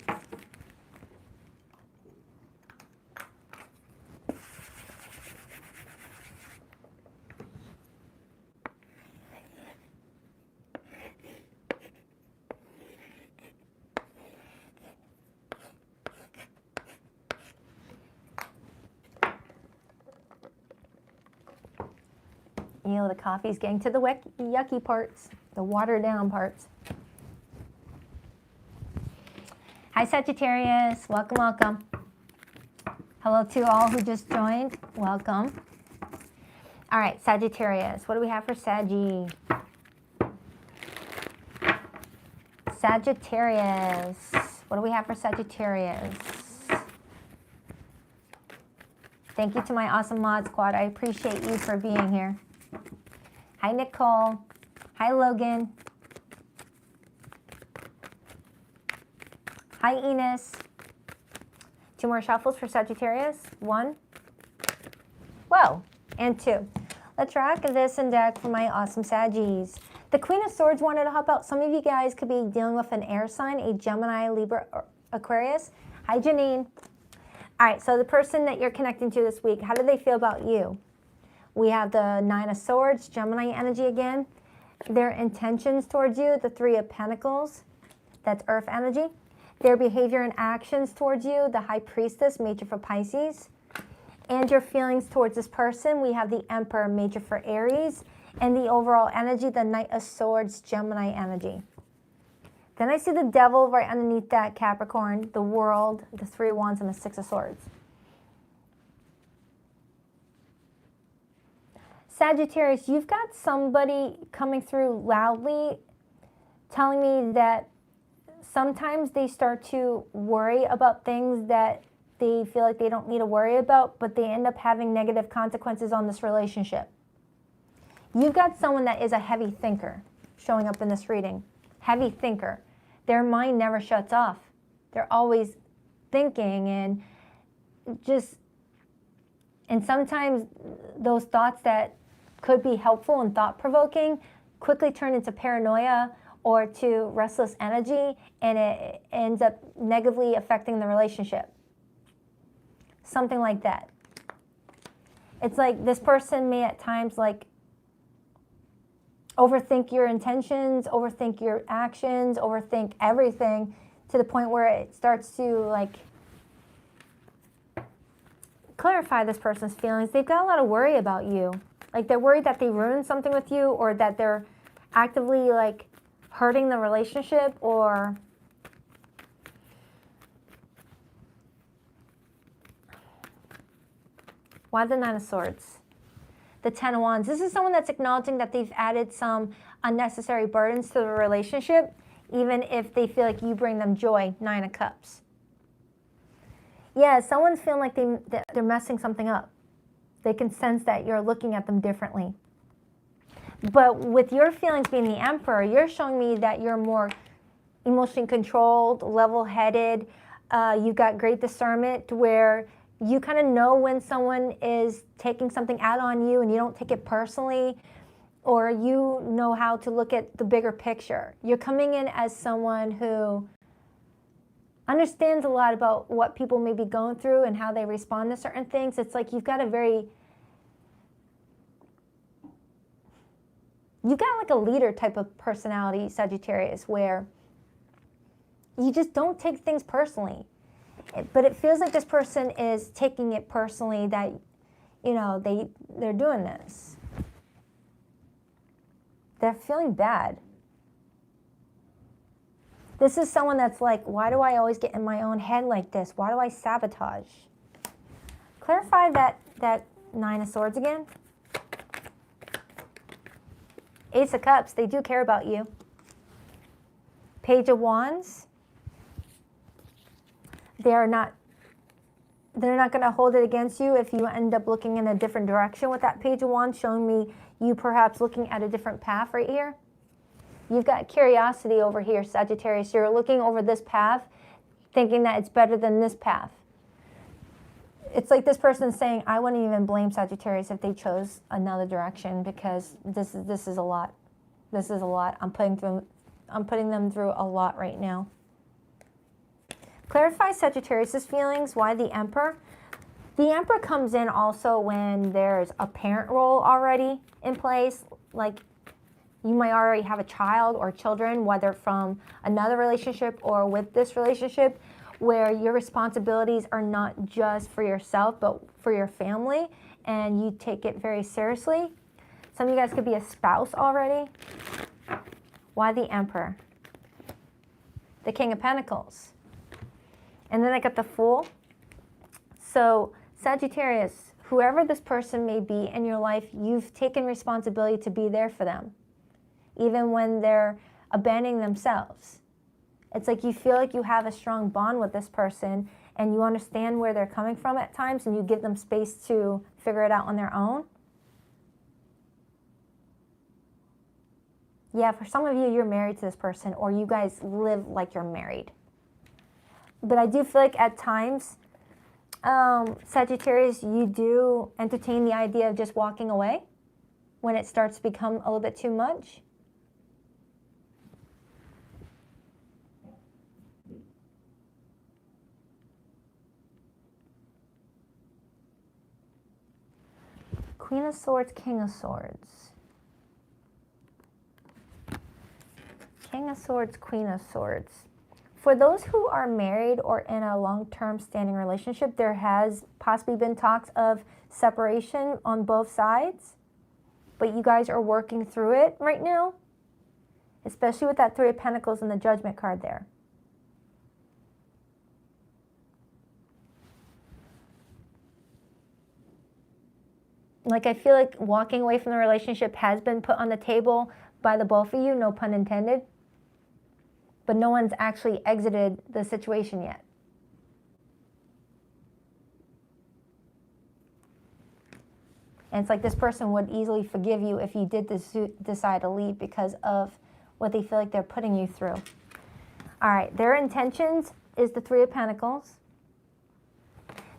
You know, the coffee's getting to the yucky parts, the watered down parts. Hi, Sagittarius. Welcome, welcome. Hello to all who just joined. Welcome. All right, Sagittarius. What do we have for Saggy? Sagittarius. What do we have for Sagittarius? Thank you to my awesome mod squad. I appreciate you for being here. Hi, Nicole. Hi, Logan. Hi, Enos. 2 more shuffles for Sagittarius. 1. Whoa. And 2. Let's rock this and deck for my awesome Saggies. The Queen of Swords wanted to help out. Some of you guys could be dealing with an air sign, a Gemini, Libra, or Aquarius. Hi, Janine. All right, so the person that you're connecting to this week, how do they feel about you? We have the 9 of Swords, Gemini energy again. Their intentions towards you, the 3 of Pentacles, that's Earth energy. Their behavior and actions towards you, the High Priestess, major for Pisces. And your feelings towards this person, we have the Emperor, major for Aries. And the overall energy, the Knight of Swords, Gemini energy. Then I see the Devil right underneath that, Capricorn, the World, the 3 of Wands, and the 6 of Swords. Sagittarius, you've got somebody coming through loudly telling me that sometimes they start to worry about things that they feel like they don't need to worry about, but they end up having negative consequences on this relationship. You've got someone that is a heavy thinker showing up in this reading. Heavy thinker. Their mind never shuts off. They're always thinking and just And sometimes those thoughts that could be helpful and thought-provoking quickly turn into paranoia or to restless energy, and it ends up negatively affecting the relationship. Something like that. It's like this person may at times like overthink your intentions, overthink your actions, overthink everything to the point where it starts to like clarify this person's feelings. They've got a lot of worry about you. Like they're worried that they ruined something with you, or that they're actively like hurting the relationship, or why the Nine of Swords? The Ten of Wands. This is someone that's acknowledging that they've added some unnecessary burdens to the relationship, even if they feel like you bring them joy. Nine of Cups. Yeah, someone's feeling like they're messing something up. They can sense that you're looking at them differently. But with your feelings being the Emperor, you're showing me that you're more emotionally controlled, level-headed. You've got great discernment where you kind of know when someone is taking something out on you and you don't take it personally, or you know how to look at the bigger picture. You're coming in as someone who understands a lot about what people may be going through and how they respond to certain things. It's like you've got like a leader type of personality, Sagittarius, where you just don't take things personally. But it feels like this person is taking it personally that, you know, they're doing this. They're feeling bad. This is someone that's like, why do I always get in my own head like this? Why do I sabotage? Clarify that Nine of Swords again. Ace of Cups, they do care about you. Page of Wands, they're not going to hold it against you if you end up looking in a different direction with that Page of Wands, showing me you perhaps looking at a different path right here. You've got curiosity over here, Sagittarius. You're looking over this path, thinking that it's better than this path. It's like this person's saying, I wouldn't even blame Sagittarius if they chose another direction, because this is a lot. This is a lot. I'm putting them through a lot right now. Clarify Sagittarius' feelings. Why the Emperor? The Emperor comes in also when there's a parent role already in place. Like you might already have a child or children, whether from another relationship or with this relationship, where your responsibilities are not just for yourself, but for your family, and you take it very seriously. Some of you guys could be a spouse already. Why the Emperor? The King of Pentacles. And then I got the Fool. So Sagittarius, whoever this person may be in your life, you've taken responsibility to be there for them, even when they're abandoning themselves. It's like you feel like you have a strong bond with this person, and you understand where they're coming from at times, and you give them space to figure it out on their own. Yeah, for some of you, you're married to this person, or you guys live like you're married. But I do feel like at times, Sagittarius, you do entertain the idea of just walking away when it starts to become a little bit too much. Queen of Swords, King of Swords. King of Swords, Queen of Swords. For those who are married or in a long-term standing relationship, there has possibly been talks of separation on both sides, but you guys are working through it right now, especially with that Three of Pentacles and the Judgment card there. Like, I feel like walking away from the relationship has been put on the table by the both of you, no pun intended. But no one's actually exited the situation yet. And it's like this person would easily forgive you if you did decide to leave because of what they feel like they're putting you through. All right, their intentions is the Three of Pentacles.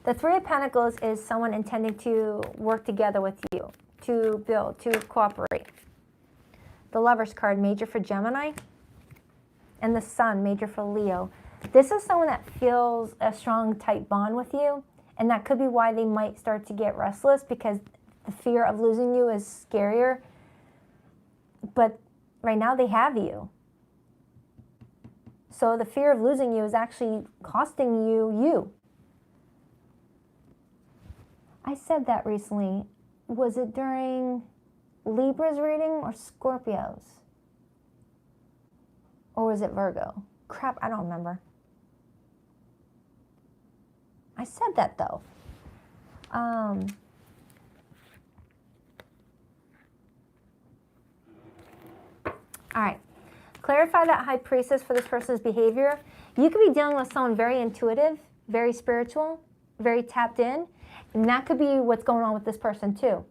The Three of Pentacles is someone intending to work together with you, to build, to cooperate. The Lover's card, major for Gemini. And the Sun, major for Leo. This is someone that feels a strong, tight bond with you. And that could be why they might start to get restless, because the fear of losing you is scarier. But right now they have you. So the fear of losing you is actually costing you. I said that recently. Was it during Libra's reading or Scorpio's? Or was it Virgo? Crap, I don't remember. I said that though. All right. Clarify that High Priestess for this person's behavior. You could be dealing with someone very intuitive, very spiritual, very tapped in. And that could be what's going on with this person too.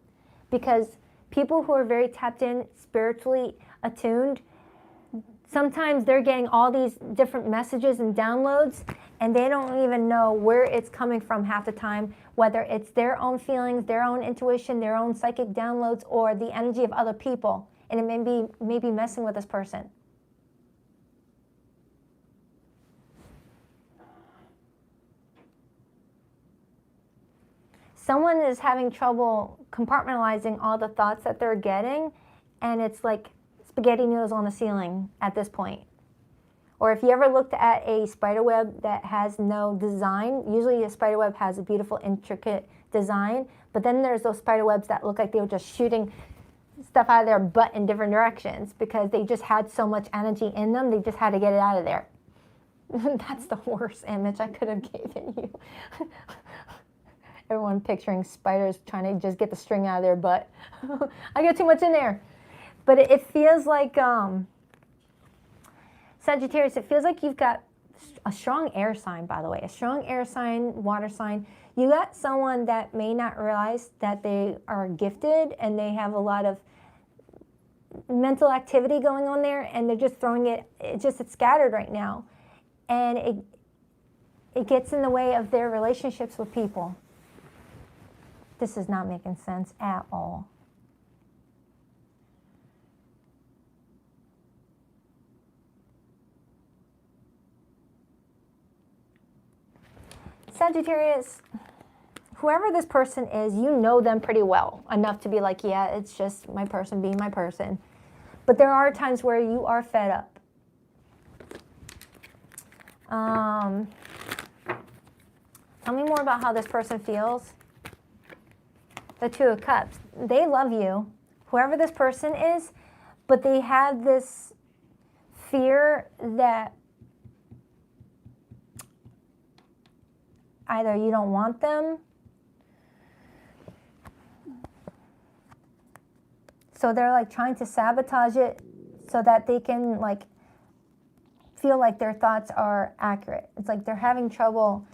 Because people who are very tapped in, spiritually attuned, sometimes they're getting all these different messages and downloads, and they don't even know where it's coming from half the time, whether it's their own feelings, their own intuition, their own psychic downloads, or the energy of other people. And it may be messing with this person. Someone is having trouble compartmentalizing all the thoughts that they're getting, and it's like spaghetti noodles on the ceiling at this point. Or if you ever looked at a spider web that has no design, usually a spider web has a beautiful, intricate design, but then there's those spider webs that look like they were just shooting stuff out of their butt in different directions because they just had so much energy in them, they just had to get it out of there. That's the worst image I could have given you. Everyone picturing spiders trying to just get the string out of their butt. I got too much in there. But it feels like, Sagittarius, it feels like you've got a strong air sign, by the way. A strong air sign, water sign. You got someone that may not realize that they are gifted and they have a lot of mental activity going on there, and they're just throwing it, it's scattered right now. And it gets in the way of their relationships with people. This is not making sense at all. Sagittarius, whoever this person is, you know them pretty well, enough to be like, yeah, it's just my person being my person. But there are times where you are fed up. Tell me more about how this person feels. The Two of Cups. They love you, whoever this person is, but they have this fear that either you don't want them, so they're like trying to sabotage it so that they can like feel like their thoughts are accurate. It's like they're having trouble.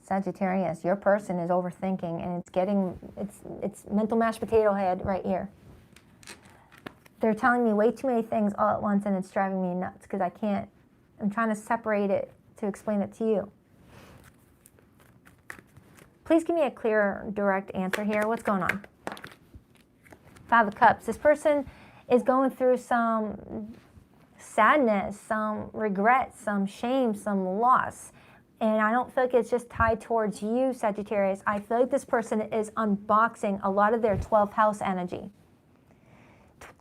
Sagittarius, your person is overthinking, and it's mental mashed potato head right here. They're telling me way too many things all at once, and it's driving me nuts because I'm trying to separate it to explain it to you. Please give me a clear, direct answer here. What's going on? Five of Cups. This person is going through some sadness, some regret, some shame, some loss. And I don't feel like it's just tied towards you, Sagittarius. I feel like this person is unboxing a lot of their 12th house energy.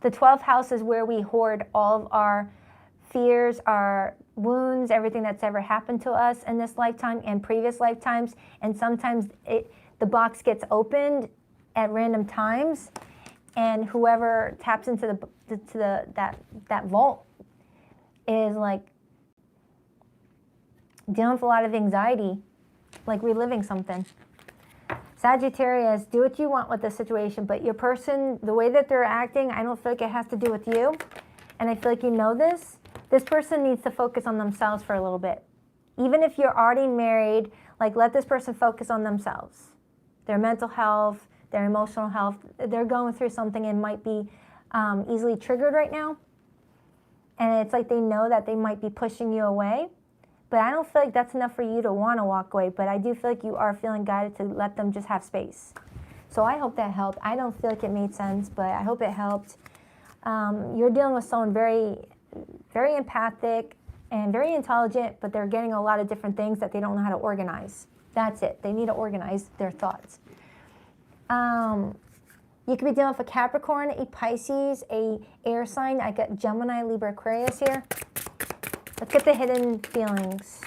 The 12th house is where we hoard all of our fears, our wounds, everything that's ever happened to us in this lifetime and previous lifetimes. And sometimes the box gets opened at random times, and whoever taps into that vault is like dealing with a lot of anxiety, like reliving something. Sagittarius, do what you want with the situation, but your person, the way that they're acting, I don't feel like it has to do with you. And I feel like you know this. This person needs to focus on themselves for a little bit. Even if you're already married, like let this person focus on themselves. Their mental health, their emotional health. They're going through something and might be easily triggered right now. And it's like they know that they might be pushing you away. But I don't feel like that's enough for you to want to walk away. But I do feel like you are feeling guided to let them just have space. So I hope that helped. I don't feel like it made sense, but I hope it helped. You're dealing with someone very, very empathic and very intelligent, but they're getting a lot of different things that they don't know how to organize. That's it. They need to organize their thoughts. You could be dealing with a Capricorn, a Pisces, a air sign. I got Gemini, Libra, Aquarius here. Let's get the hidden feelings.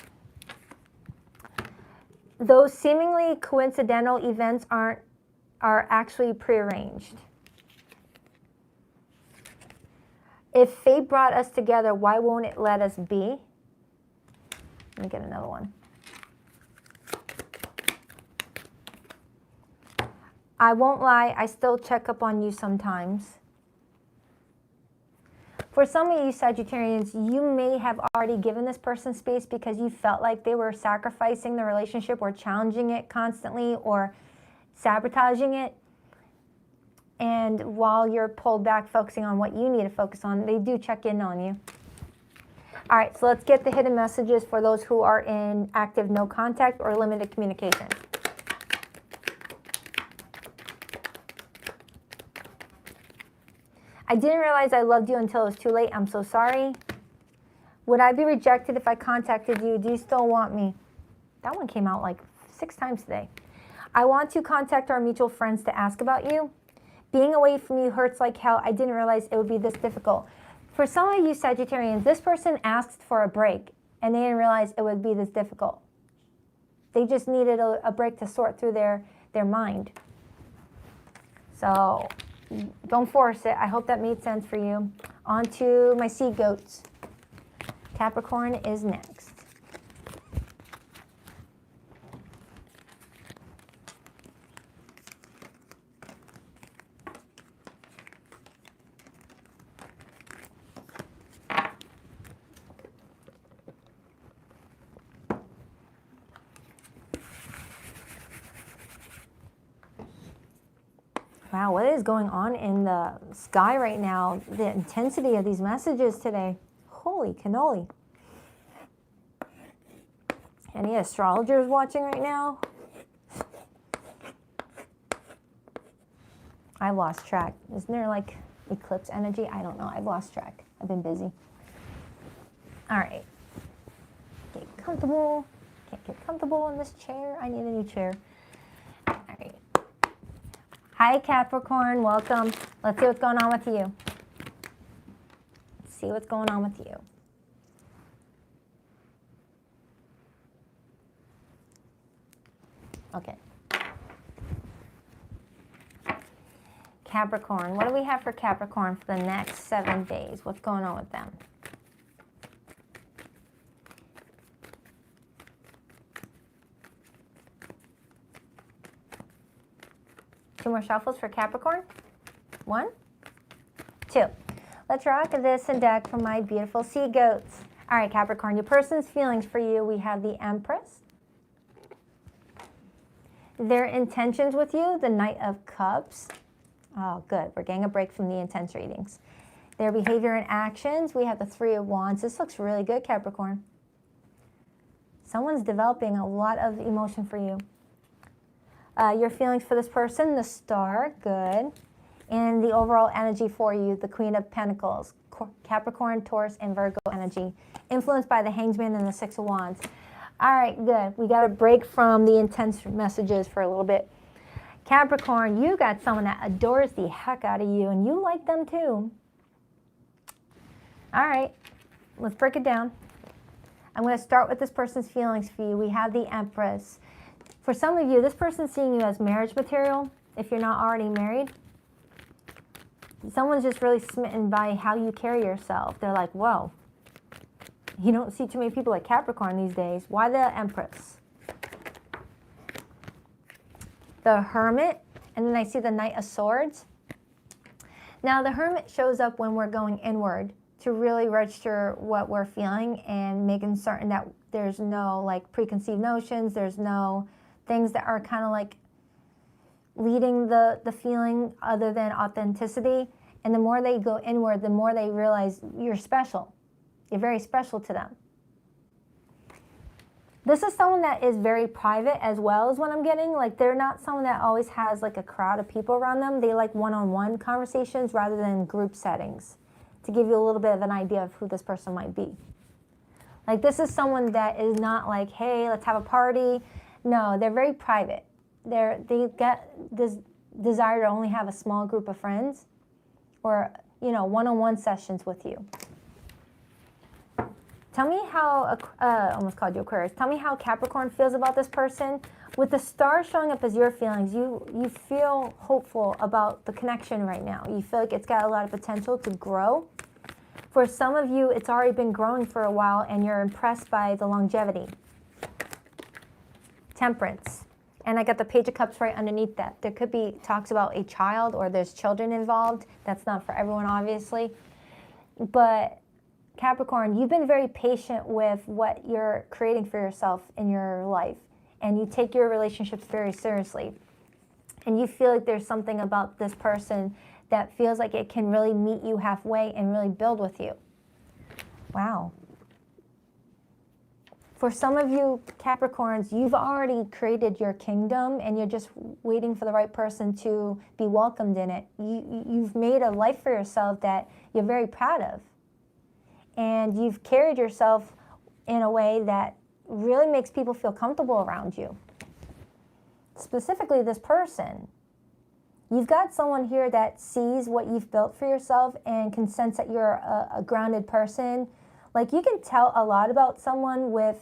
Those seemingly coincidental events are actually prearranged. If fate brought us together, why won't it let us be? Let me get another one. I won't lie, I still check up on you sometimes. For some of you Sagittarians, you may have already given this person space because you felt like they were sacrificing the relationship or challenging it constantly or sabotaging it. And while you're pulled back focusing on what you need to focus on, they do check in on you. All right, so let's get the hidden messages for those who are in active no contact or limited communication. I didn't realize I loved you until it was too late. I'm so sorry. Would I be rejected if I contacted you? Do you still want me? That one came out like 6 times today. I want to contact our mutual friends to ask about you. Being away from you hurts like hell. I didn't realize it would be this difficult. For some of you Sagittarians, this person asked for a break and they didn't realize it would be this difficult. They just needed a break to sort through their mind. So don't force it. I hope that made sense for you. On to my sea goats. Capricorn is next. Wow, what is going on in the sky right now? The intensity of these messages today. Holy cannoli. Any astrologers watching right now? I've lost track. Isn't there like eclipse energy? I don't know. I've lost track. I've been busy. All right. Get comfortable. Can't get comfortable in this chair. I need a new chair. All right. Hi, Capricorn. Welcome. Let's see what's going on with you. Let's see what's going on with you. Okay. Capricorn. What do we have for Capricorn for the next 7 days? What's going on with them? Two more shuffles for Capricorn. 1, 2. Let's rock this and deck for my beautiful sea goats. All right, Capricorn, your person's feelings for you. We have the Empress. Their intentions with you, the Knight of Cups. Oh, good. We're getting a break from the intense readings. Their behavior and actions, we have the Three of Wands. This looks really good, Capricorn. Someone's developing a lot of emotion for you. Your feelings for this person, the Star, good. And the overall energy for you, the Queen of Pentacles, Capricorn, Taurus, and Virgo energy. Influenced by the Hangman and the Six of Wands. All right, good. We got a break from the intense messages for a little bit. Capricorn, you got someone that adores the heck out of you, and you like them too. All right, let's break it down. I'm going to start with this person's feelings for you. We have the Empress. For some of you, this person's seeing you as marriage material, if you're not already married. Someone's just really smitten by how you carry yourself. They're like, whoa, you don't see too many people like Capricorn these days. Why the Empress? The Hermit, and then I see the Knight of Swords. Now, the Hermit shows up when we're going inward to really register what we're feeling and making certain that there's no like preconceived notions, there's no things that are kind of like leading the feeling other than authenticity. And the more they go inward, the more they realize you're special. You're very special to them. This is someone that is very private as well, is what I'm getting. Like, they're not someone that always has like a crowd of people around them. They like one-on-one conversations rather than group settings, to give you a little bit of an idea of who this person might be. Like, this is someone that is not like, hey, let's have a party. No, they're very private. They get this desire to only have a small group of friends, or, you know, one-on-one sessions with you. Tell me how, almost called you Aquarius. Tell me how Capricorn feels about this person. With the stars showing up as your feelings, you feel hopeful about the connection right now. You feel like it's got a lot of potential to grow. For some of you, it's already been growing for a while and you're impressed by the longevity. Temperance. And I got the Page of Cups right underneath that. There could be talks about a child, or there's children involved. That's not for everyone, obviously. But Capricorn, you've been very patient with what you're creating for yourself in your life. And you take your relationships very seriously. And you feel like there's something about this person that feels like it can really meet you halfway and really build with you. Wow. For some of you Capricorns, you've already created your kingdom and you're just waiting for the right person to be welcomed in it. You've made a life for yourself that you're very proud of. And you've carried yourself in a way that really makes people feel comfortable around you. Specifically this person. You've got someone here that sees what you've built for yourself and can sense that you're a grounded person. Like, you can tell a lot about someone with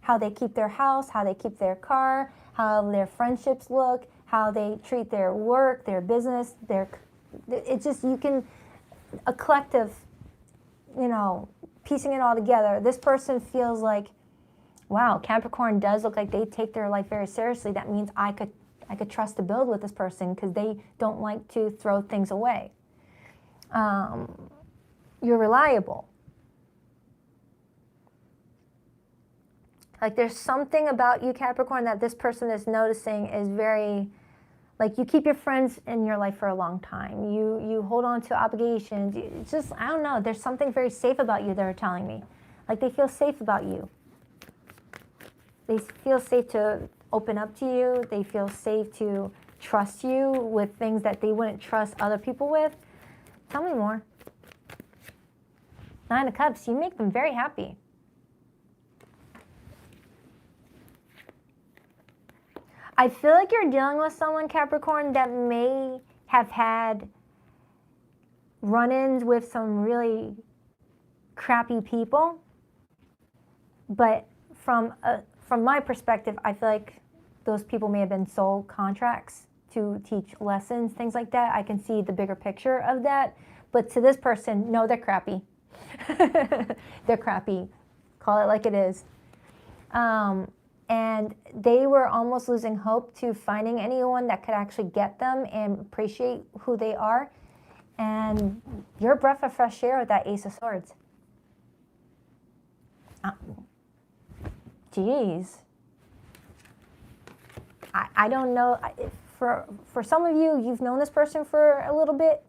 how they keep their house, how they keep their car, how their friendships look, how they treat their work, their business, it's just, you can, a collective, you know, piecing it all together. This person feels like, wow, Capricorn does look like they take their life very seriously. That means I could trust to build with this person because they don't like to throw things away. You're reliable. Like, there's something about you, Capricorn, that this person is noticing is very, like, you keep your friends in your life for a long time. You hold on to obligations. It's just, I don't know, there's something very safe about you, they're telling me. Like, they feel safe about you. They feel safe to open up to you. They feel safe to trust you with things that they wouldn't trust other people with. Tell me more. Nine of Cups, you make them very happy. I feel like you're dealing with someone, Capricorn, that may have had run-ins with some really crappy people. But from my perspective, I feel like those people may have been sold contracts to teach lessons, things like that. I can see the bigger picture of that. But to this person, no, they're crappy. They're crappy. Call it like it is. And they were almost losing hope to finding anyone that could actually get them and appreciate who they are. And you're a breath of fresh air with that Ace of Swords. Jeez. I don't know. For some of you, you've known this person for a little bit.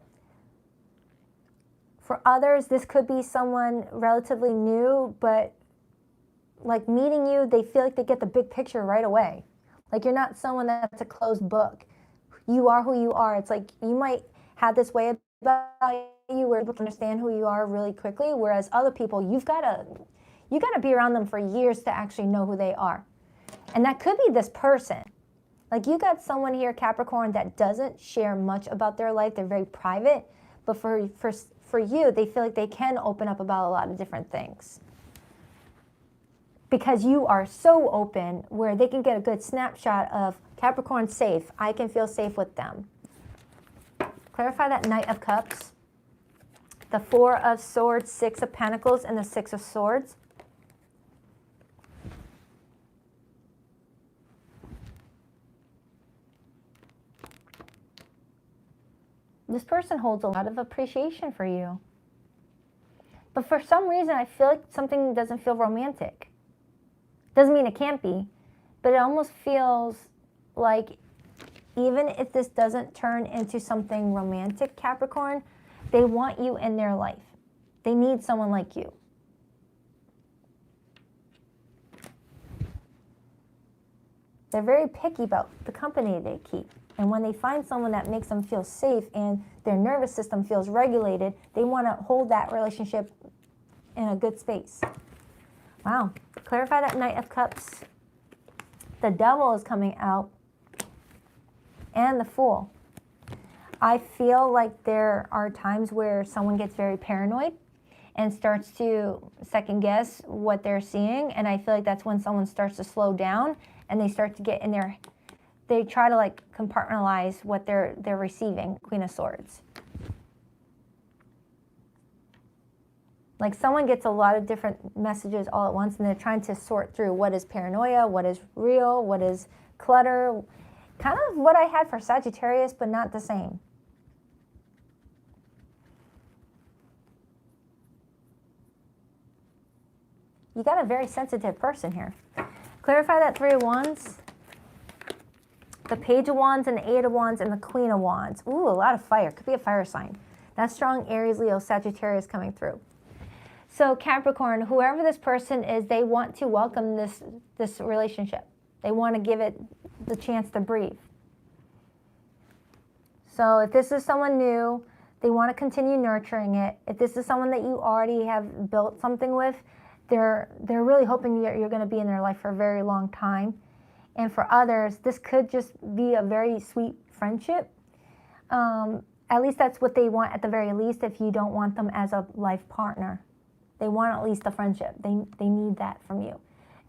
For others, this could be someone relatively new, but like meeting you, they feel like they get the big picture right away. Like, you're not someone that's a closed book. You are who you are. It's like you might have this way about you where people can understand who you are really quickly, whereas other people, you got to be around them for years to actually know who they are. And that could be this person. Like, you got someone here, Capricorn, that doesn't share much about their life. They're very private. But for you, they feel like they can open up about a lot of different things. Because you are so open where they can get a good snapshot of Capricorn safe. I can feel safe with them. Clarify that Knight of Cups. The Four of Swords, Six of Pentacles, and the Six of Swords. This person holds a lot of appreciation for you. But for some reason, I feel like something doesn't feel romantic. Doesn't mean it can't be, but it almost feels like even if this doesn't turn into something romantic, Capricorn, they want you in their life. They need someone like you. They're very picky about the company they keep. And when they find someone that makes them feel safe and their nervous system feels regulated, they want to hold that relationship in a good space. Wow. Clarify that Knight of Cups. The Devil is coming out. And the Fool. I feel like there are times where someone gets very paranoid and starts to second guess what they're seeing. And I feel like that's when someone starts to slow down and they start to get in their, they try to like compartmentalize what they're receiving. Queen of Swords. Like someone gets a lot of different messages all at once and they're trying to sort through what is paranoia, what is real, what is clutter. Kind of what I had for Sagittarius, but not the same. You got a very sensitive person here. Clarify that Three of Wands. The Page of Wands and the Eight of Wands and the Queen of Wands. Ooh, a lot of fire. Could be a fire sign. That's strong Aries, Leo, Sagittarius coming through. So Capricorn, whoever this person is, they want to welcome this relationship. They want to give it the chance to breathe. So if this is someone new, they want to continue nurturing it. If this is someone that you already have built something with, they're really hoping you're going to be in their life for a very long time. And for others, this could just be a very sweet friendship. At least that's what they want at the very least if you don't want them as a life partner. They want at least a friendship. They need that from you.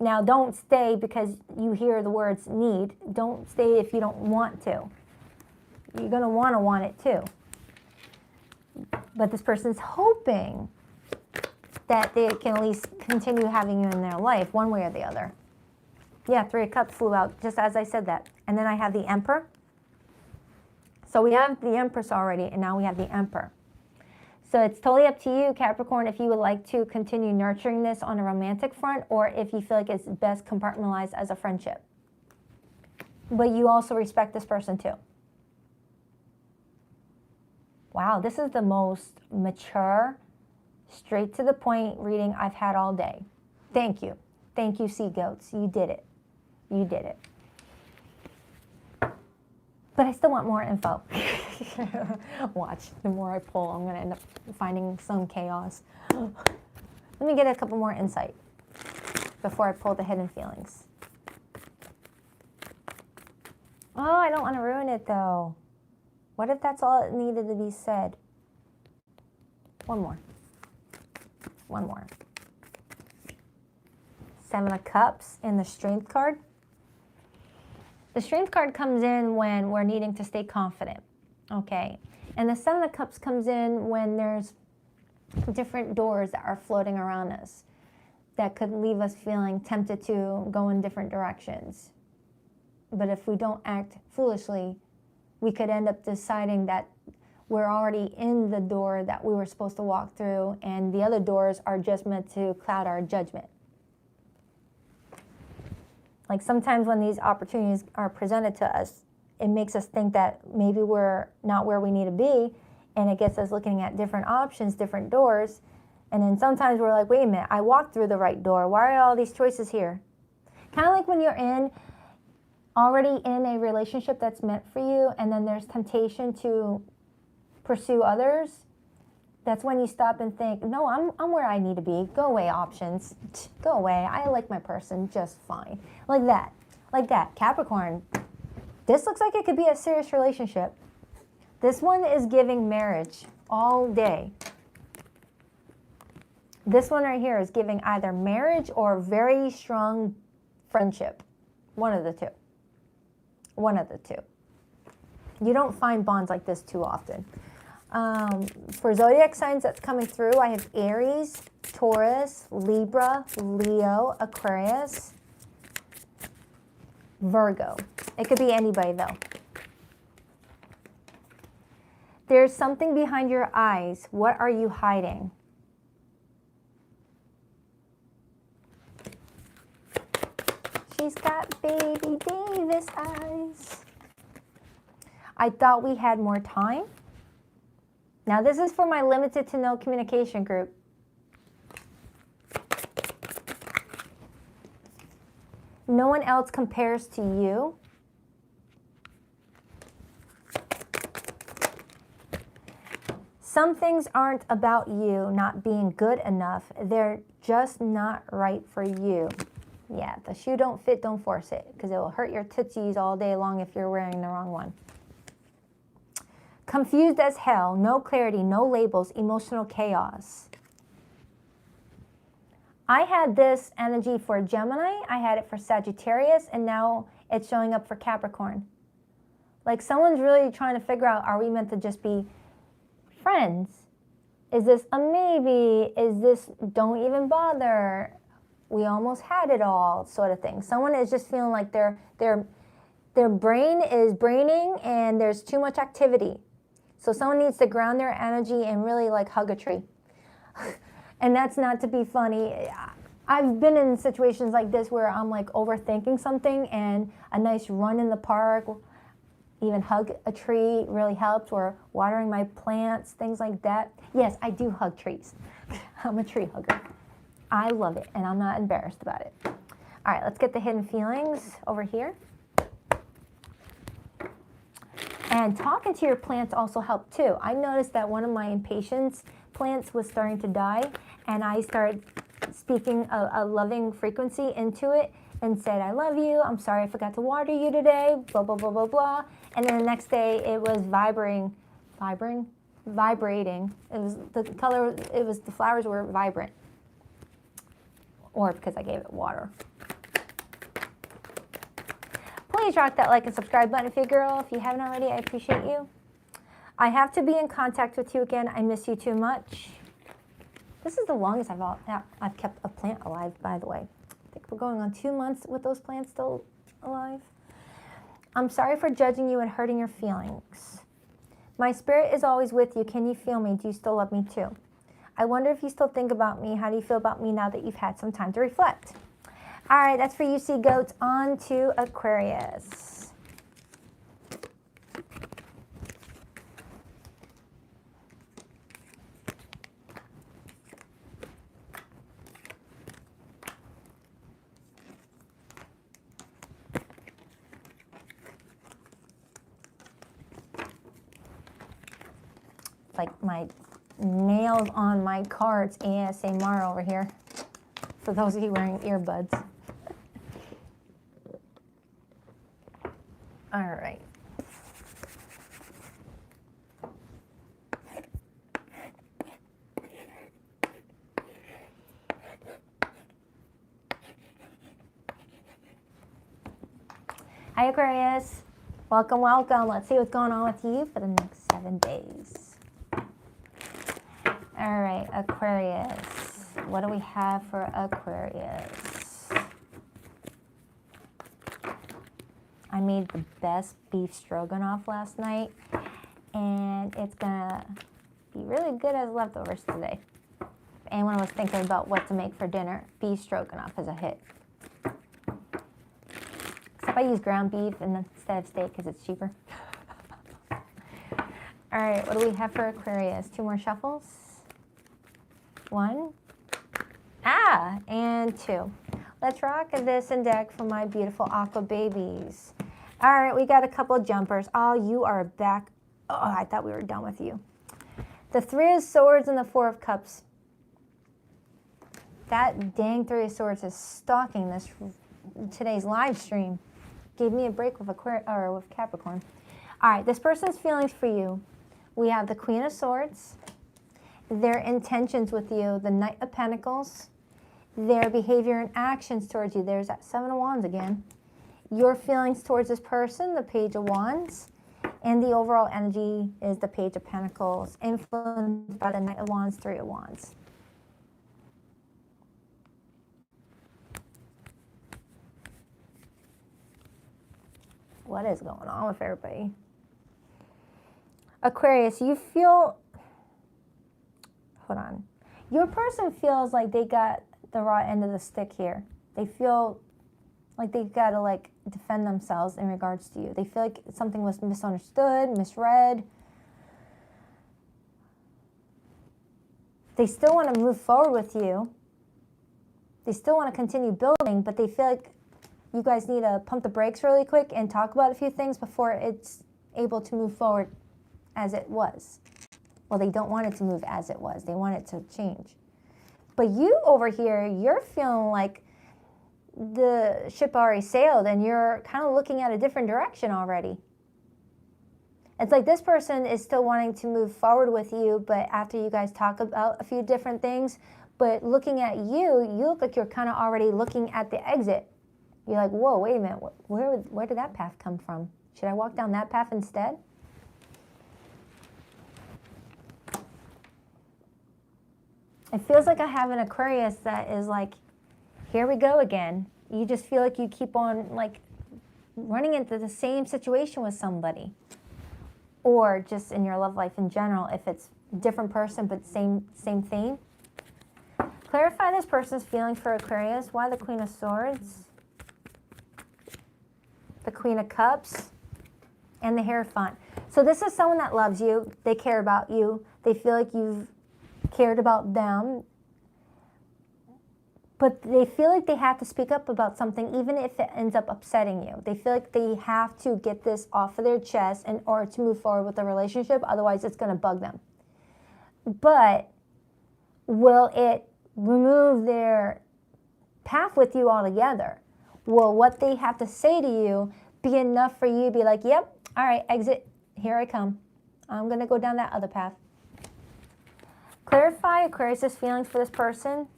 Now, don't stay because you hear the words need. Don't stay if you don't want to. You're going to want it too. But this person's hoping that they can at least continue having you in their life one way or the other. Yeah, Three of Cups flew out just as I said that. And then I have the Emperor. So we have the Empress already, and now we have the Emperor. So it's totally up to you, Capricorn, if you would like to continue nurturing this on a romantic front or if you feel like it's best compartmentalized as a friendship. But you also respect this person too. Wow, this is the most mature, straight to the point reading I've had all day. Thank you. Thank you, Sea Goats. You did it. You did it. But I still want more info. Watch, the more I pull, I'm going to end up finding some chaos. Let me get a couple more insight before I pull the hidden feelings. Oh, I don't want to ruin it though. What if that's all it needed to be said? One more. One more. Seven of Cups and the Strength card. The Strength card comes in when we're needing to stay confident, okay? And the Seven of Cups comes in when there's different doors that are floating around us that could leave us feeling tempted to go in different directions. But if we don't act foolishly, we could end up deciding that we're already in the door that we were supposed to walk through, and the other doors are just meant to cloud our judgment. Like sometimes when these opportunities are presented to us, it makes us think that maybe we're not where we need to be, and it gets us looking at different options, different doors, and then sometimes we're like, wait a minute, I walked through the right door. Why are all these choices here? Kind of like when you're already in a relationship that's meant for you, and then there's temptation to pursue others. That's when you stop and think, no, I'm where I need to be. Go away, options. Go away. I like my person just fine. Like that. Like that. Capricorn, this looks like it could be a serious relationship. This one is giving marriage all day. This one right here is giving either marriage or very strong friendship. One of the two. One of the two. You don't find bonds like this too often. For zodiac signs that's coming through, I have Aries, Taurus, Libra, Leo, Aquarius, Virgo. It could be anybody though. There's something behind your eyes. What are you hiding? She's got baby Davis eyes. I thought we had more time. Now this is for my limited to no communication group. No one else compares to you. Some things aren't about you not being good enough. They're just not right for you. Yeah, the shoe don't fit, don't force it, because it will hurt your tootsies all day long if you're wearing the wrong one. Confused as hell, no clarity, no labels, emotional chaos. I had this energy for Gemini, I had it for Sagittarius, and now it's showing up for Capricorn. Like someone's really trying to figure out, are we meant to just be friends? Is this a maybe? Is this don't even bother? We almost had it all sort of thing. Someone is just feeling like their brain is braining and there's too much activity. So someone needs to ground their energy and really like hug a tree. And that's not to be funny. I've been in situations like this where I'm like overthinking something, and a nice run in the park, even hug a tree really helps, or watering my plants, things like that. Yes, I do hug trees. I'm a tree hugger. I love it, and I'm not embarrassed about it. All right, let's get the hidden feelings over here. And talking to your plants also helped too. I noticed that one of my impatience plants was starting to die, and I started speaking a loving frequency into it and said, I love you, I'm sorry I forgot to water you today, blah, blah, blah, blah, blah. And then the next day it was vibrating. It was the color, the flowers were vibrant. Or because I gave it water. Please rock that like and subscribe button if you're a girl. If you haven't already, I appreciate you. I have to be in contact with you again. I miss you too much. This is the longest I've kept a plant alive, by the way. I think we're going on 2 months with those plants still alive. I'm sorry for judging you and hurting your feelings. My spirit is always with you. Can you feel me? Do you still love me too? I wonder if you still think about me. How do you feel about me now that you've had some time to reflect? All right, that's for you, sea goats. On to Aquarius. Like my nails on my cards, ASMR over here. For those of you wearing earbuds. All right. Hi Aquarius. Welcome, welcome. Let's see what's going on with you for the next 7 days. All right, Aquarius. What do we have for Aquarius? I made the best beef stroganoff last night, and it's gonna be really good as leftovers today. If anyone was thinking about what to make for dinner, beef stroganoff is a hit. Except I use ground beef instead of steak because it's cheaper. All right, what do we have for Aquarius? 2 more shuffles. 1. And 2. Let's rock this and deck for my beautiful aqua babies. All right, we got a couple of jumpers. Oh, you are back. Oh, I thought we were done with you. The 3 of Swords and the 4 of Cups. That dang 3 of Swords is stalking today's live stream. Gave me a break with with Capricorn. All right, this person's feelings for you. We have the Queen of Swords, their intentions with you, the Knight of Pentacles, their behavior and actions towards you. There's that 7 of Wands again. Your feelings towards this person, the Page of Wands, and the overall energy is the Page of Pentacles, influenced by the Knight of Wands, 3 of Wands. What is going on with everybody? Aquarius, you feel, hold on. Your person feels like they got the raw end of the stick here. They feel like they've got to defend themselves in regards to you. They feel like something was misunderstood, misread. They still want to move forward with you. They still want to continue building, but they feel like you guys need to pump the brakes really quick and talk about a few things before it's able to move forward as it was. Well, they don't want it to move as it was. They want it to change. But you over here, you're feeling like the ship already sailed and you're kind of looking at a different direction already. It's like this person is still wanting to move forward with you, but after you guys talk about a few different things, but looking at you, you look like you're kind of already looking at the exit. You're like, whoa, wait a minute, where did that path come from? Should I walk down that path instead? It feels like I have an Aquarius that is like, here we go again. You just feel like you keep on like running into the same situation with somebody. Or just in your love life in general, if it's a different person but same theme. Clarify this person's feeling for Aquarius. Why the Queen of Swords? The Queen of Cups? And the Hierophant. So this is someone that loves you. They care about you. They feel like you've cared about them. But they feel like they have to speak up about something even if it ends up upsetting you. They feel like they have to get this off of their chest in order to move forward with the relationship. Otherwise, it's going to bug them. But will it remove their path with you altogether? Will what they have to say to you be enough for you to be like, yep, all right, exit, here I come. I'm going to go down that other path. Clarify Aquarius' feelings for this person.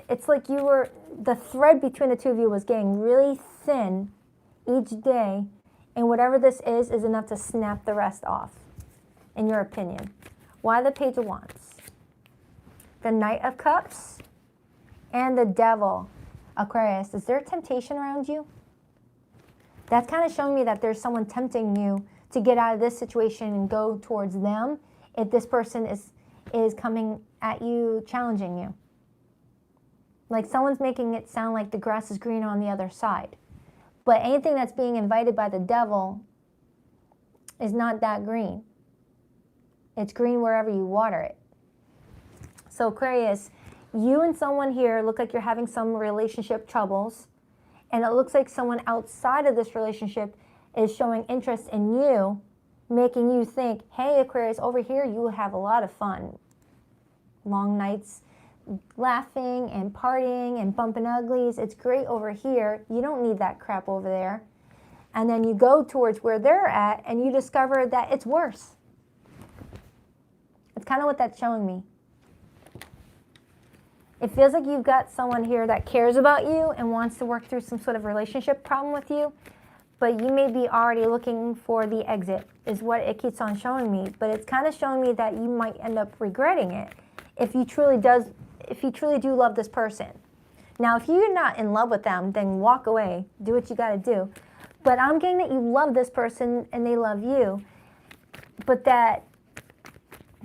It's like the thread between the two of you was getting really thin each day, and whatever this is enough to snap the rest off, in your opinion. Why the Page of Wands? The Knight of Cups and the Devil. Aquarius, is there temptation around you? That's kind of showing me that there's someone tempting you to get out of this situation and go towards them if this person is coming at you, challenging you. Like someone's making it sound like the grass is greener on the other side. But anything that's being invited by the devil is not that green. It's green wherever you water it. So Aquarius, you and someone here look like you're having some relationship troubles. And it looks like someone outside of this relationship is showing interest in you, making you think, hey Aquarius, over here you will have a lot of fun. Long nights, laughing and partying and bumping uglies. It's great over here. You don't need that crap over there. And then you go towards where they're at and you discover that it's worse. It's kind of what that's showing me. It feels like you've got someone here that cares about you and wants to work through some sort of relationship problem with you, but you may be already looking for the exit, is what it keeps on showing me. But it's kind of showing me that you might end up regretting it if you truly do love this person. Now, if you're not in love with them, then walk away. Do what you got to do. But I'm getting that you love this person and they love you, but that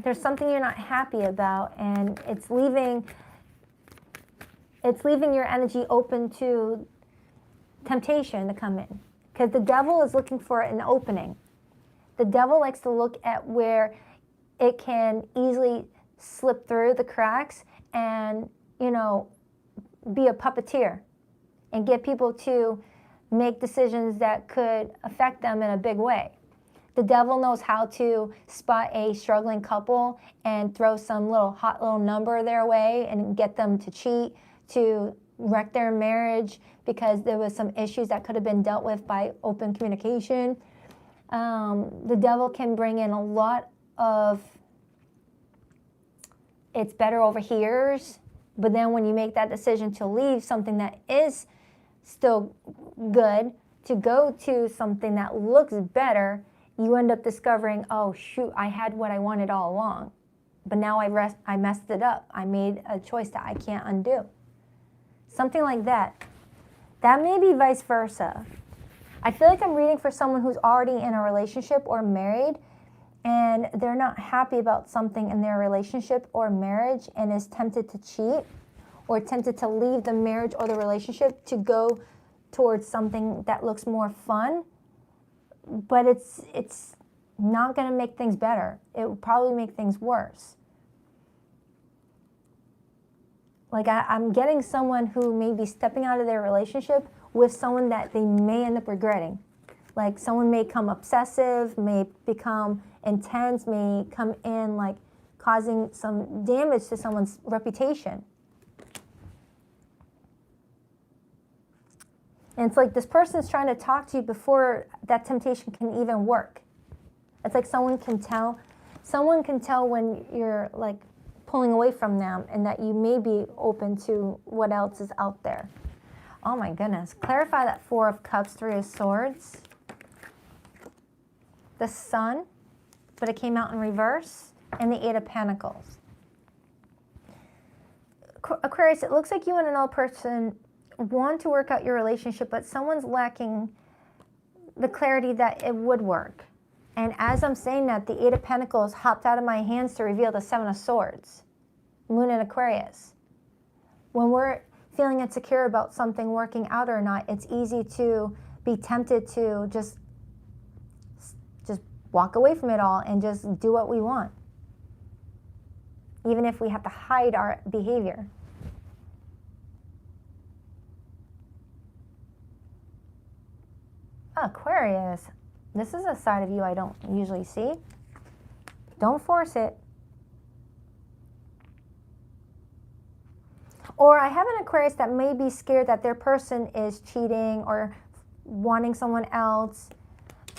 there's something you're not happy about, and it's leaving your energy open to temptation to come in. Because the devil is looking for an opening. The devil likes to look at where it can easily slip through the cracks and, be a puppeteer and get people to make decisions that could affect them in a big way. The devil knows how to spot a struggling couple and throw some hot little number their way and get them to cheat, to wreck their marriage because there was some issues that could have been dealt with by open communication. The devil can bring in a lot of it's better over here's, but then when you make that decision to leave something that is still good to go to something that looks better, you end up discovering, oh shoot, I had what I wanted all along, but now I messed it up. I made a choice that I can't undo. Something like that. That may be vice versa. I feel like I'm reading for someone who's already in a relationship or married, and they're not happy about something in their relationship or marriage and is tempted to cheat or tempted to leave the marriage or the relationship to go towards something that looks more fun, but it's not going to make things better. It will probably make things worse. Like I'm getting someone who may be stepping out of their relationship with someone that they may end up regretting. Like someone may become obsessive, may become intense, may come in like causing some damage to someone's reputation. And it's like this person's trying to talk to you before that temptation can even work. It's like someone can tell when you're like pulling away from them and that you may be open to what else is out there. Oh my goodness. Clarify that Four of Cups, Three of Swords. The Sun, but it came out in reverse, and the Eight of Pentacles. Aquarius, it looks like you and another person want to work out your relationship, but someone's lacking the clarity that it would work. And as I'm saying that, the Eight of Pentacles hopped out of my hands to reveal the Seven of Swords. Moon in Aquarius. When we're feeling insecure about something working out or not, it's easy to be tempted to just walk away from it all and just do what we want, even if we have to hide our behavior. Aquarius, this is a side of you I don't usually see. Don't force it. Or I have an Aquarius that may be scared that their person is cheating or wanting someone else.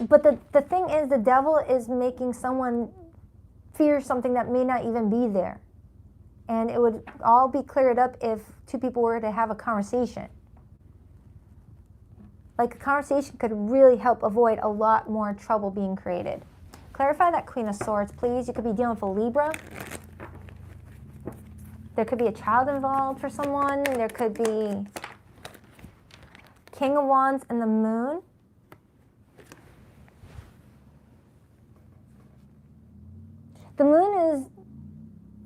But the thing is, the devil is making someone fear something that may not even be there. And it would all be cleared up if two people were to have a conversation. Like a conversation could really help avoid a lot more trouble being created. Clarify that Queen of Swords, please. You could be dealing with a Libra. There could be a child involved for someone. There could be King of Wands and the Moon. The Moon is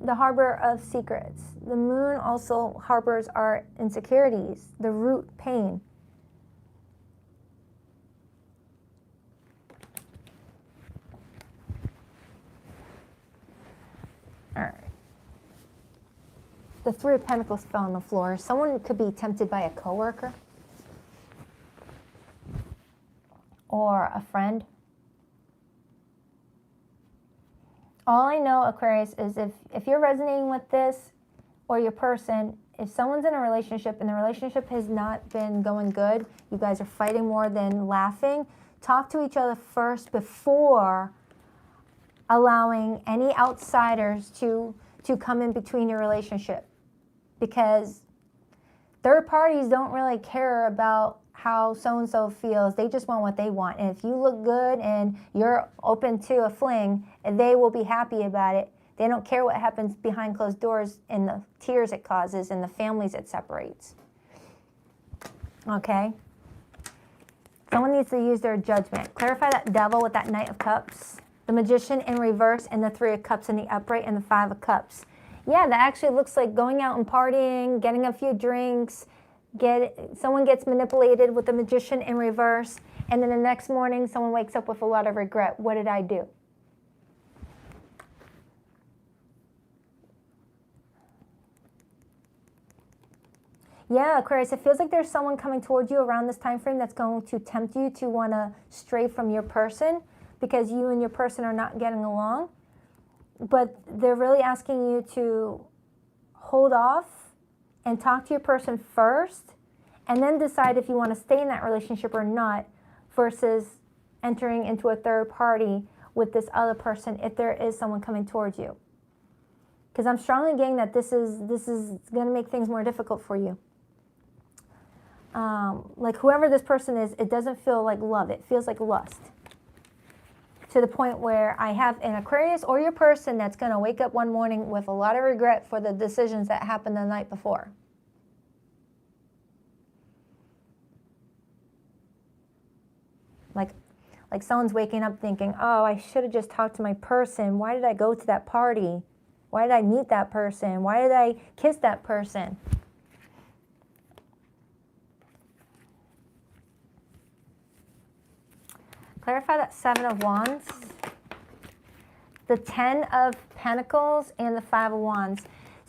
the harbor of secrets. The Moon also harbors our insecurities, the root pain. All right. The Three of Pentacles fell on the floor. Someone could be tempted by a coworker or a friend. All I know, Aquarius, is if you're resonating with this or your person, if someone's in a relationship and the relationship has not been going good, you guys are fighting more than laughing, talk to each other first before allowing any outsiders to come in between your relationship. Because third parties don't really care about how so-and-so feels. They just want what they want. And if you look good and you're open to a fling, they will be happy about it. They don't care what happens behind closed doors and the tears it causes and the families it separates. Okay? Someone needs to use their judgment. Clarify that Devil with that Knight of Cups, the Magician in reverse, and the Three of Cups in the upright, and the Five of Cups. Yeah, that actually looks like going out and partying, getting a few drinks, someone gets manipulated with the Magician in reverse, and then the next morning someone wakes up with a lot of regret. What did I do? Yeah, Aquarius, it feels like there's someone coming towards you around this time frame that's going to tempt you to want to stray from your person because you and your person are not getting along. But they're really asking you to hold off and talk to your person first and then decide if you want to stay in that relationship or not versus entering into a third party with this other person if there is someone coming towards you. Because I'm strongly getting that this is going to make things more difficult for you. Like whoever this person is, it doesn't feel like love. It feels like lust. To the point where I have an Aquarius or your person that's going to wake up one morning with a lot of regret for the decisions that happened the night before. Like someone's waking up thinking, oh, I should have just talked to my person. Why did I go to that party? Why did I meet that person? Why did I kiss that person? Clarify that Seven of Wands, the 10 of Pentacles, and the 5 of Wands.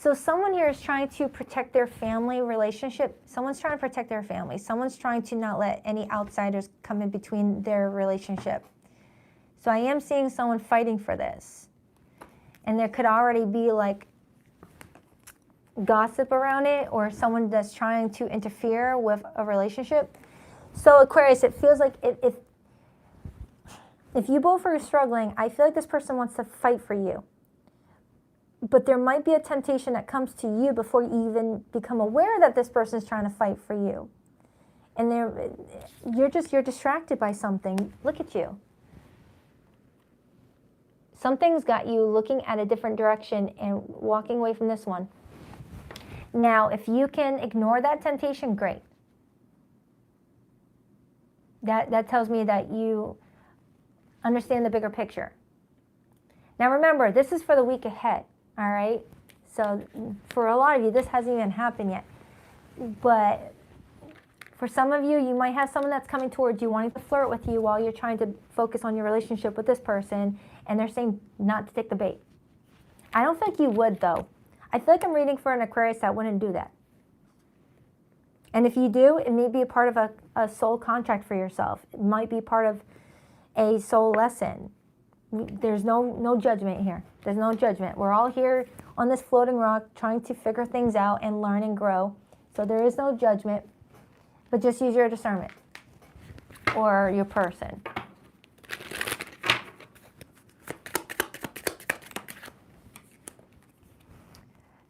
So someone here is trying to protect their family relationship. Someone's trying to protect their family. Someone's trying to not let any outsiders come in between their relationship. So I am seeing someone fighting for this. And there could already be like gossip around it, or someone that's trying to interfere with a relationship. So Aquarius, it feels like if you both are struggling, I feel like this person wants to fight for you. But there might be a temptation that comes to you before you even become aware that this person is trying to fight for you. And you're distracted by something. Look at you. Something's got you looking at a different direction and walking away from this one. Now, if you can ignore that temptation, great. That tells me that you understand the bigger picture. Now remember, this is for the week ahead, all right? So for a lot of you, this hasn't even happened yet. But for some of you, you might have someone that's coming towards you wanting to flirt with you while you're trying to focus on your relationship with this person, and they're saying not to take the bait. I don't think you would, though. I feel like I'm reading for an Aquarius that wouldn't do that. And if you do, it may be a part of a soul contract for yourself. It might be part of a soul lesson. There's no judgment here. There's no judgment. We're all here on this floating rock trying to figure things out and learn and grow. So there is no judgment, but just use your discernment or your person.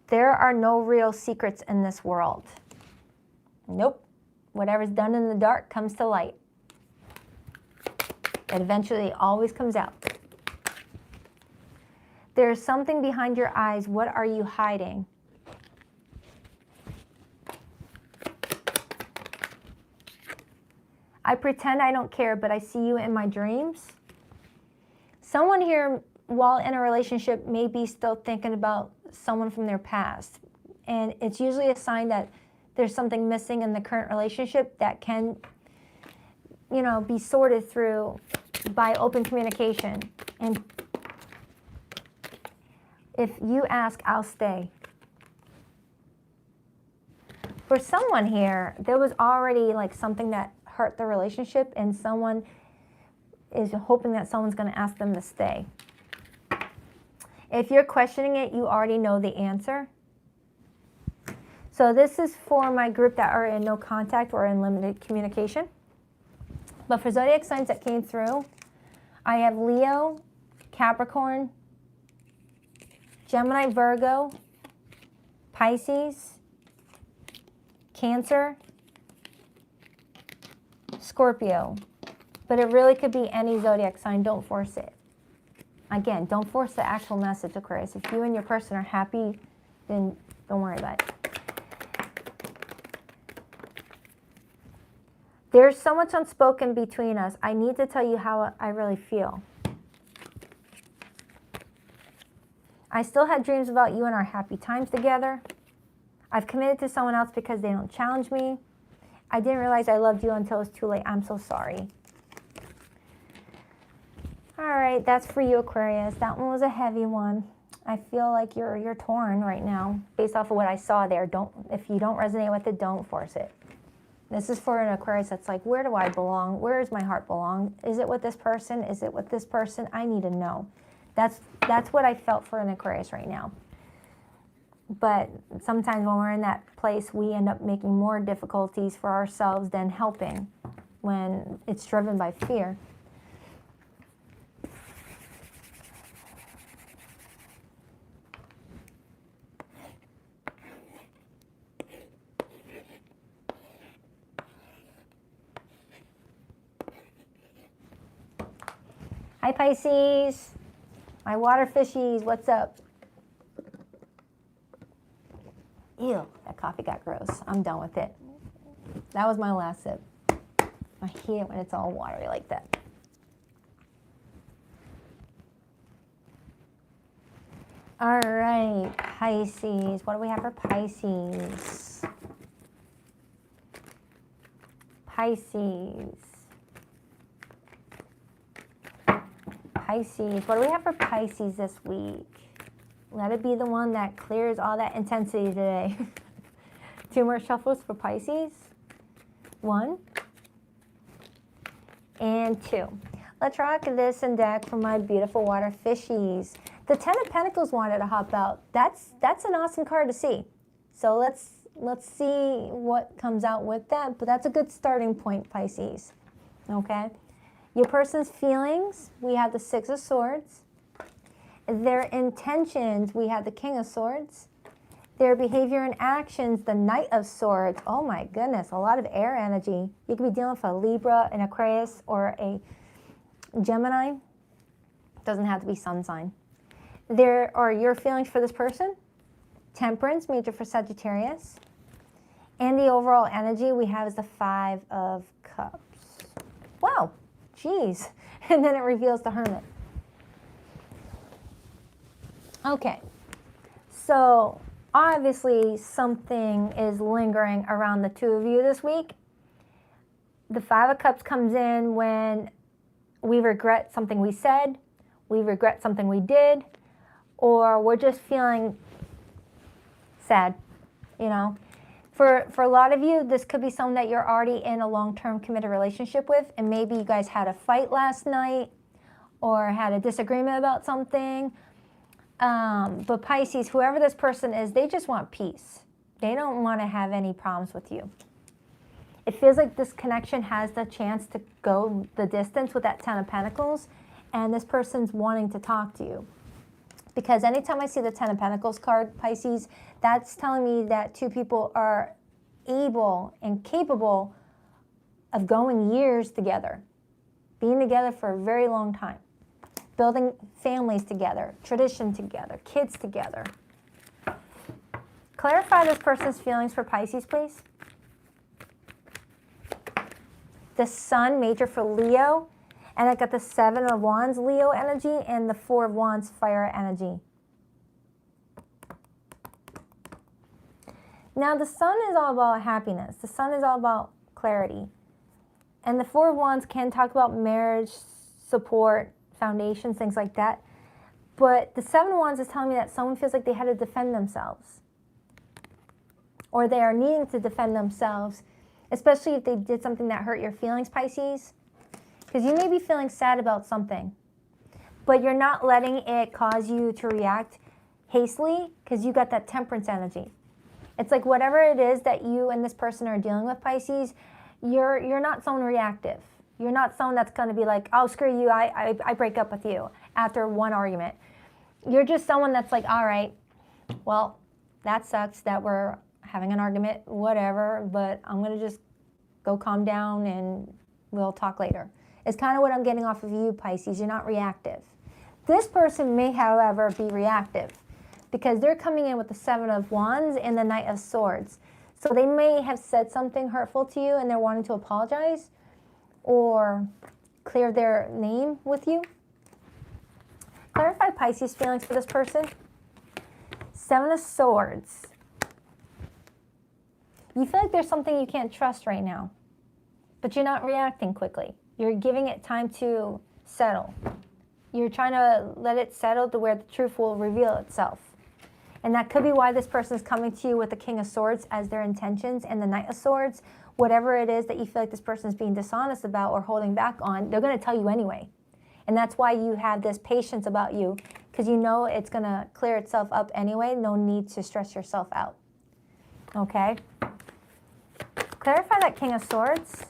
There are no real secrets in this world. Nope. Whatever's done in the dark comes to light. It eventually always comes out. There's something behind your eyes. What are you hiding? I pretend I don't care, but I see you in my dreams. Someone here, while in a relationship, may be still thinking about someone from their past. And it's usually a sign that there's something missing in the current relationship that can, be sorted through by open communication. And if you ask, I'll stay. For someone here, there was already like something that hurt the relationship, and someone is hoping that someone's going to ask them to stay. If you're questioning it, you already know the answer. So this is for my group that are in no contact or in limited communication. But for zodiac signs that came through, I have Leo, Capricorn, Gemini, Virgo, Pisces, Cancer, Scorpio. But it really could be any zodiac sign. Don't force it. Again, don't force the actual message, Aquarius. If you and your person are happy, then don't worry about it. There's so much unspoken between us. I need to tell you how I really feel. I still had dreams about you and our happy times together. I've committed to someone else because they don't challenge me. I didn't realize I loved you until it was too late. I'm so sorry. All right, that's for you, Aquarius. That one was a heavy one. I feel like you're torn right now based off of what I saw there. If you don't resonate with it, don't force it. This is for an Aquarius that's like, where do I belong? Where does my heart belong? Is it with this person? Is it with this person? I need to know. That's what I felt for an Aquarius right now. But sometimes when we're in that place, we end up making more difficulties for ourselves than helping when it's driven by fear. Hi, Pisces. My water fishies, what's up? Ew, that coffee got gross. I'm done with it. That was my last sip. I hate it when it's all watery like that. All right, Pisces. What do we have for Pisces? Pisces. Pisces. What do we have for Pisces this week? Let it be the one that clears all that intensity today. 2 more shuffles for Pisces. 1 and 2. Let's rock this and deck for my beautiful water fishies. The 10 of Pentacles wanted to hop out. That's an awesome card to see. So let's see what comes out with that. But that's a good starting point, Pisces. Okay? Your person's feelings, we have the 6 of Swords. Their intentions, we have the King of Swords. Their behavior and actions, the Knight of Swords. Oh my goodness, a lot of air energy. You could be dealing with a Libra, an Aquarius, or a Gemini. Doesn't have to be sun sign. There are your feelings for this person. Temperance, major for Sagittarius. And the overall energy we have is the 5 of Cups. Wow, geez. And then it reveals the Hermit. Okay, so obviously something is lingering around the 2 of you this week. The 5 of Cups comes in when we regret something we said, we regret something we did, or we're just feeling sad, you know. For a lot of you, this could be someone that you're already in a long-term committed relationship with, and maybe you guys had a fight last night or had a disagreement about something. But Pisces, whoever this person is, they just want peace. They don't want to have any problems with you. It feels like this connection has the chance to go the distance with that 10 of Pentacles, and this person's wanting to talk to you. Because anytime I see the 10 of Pentacles card, Pisces, that's telling me that 2 people are able and capable of going years together, being together for a very long time, building families together, tradition together, kids together. Clarify this person's feelings for Pisces, please. The Sun, major for Leo. And I got the 7 of Wands, Leo energy, and the 4 of Wands, fire energy. Now, the Sun is all about happiness. The Sun is all about clarity. And the 4 of Wands can talk about marriage, support, foundations, things like that. But the 7 of Wands is telling me that someone feels like they had to defend themselves. Or they are needing to defend themselves, especially if they did something that hurt your feelings, Pisces. Because you may be feeling sad about something, but you're not letting it cause you to react hastily because you got that temperance energy. It's like whatever it is that you and this person are dealing with, Pisces, you're not someone reactive. You're not someone that's going to be like, oh, screw you, I break up with you after one argument. You're just someone that's like, all right, well, that sucks that we're having an argument, whatever, but I'm going to just go calm down and we'll talk later. It's kind of what I'm getting off of you, Pisces. You're not reactive. This person may, however, be reactive because they're coming in with the 7 of Wands and the Knight of Swords. So they may have said something hurtful to you and they're wanting to apologize or clear their name with you. Clarify Pisces' feelings for this person. 7 of Swords. You feel like there's something you can't trust right now, but you're not reacting quickly. You're giving it time to settle. You're trying to let it settle to where the truth will reveal itself. And that could be why this person is coming to you with the King of Swords as their intentions and the Knight of Swords. Whatever it is that you feel like this person is being dishonest about or holding back on, they're going to tell you anyway. And that's why you have this patience about you, because you know it's going to clear itself up anyway. No need to stress yourself out. Okay? Clarify that King of Swords.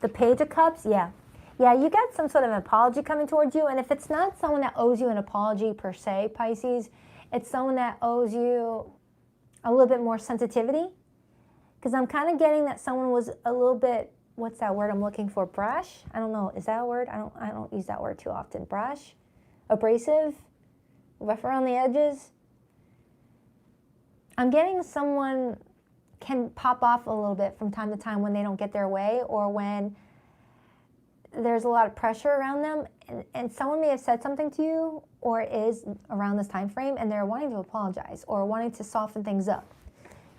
The Page of Cups, yeah. Yeah, you got some sort of an apology coming towards you. And if it's not someone that owes you an apology per se, Pisces, it's someone that owes you a little bit more sensitivity. Because I'm kind of getting that someone was a little bit, what's that word I'm looking for? Brash? I don't know. Is that a word? I don't use that word too often. Brash? Abrasive? Rough around the edges? I'm getting someone can pop off a little bit from time to time when they don't get their way or when there's a lot of pressure around them, and someone may have said something to you or is around this time frame and they're wanting to apologize or wanting to soften things up.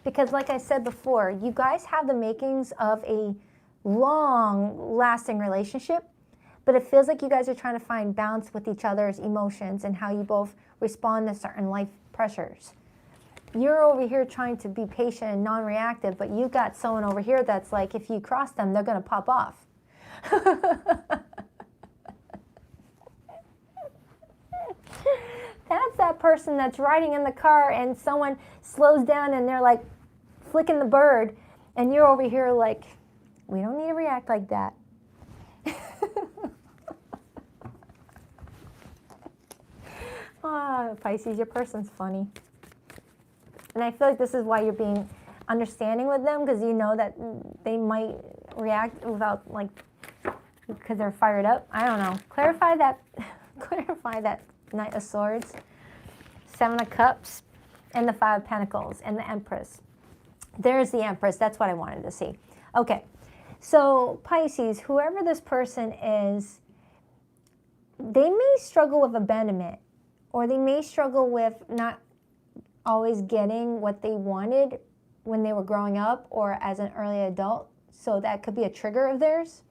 Because like I said before, you guys have the makings of a long-lasting relationship, But it feels like you guys are trying to find balance with each other's emotions and how you both respond to certain life pressures. You're over here trying to be patient and non-reactive, but you got someone over here that's like, if you cross them, they're going to pop off. That's that person that's riding in the car and someone slows down and they're like flicking the bird, and you're over here like, we don't need to react like that. Pisces, your person's funny. And I feel like this is why you're being understanding with them, because you know that they might react without, like, because they're fired up. I don't know. Clarify that. Clarify that Knight of Swords, Seven of Cups, and the Five of Pentacles, and the Empress. There's the Empress. That's what I wanted to see. Okay. So Pisces, whoever this person is, they may struggle with abandonment, or they may struggle with not always getting what they wanted when they were growing up or as an early adult. So that could be a trigger of theirs.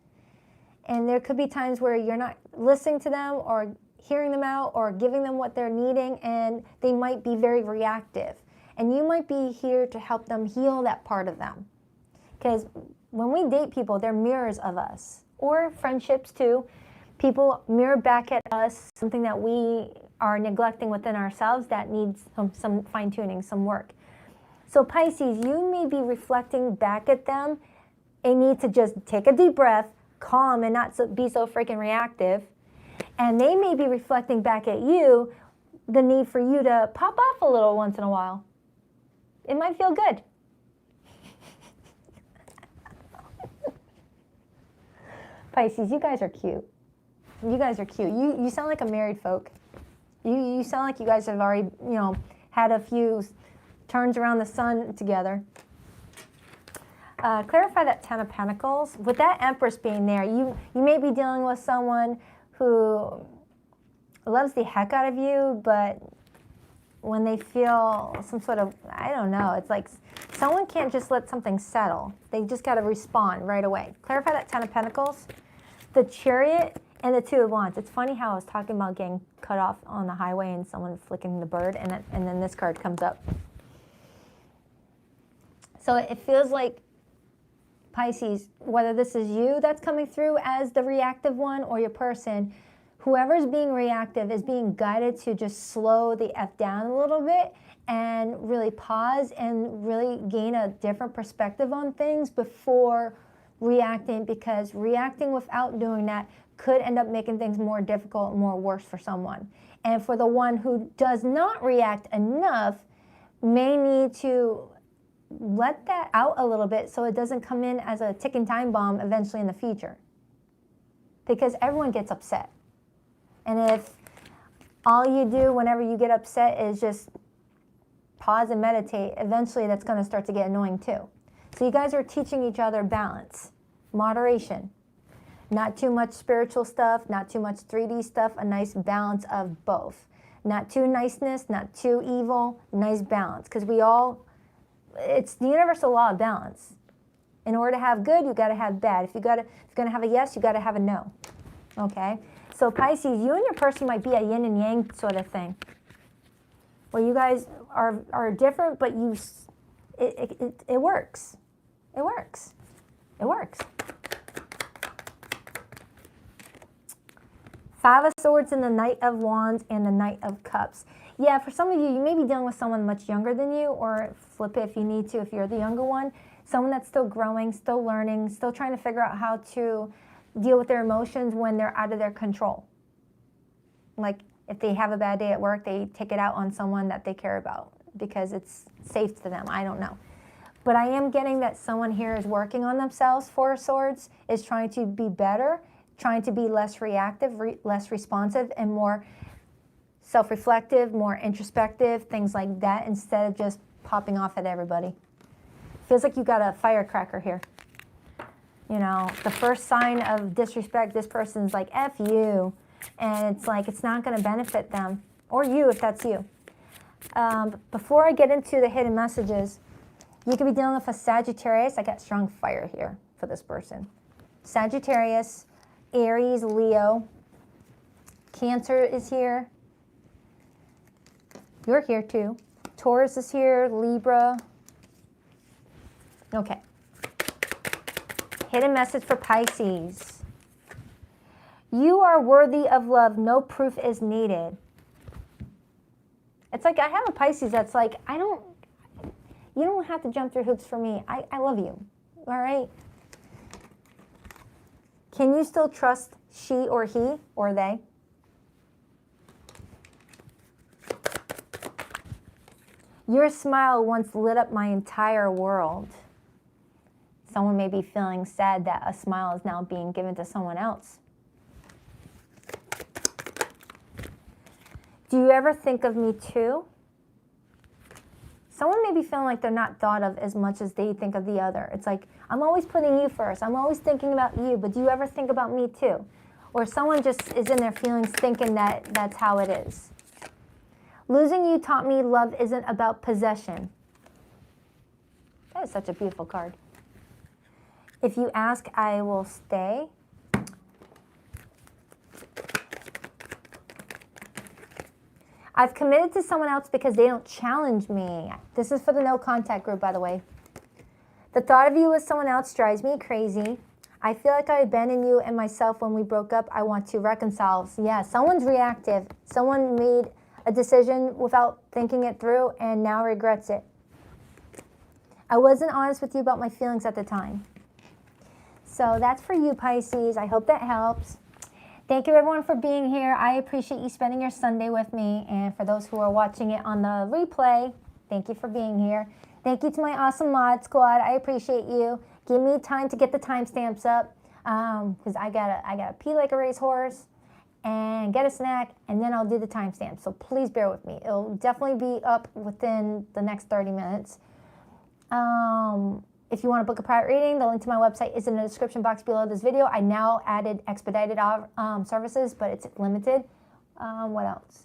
And there could be times where you're not listening to them or hearing them out or giving them what they're needing, and they might be very reactive. And you might be here to help them heal that part of them. Because when we date people, they're mirrors of us, or friendships too. People mirror back at us something that we are neglecting within ourselves that needs some fine-tuning, some work. So Pisces, you may be reflecting back at them a need to just take a deep breath, calm, and not be so freaking reactive. And they may be reflecting back at you the need for you to pop off a little once in a while. It might feel good. Pisces, you guys are cute. You guys are cute. You sound like a married folk. You sound like you guys have already, had a few turns around the sun together. Clarify that Ten of Pentacles. With that Empress being there, you may be dealing with someone who loves the heck out of you, but when they feel some sort of, I don't know, it's like someone can't just let something settle. They just got to respond right away. Clarify that Ten of Pentacles. The Chariot and the Two of Wands. It's funny how I was talking about getting cut off on the highway and someone flicking the bird, and then this card comes up. So it feels like, Pisces, whether this is you that's coming through as the reactive one or your person, whoever's being reactive is being guided to just slow the F down a little bit and really pause and really gain a different perspective on things before reacting, because reacting without doing that could end up making things more difficult, more worse for someone. And for the one who does not react enough, may need to let that out a little bit so it doesn't come in as a ticking time bomb eventually in the future. Because everyone gets upset. And if all you do whenever you get upset is just pause and meditate, eventually that's going to start to get annoying too. So you guys are teaching each other balance, moderation. Not too much spiritual stuff, not too much 3D stuff, a nice balance of both. Not too niceness, not too evil, nice balance. Because it's the universal law of balance. In order to have good, you got to have bad. If you're going to have a yes, you got to have a no. Okay? So Pisces, you and your person might be a yin and yang sort of thing. Where you guys are different, but it works. It works. It works. Five of Swords and the Knight of Wands and the Knight of Cups. Yeah, for some of you, you may be dealing with someone much younger than you, or flip it if you need to, if you're the younger one. Someone that's still growing, still learning, still trying to figure out how to deal with their emotions when they're out of their control. Like if they have a bad day at work, they take it out on someone that they care about because it's safe to them. I don't know. But I am getting that someone here is working on themselves, Four of Swords, is trying to be better, trying to be less reactive, less responsive, and more self-reflective, more introspective, things like that, instead of just popping off at everybody. Feels like you got a firecracker here. The first sign of disrespect, this person's like, F you. And it's like, it's not going to benefit them, or you if that's you. Before I get into the hidden messages, you could be dealing with a Sagittarius. I got strong fire here for this person. Sagittarius, Aries, Leo. Cancer is here. You're here too. Taurus is here, Libra. Okay. Hidden message for Pisces. You are worthy of love. No proof is needed. It's like I have a Pisces that's like, you don't have to jump through hoops for me. I love you. All right? Can you still trust she or he or they? Your smile once lit up my entire world. Someone may be feeling sad that a smile is now being given to someone else. Do you ever think of me too? Someone may be feeling like they're not thought of as much as they think of the other. It's like, I'm always putting you first. I'm always thinking about you, but do you ever think about me too? Or someone just is in their feelings thinking that that's how it is. Losing you taught me love isn't about possession. That is such a beautiful card. If you ask, I will stay. I've committed to someone else because they don't challenge me. This is for the no contact group, by the way. The thought of you with someone else drives me crazy. I feel like I abandoned you and myself when we broke up. I want to reconcile. Yeah, someone's reactive. Someone made a decision without thinking it through and now regrets it. I wasn't honest with you about my feelings at the time. So that's for you, Pisces. I hope that helps. Thank you, everyone, for being here. I appreciate you spending your Sunday with me. And for those who are watching it on the replay, thank you for being here. Thank you to my awesome mod squad. I appreciate you. Give me time to get the timestamps up because I gotta pee like a racehorse and get a snack, and then I'll do the timestamps. So please bear with me. It'll definitely be up within the next 30 minutes. If you want to book a private reading, the link to my website is in the description box below this video. I now added expedited services, but it's limited. What else?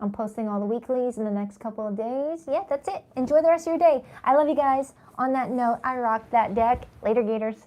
I'm posting all the weeklies in the next couple of days. Yeah, that's it. Enjoy the rest of your day. I love you guys. On that note, I rock that deck. Later, Gators.